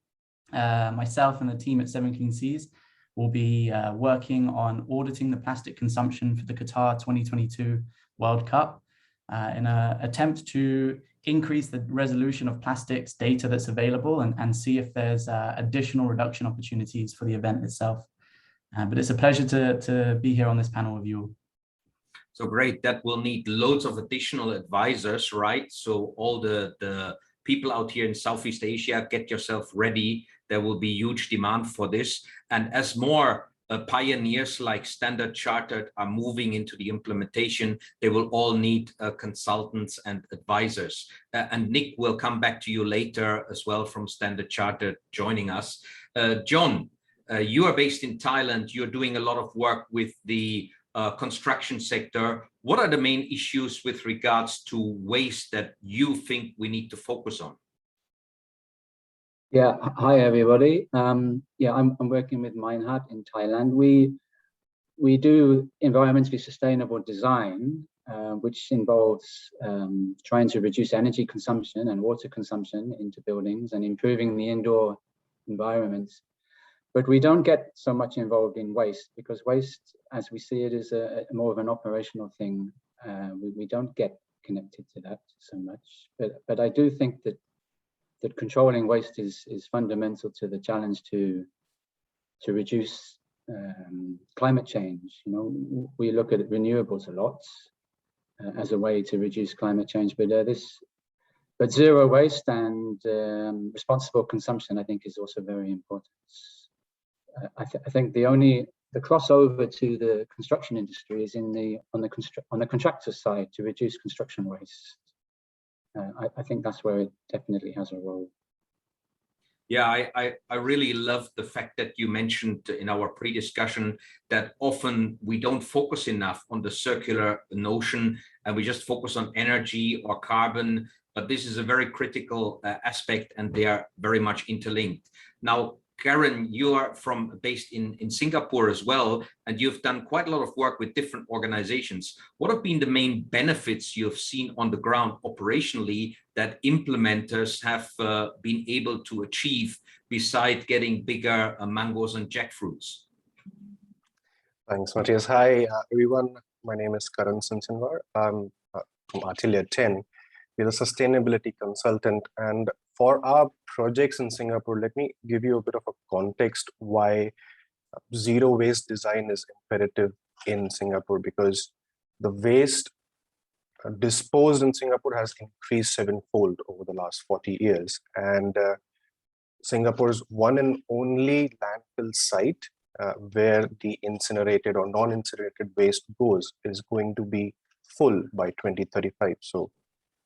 Myself and the team at 7 Clean Seas will be working on auditing the plastic consumption for the Qatar 2022 World Cup in an attempt to increase the resolution of plastics data that's available and see if there's additional reduction opportunities for the event itself. But it's a pleasure to be here on this panel with you. So great, that will need loads of additional advisors, right? So all the people out here in Southeast Asia, get yourself ready. There will be huge demand for this. And as more pioneers like Standard Chartered are moving into the implementation, they will all need consultants and advisors. And Nick will come back to you later as well from Standard Chartered joining us. John, you are based in Thailand. You're doing a lot of work with the construction sector. What are the main issues with regards to waste that you think we need to focus on? Yeah, hi everybody. I'm working with Minehut in Thailand. We do environmentally sustainable design, which involves trying to reduce energy consumption and water consumption into buildings and improving the indoor environments. But we don't get so much involved in waste, because waste, as we see it, is more of an operational thing. We don't get connected to that so much. But I do think that controlling waste is fundamental to the challenge to reduce climate change. You know, we look at renewables a lot as a way to reduce climate change, but zero waste and responsible consumption, I think, is also very important. I think the crossover to the construction industry is on the contractor side to reduce construction waste. I think that's where it definitely has a role. Yeah, I really love the fact that you mentioned in our pre-discussion that often we don't focus enough on the circular notion, and we just focus on energy or carbon, but this is a very critical aspect, and they are very much interlinked. Now, Karen, you are based in Singapore as well, and you've done quite a lot of work with different organizations. What have been the main benefits you've seen on the ground operationally that implementers have been able to achieve besides getting bigger mangoes and jackfruits? Thanks, Matthias. Hi, everyone. My name is Karan Sanchanwar. I'm from Atelier 10. We're a sustainability consultant, and For our projects in Singapore, let me give you a bit of a context why zero waste design is imperative in Singapore, because the waste disposed in Singapore has increased sevenfold over the last 40 years. And Singapore's one and only landfill site where the incinerated or non-incinerated waste goes is going to be full by 2035. So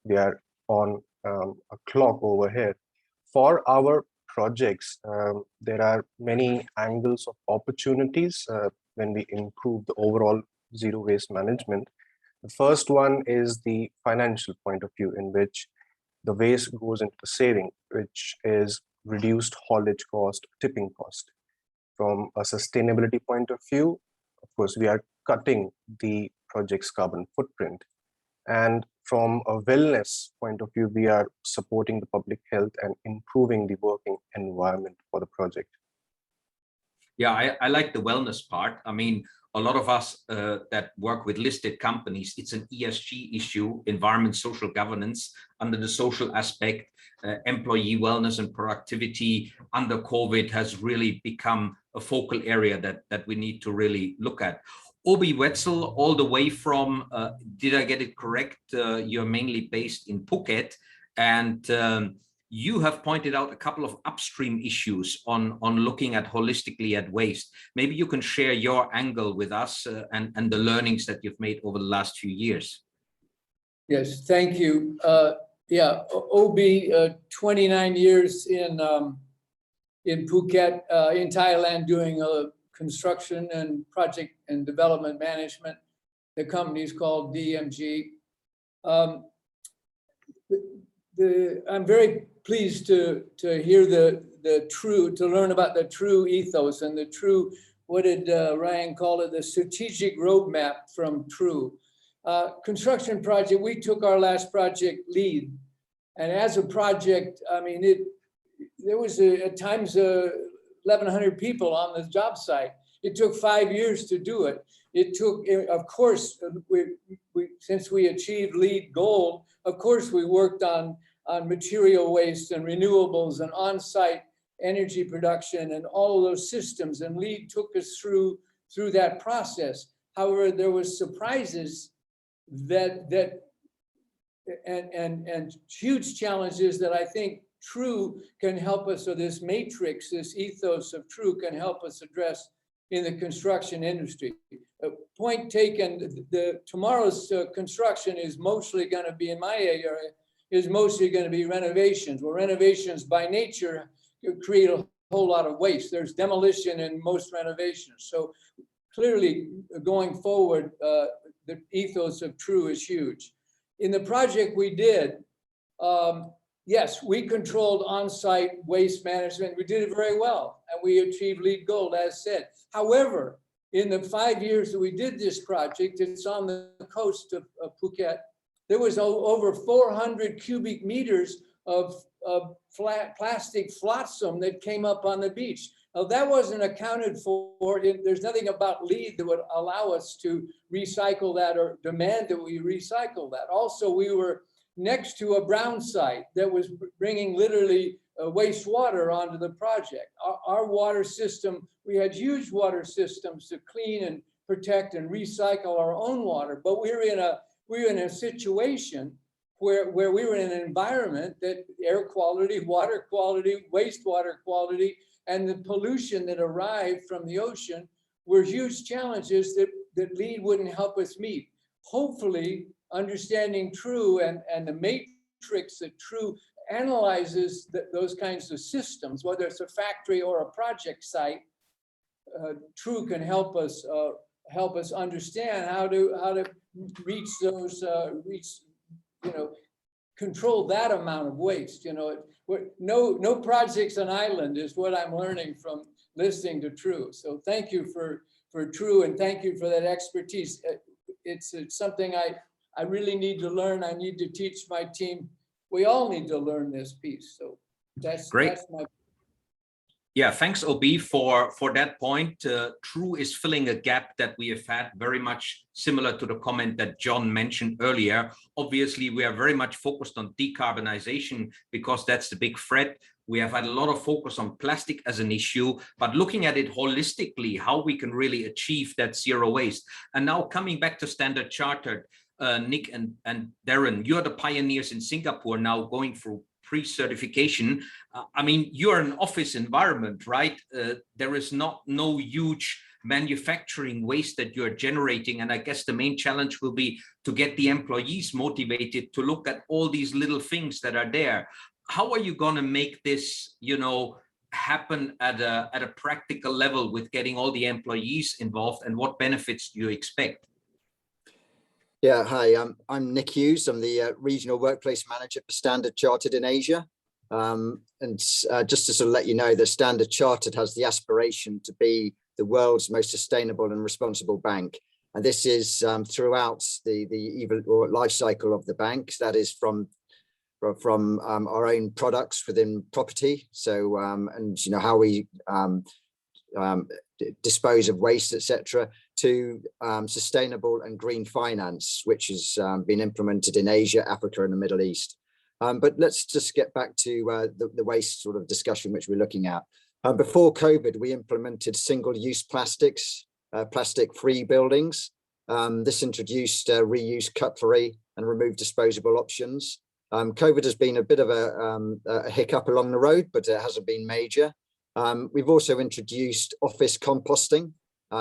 we are on a clock over here. For our projects, there are many angles of opportunities when we improve the overall zero waste management. The first one is the financial point of view, in which the waste goes into the saving, which is reduced haulage cost, tipping cost. From a sustainability point of view, of course, we are cutting the project's carbon footprint. And from a wellness point of view, we are supporting the public health and improving the working environment for the project. Yeah, I like the wellness part. I mean, a lot of us that work with listed companies, it's an ESG issue, environment, social governance. Under the social aspect, employee wellness and productivity under COVID has really become a focal area that we need to really look at. Obi Wetzel, all the way from, did I get it correct? You're mainly based in Phuket, and you have pointed out a couple of upstream issues on looking at holistically at waste. Maybe you can share your angle with us and the learnings that you've made over the last few years. Yes, thank you. Yeah, Obi, 29 years in Phuket, in Thailand, doing construction and project and development management. The company is called DMG. I'm very pleased to hear to learn about the true ethos and the true, what did Ryan call it, the strategic roadmap from true. Construction project, we took our last project lead. And as a project, I mean, there was at times 1,100 people on the job site. It took 5 years to do it. It took, of course, since we achieved LEED Gold, of course, we worked on material waste and renewables and on-site energy production and all of those systems. And LEED took us through that process. However, there was surprises and huge challenges that I think True can help us, or this matrix, this ethos of True can help us address in the construction industry. Point taken, tomorrow's construction is mostly going to be, in my area, is mostly going to be renovations. Well, renovations by nature create a whole lot of waste. There's demolition in most renovations. So clearly going forward, the ethos of True is huge. In the project we did, yes, we controlled on-site waste management. We did it very well, and we achieved LEED Gold, as said. However, in the 5 years that we did this project, it's on the coast of Phuket, there was over 400 cubic meters of plastic flotsam that came up on the beach. Now, that wasn't accounted for. There's nothing about LEED that would allow us to recycle that or demand that we recycle that. Also, we were next to a brown site that was bringing literally wastewater onto the project. Our water system, we had huge water systems to clean and protect and recycle our own water, but we were in a situation where we were in an environment that air quality, water quality, wastewater quality, and the pollution that arrived from the ocean were huge challenges that LEED wouldn't help us meet. Hopefully, understanding True and the matrix that True analyzes those kinds of systems, whether it's a factory or a project site, True can help us understand how to reach those control that amount of waste. No project's an island is what I'm learning from listening to True. So thank you for True, and thank you for that expertise. It's something I really need to learn. I need to teach my team. We all need to learn this piece. So that's great. That's my. Yeah, thanks, OB, for that point. True is filling a gap that we have had, very much similar to the comment that John mentioned earlier. Obviously, we are very much focused on decarbonization because that's the big threat. We have had a lot of focus on plastic as an issue, but looking at it holistically, how we can really achieve that zero waste. And now coming back to Standard Chartered, Nick and Darren, you're the pioneers in Singapore now going through pre-certification. I mean, you're an office environment, right? There is no huge manufacturing waste that you're generating. And I guess the main challenge will be to get the employees motivated to look at all these little things that are there. How are you going to make this, happen at a practical level with getting all the employees involved, and what benefits do you expect? Yeah, hi, I'm Nick Hughes. I'm the Regional Workplace Manager for Standard Chartered in Asia. Just to sort of let you know, that Standard Chartered has the aspiration to be the world's most sustainable and responsible bank. And this is throughout the life cycle of the bank. That is from our own products within property. So, and how we dispose of waste, etc., to sustainable and green finance, which has been implemented in Asia, Africa, and the Middle East. But let's just get back to the waste sort of discussion which we're looking at. Before COVID, we implemented single-use plastics, plastic-free buildings. This introduced reused cutlery and removed disposable options. COVID has been a bit of a hiccup along the road, but it hasn't been major. We've also introduced office composting.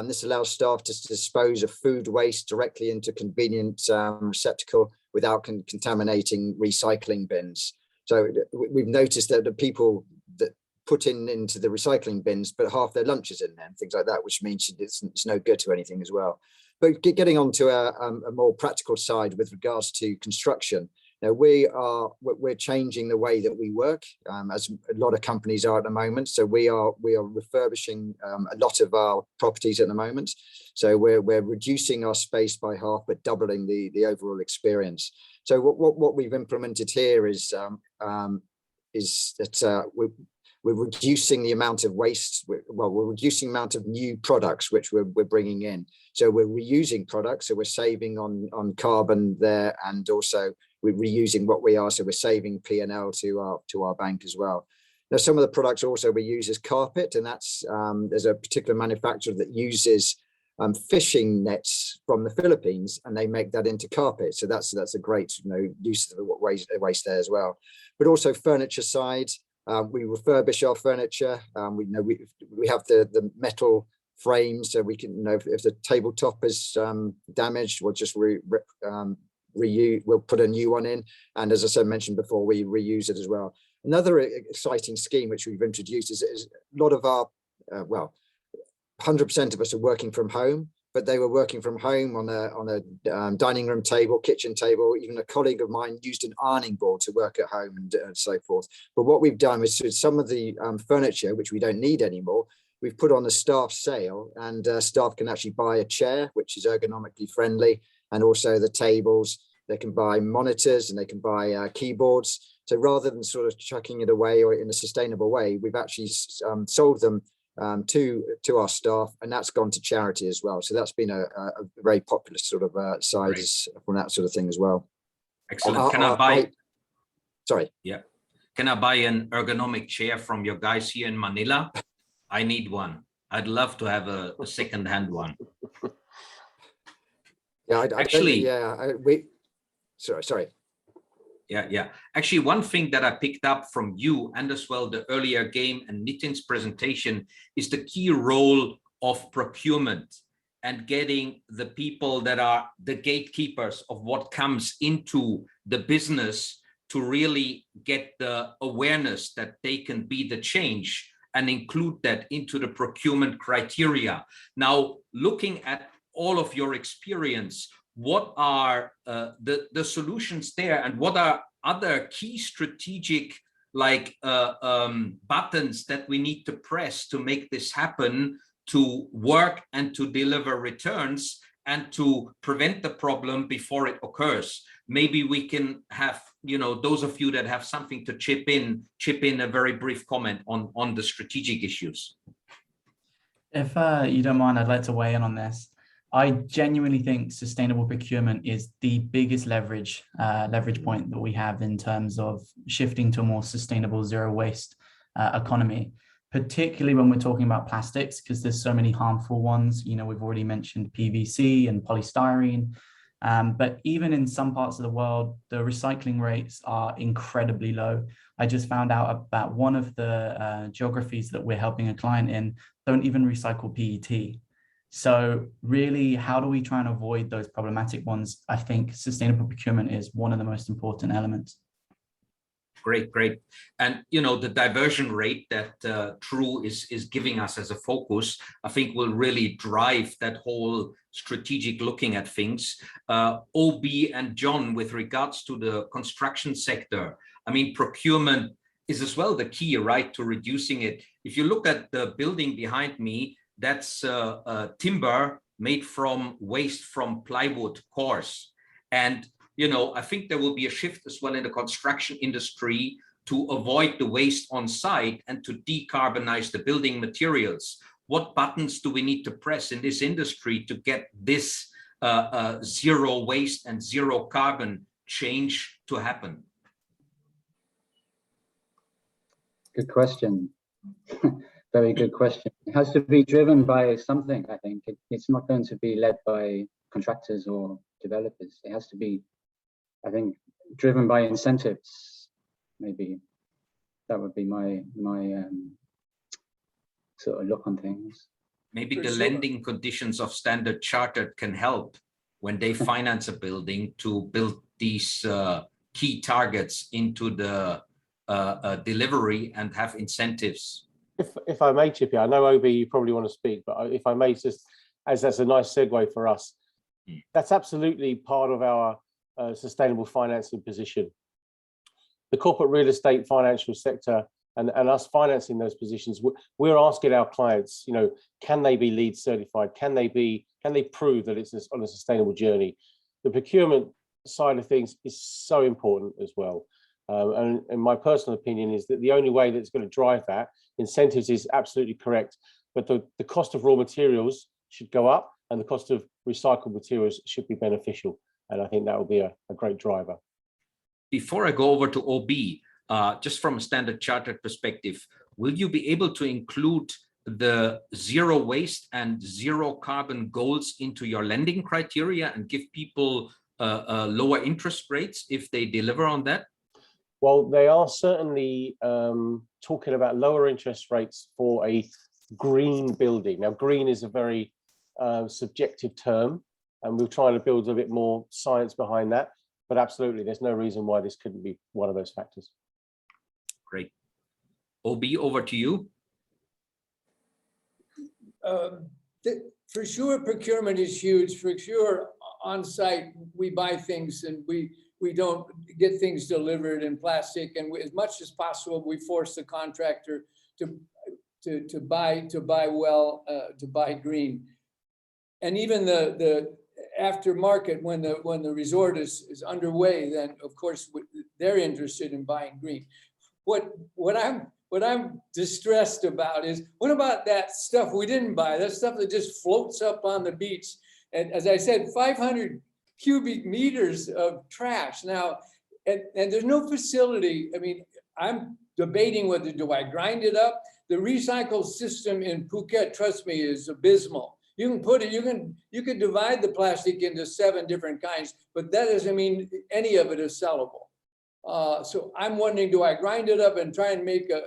This allows staff to dispose of food waste directly into convenient receptacle without contaminating recycling bins. So we've noticed that the people that put into the recycling bins, but half their lunch is in there and things like that, which means it's no good to anything as well. But getting on to a more practical side with regards to construction, we're changing the way that we work, as a lot of companies are at the moment. So we are refurbishing a lot of our properties at the moment. So we're reducing our space by half, but doubling the overall experience. So what we've implemented here is that we're reducing the amount of waste. We're reducing the amount of new products which we're bringing in. So we're reusing products. So we're saving on carbon there, and also we're reusing what we are. So we're saving P&L to our bank as well. Now, some of the products also we use as carpet, and that's there's a particular manufacturer that uses fishing nets from the Philippines, and they make that into carpet. So that's a great use of waste there as well. But also furniture side. We refurbish our furniture. We have the metal frames, so we can if the tabletop is damaged, we'll just we'll put a new one in. And as I said, mentioned before, we reuse it as well. Another exciting scheme which we've introduced is a lot of our 100% of us are working from home, but they were working from home on a dining room table, kitchen table. Even a colleague of mine used an ironing board to work at home and so forth. But what we've done is some of the furniture, which we don't need anymore, we've put on a staff sale, and staff can actually buy a chair, which is ergonomically friendly, and also the tables. They can buy monitors and they can buy keyboards. So rather than sort of chucking it away or in a sustainable way, we've actually sold them to our staff, and that's gone to charity as well. So that's been a very popular sort of side from that sort of thing as well. Excellent. Can I buy? Sorry. Yeah. Can I buy an ergonomic chair from your guys here in Manila? I need one. I'd love to have a second-hand one. Yeah, actually. Sorry. Yeah. Actually, one thing that I picked up from you and as well the earlier game and Nitin's presentation is the key role of procurement and getting the people that are the gatekeepers of what comes into the business to really get the awareness that they can be the change and include that into the procurement criteria. Now, looking at all of your experience, what are the solutions there, and what are other key strategic buttons that we need to press to make this happen, to work and to deliver returns and to prevent the problem before it occurs? Maybe we can have those of you that have something to chip in a very brief comment on the strategic issues. If you don't mind, I'd like to weigh in on this. I genuinely think sustainable procurement is the biggest leverage point that we have in terms of shifting to a more sustainable zero waste economy, particularly when we're talking about plastics, because there's so many harmful ones. We've already mentioned PVC and polystyrene, but even in some parts of the world, the recycling rates are incredibly low. I just found out about one of the geographies that we're helping a client in don't even recycle PET. So really, how do we try and avoid those problematic ones? I think sustainable procurement is one of the most important elements. Great. And the diversion rate that True is giving us as a focus, I think will really drive that whole strategic looking at things. OB and John, with regards to the construction sector, I mean, procurement is as well the key, right, to reducing it. If you look at the building behind me, that's timber made from waste from plywood cores. And, I think there will be a shift as well in the construction industry to avoid the waste on site and to decarbonize the building materials. What buttons do we need to press in this industry to get this zero waste and zero carbon change to happen? Good question. Very good question. It has to be driven by something, I think. It's not going to be led by contractors or developers. It has to be, I think, driven by incentives. Maybe that would be my sort of look on things. Maybe the lending conditions of Standard Chartered can help when they finance a building to build these key targets into the delivery and have incentives. If I may, Chippy, I know OB, you probably want to speak, but if I may, just as that's a nice segue for us, that's absolutely part of our sustainable financing position. The corporate real estate financial sector and us financing those positions, we're asking our clients, can they be LEED certified? Can they prove that it's on a sustainable journey? The procurement side of things is so important as well. And my personal opinion is that the only way that's going to drive that, incentives is absolutely correct, but the cost of raw materials should go up and the cost of recycled materials should be beneficial. And I think that will be a great driver. Before I go over to OB, just from a Standard Chartered perspective, will you be able to include the zero waste and zero carbon goals into your lending criteria and give people lower interest rates if they deliver on that? Well, they are certainly talking about lower interest rates for a green building. Now, green is a very subjective term, and we're trying to build a bit more science behind that. But absolutely, there's no reason why this couldn't be one of those factors. Great. OB, over to you. For sure, procurement is huge. For sure, on site, we buy things and we don't get things delivered in plastic, and as much as possible, we force the contractor to buy green. And even the aftermarket, when the resort is underway, then of course they're interested in buying green. What I'm distressed about is, what about that stuff we didn't buy? That stuff that just floats up on the beach. And as I said, 500 cubic meters of trash now, and there's no facility. I mean, I'm debating whether do I grind it up. The recycle system in Phuket, trust me, is abysmal. You can put it, you can divide the plastic into 7 different kinds, but that doesn't mean any of it is sellable. So I'm wondering, do I grind it up and try and make a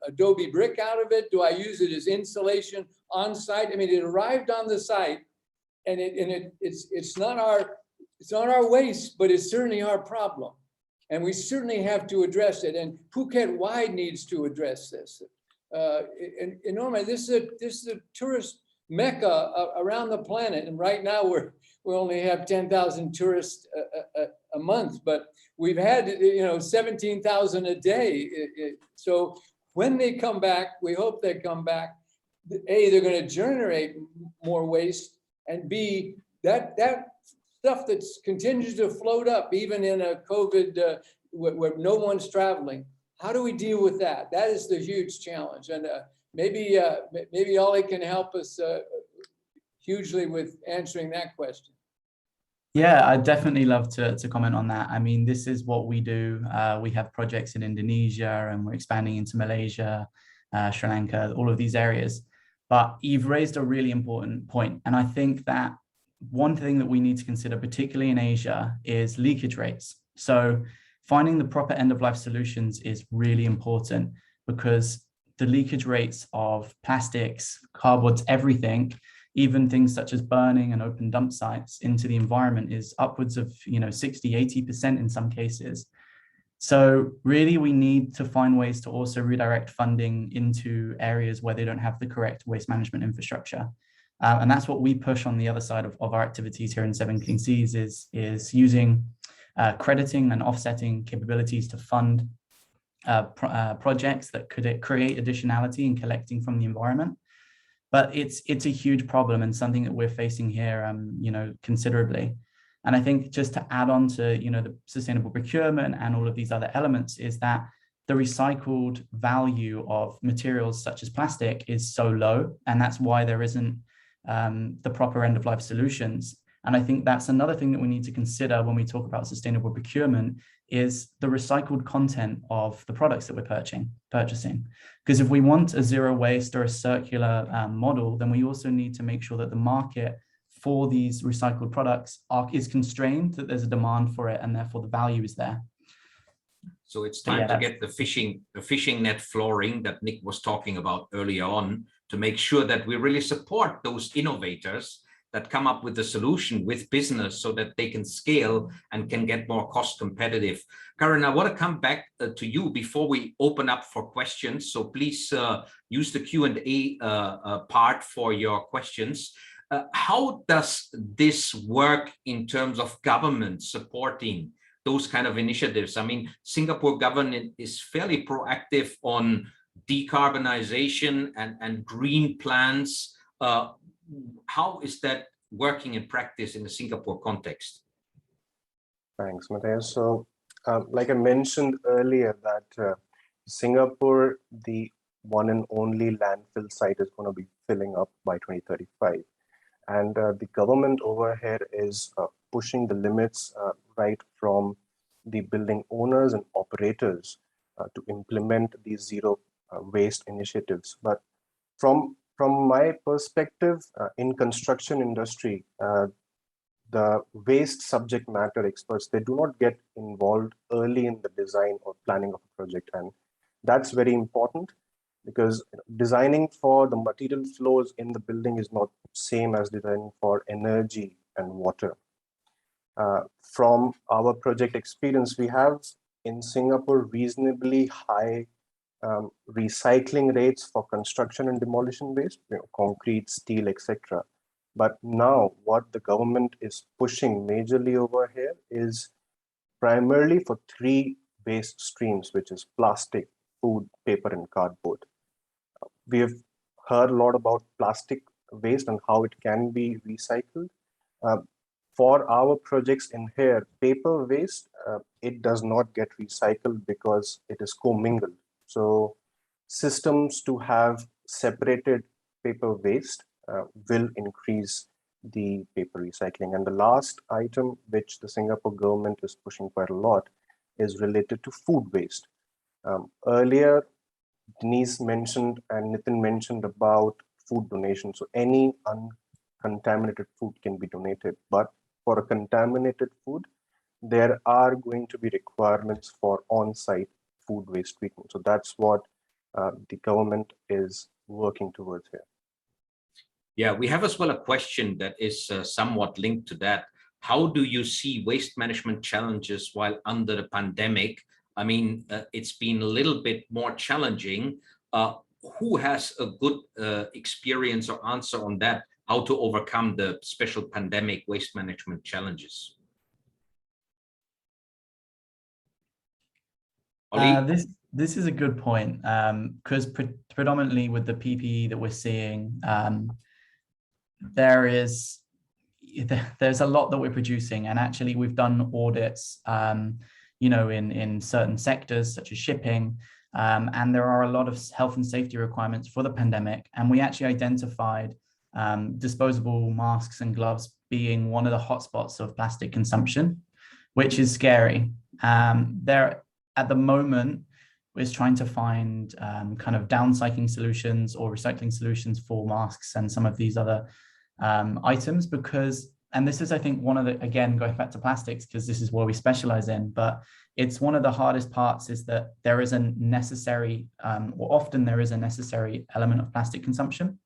adobe brick out of it? Do I use it as insulation on site? I mean, it arrived on the site, and it's not our waste, but it's certainly our problem, and we certainly have to address it. And Phuket wide needs to address this. And normally, this is a tourist mecca around the planet, and right now we only have 10,000 tourists a month, but we've had 17,000 a day. So when they come back, we hope they come back. A, they're going to generate more waste, and B, that stuff that continues to float up even in a COVID where no one's traveling. How do we deal with that? That is the huge challenge. And maybe Ollie can help us hugely with answering that question. Yeah, I'd definitely love to comment on that. I mean, this is what we do. We have projects in Indonesia and we're expanding into Malaysia, Sri Lanka, all of these areas. But you've raised a really important point. And I think that one thing that we need to consider, particularly in Asia, is leakage rates. So finding the proper end-of-life solutions is really important because the leakage rates of plastics, cardboards, everything, even things such as burning and open dump sites into the environment is upwards of 60, 80% in some cases. So really we need to find ways to also redirect funding into areas where they don't have the correct waste management infrastructure. And that's what we push on the other side of our activities here in 7 Clean Seas is using crediting and offsetting capabilities to fund projects that could create additionality in collecting from the environment. But it's a huge problem and something that we're facing here, considerably. And I think just to add on to, the sustainable procurement and all of these other elements is that the recycled value of materials such as plastic is so low, and that's why there isn't the proper end-of-life solutions. And I think that's another thing that we need to consider when we talk about sustainable procurement is the recycled content of the products that we're purchasing. Because if we want a zero waste or a circular model, then we also need to make sure that the market for these recycled products is constrained, that there's a demand for it, and therefore the value is there. So it's time to get the fishing net flooring that Nick was talking about earlier on to make sure that we really support those innovators that come up with the solution with business so that they can scale and can get more cost competitive. Karen, I want to come back to you before we open up for questions. So please use the Q&A part for your questions. How does this work in terms of government supporting those kind of initiatives? I mean, Singapore government is fairly proactive on decarbonization and green plans. How is that working in practice in the Singapore context? Thanks, Matthias. So, like I mentioned earlier, that Singapore, the one and only landfill site, is going to be filling up by 2035. And the government over here is pushing the limits right from the building owners and operators to implement these zero waste initiatives. But from my perspective, in construction industry, the waste subject matter experts, they do not get involved early in the design or planning of a project. And that's very important because designing for the material flows in the building is not same as designing for energy and water. From our project experience, we have in Singapore reasonably high recycling rates for construction and demolition waste, concrete, steel, etc. But now what the government is pushing majorly over here is primarily for 3 waste streams, which is plastic, food, paper, and cardboard. We have heard a lot about plastic waste and how it can be recycled. For our projects in here, paper waste, it does not get recycled because it is commingled. So systems to have separated paper waste will increase the paper recycling. And the last item, which the Singapore government is pushing quite a lot, is related to food waste. Earlier, Denise mentioned and Nitin mentioned about food donation. So any uncontaminated food can be donated, but for a contaminated food, there are going to be requirements for on-site food waste treatment. So that's what the government is working towards here. Yeah, we have as well a question that is somewhat linked to that. How do you see waste management challenges while under the pandemic? I mean, it's been a little bit more challenging. Who has a good experience or answer on that? How to overcome the special pandemic waste management challenges? This is a good point, because predominantly with the PPE that we're seeing, there's a lot that we're producing, and actually we've done audits in certain sectors such as shipping. And there are a lot of health and safety requirements for the pandemic. And we actually identified disposable masks and gloves being one of the hotspots of plastic consumption, which is scary. There, at the moment, is trying to find kind of downcycling solutions or recycling solutions for masks and some of these other items, because, and this is, I think, one of the, again, going back to plastics, because this is what we specialize in, but it's one of the hardest parts is that there is a necessary, or often there is a necessary element of plastic consumption.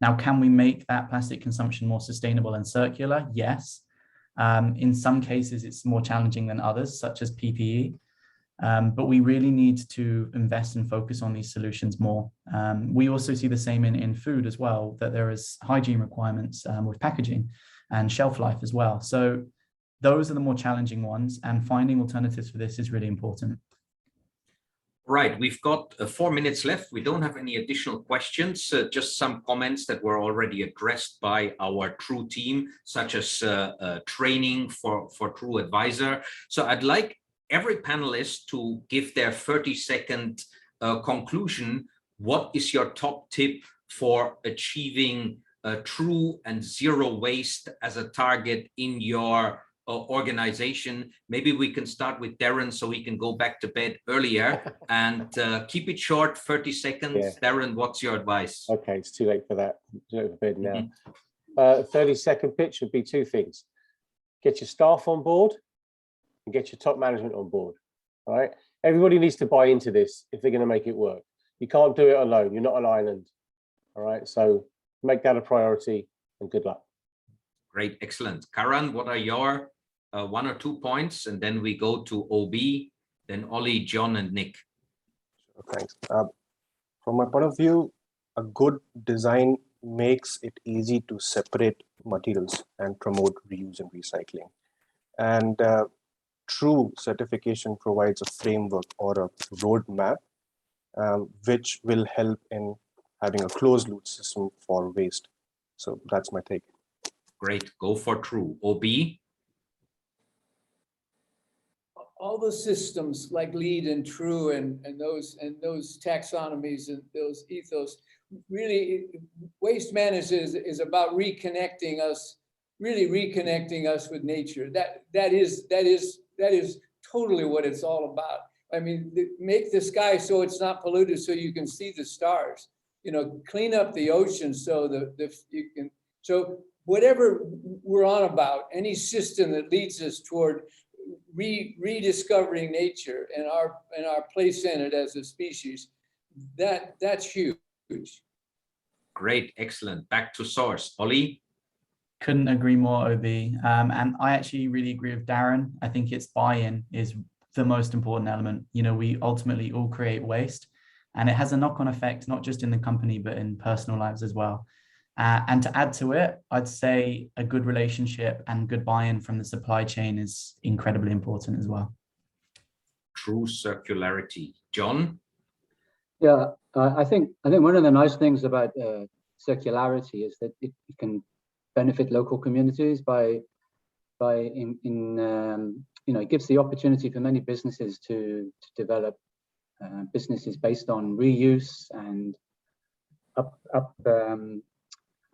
Now, can we make that plastic consumption more sustainable and circular? Yes. In some cases, it's more challenging than others, such as PPE. But we really need to invest and focus on these solutions more. We also see the same in food as well, that there is hygiene requirements with packaging and shelf life as well. So those are the more challenging ones, and finding alternatives for this is really important. Right, we've got 4 minutes left. We don't have any additional questions, just some comments that were already addressed by our True team, such as training for True Advisor. So I'd like every panelist to give their 30-second conclusion. What is your top tip for achieving true and zero waste as a target in your organization? Maybe we can start with Darren so he can go back to bed earlier, and keep it short, 30 seconds. Yeah. Darren, what's your advice? Okay, it's too late for that. Too late for bed now. 30-second pitch would be 2 things. Get your staff on board and get your top management on board. All right. Everybody needs to buy into this if they're going to make it work. You can't do it alone. You're not an island. All right. So make that a priority, and good luck. Great. Excellent. Karan, what are your 1 or 2 points? And then we go to OB, then Ollie, John, and Nick. Thanks. From my point of view, a good design makes it easy to separate materials and promote reuse and recycling. And True certification provides a framework or a roadmap, which will help in having a closed loop system for waste. So that's my take. Great. Go for True. OB? All the systems like LEED and True and those taxonomies and those ethos, really, waste management is about reconnecting us, really reconnecting us with nature. That is totally what it's all about. I mean, make the sky so it's not polluted, so you can see the stars. Clean up the ocean so you can. So whatever we're on about, any system that leads us toward rediscovering nature and our place in it as a species, that's huge. Great, excellent. Back to source, Ollie. Couldn't agree more, OB. And I actually really agree with Darren. I think it's buy-in is the most important element. We ultimately all create waste, and it has a knock-on effect, not just in the company, but in personal lives as well. And to add to it, I'd say a good relationship and good buy-in from the supply chain is incredibly important as well. True circularity. John? Yeah, I think one of the nice things about circularity is that it can benefit local communities by it gives the opportunity for many businesses to develop businesses based on reuse and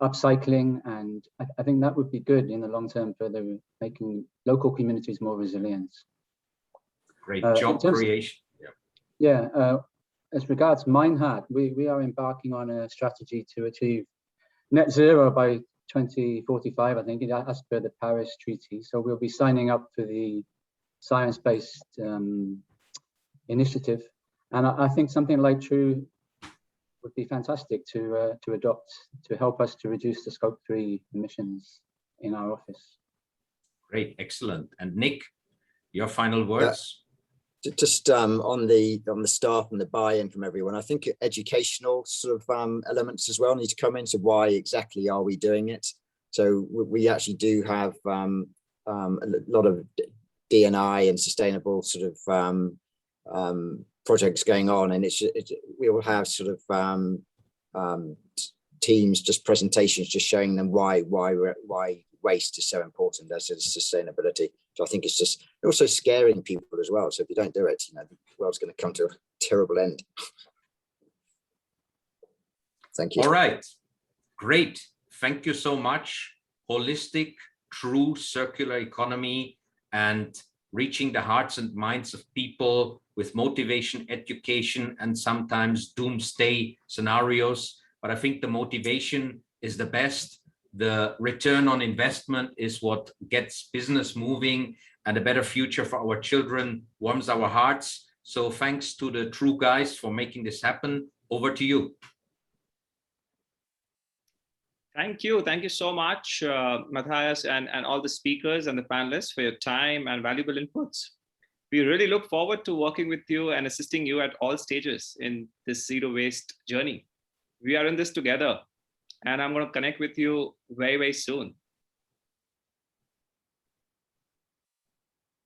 upcycling, and I think that would be good in the long term for making local communities more resilient. Great job creation. As regards Minehat, we are embarking on a strategy to achieve net zero by 2045, I think, as per the Paris Treaty. So we'll be signing up for the science-based initiative, and I think something like True would be fantastic to adopt to help us to reduce the Scope 3 emissions in our office. Great, excellent. And Nick, your final words? Just on the staff and the buy-in from everyone, I think educational sort of elements as well need to come into why exactly are we doing it. So we actually do have a lot of D&I and sustainable sort of projects going on, and we will have sort of teams, just presentations, just showing them why waste is so important as is sustainability. So I think it's just also scaring people as well. So if you don't do it, you know, the world's going to come to a terrible end. Thank you. All right, great. Thank you so much. Holistic, true circular economy and reaching the hearts and minds of people with motivation, education, and sometimes doomsday scenarios. But I think the motivation is the best. The return on investment is what gets business moving, and a better future for our children warms our hearts. So thanks to the True guys for making this happen. Over to you. Thank you. Thank you so much, Matthias, and all the speakers and the panelists for your time and valuable inputs. We really look forward to working with you and assisting you at all stages in this zero waste journey. We are in this together, and I'm going to connect with you very, very soon.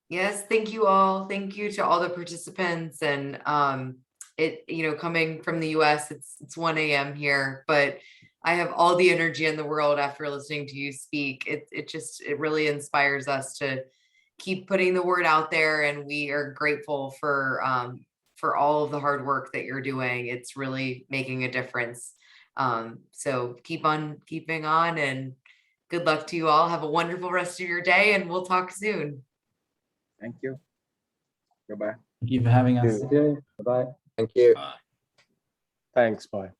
Yes, thank you all. Thank you to all the participants. And coming from the US, it's 1 a.m. here, but I have all the energy in the world after listening to you speak. It really inspires us to keep putting the word out there, and we are grateful for all of the hard work that you're doing. It's really making a difference. So keep on keeping on, and good luck to you all. Have a wonderful rest of your day, and we'll talk soon. Thank you. Goodbye. Thank you for having us. Okay, bye. Thank you. Bye. Thanks, bye.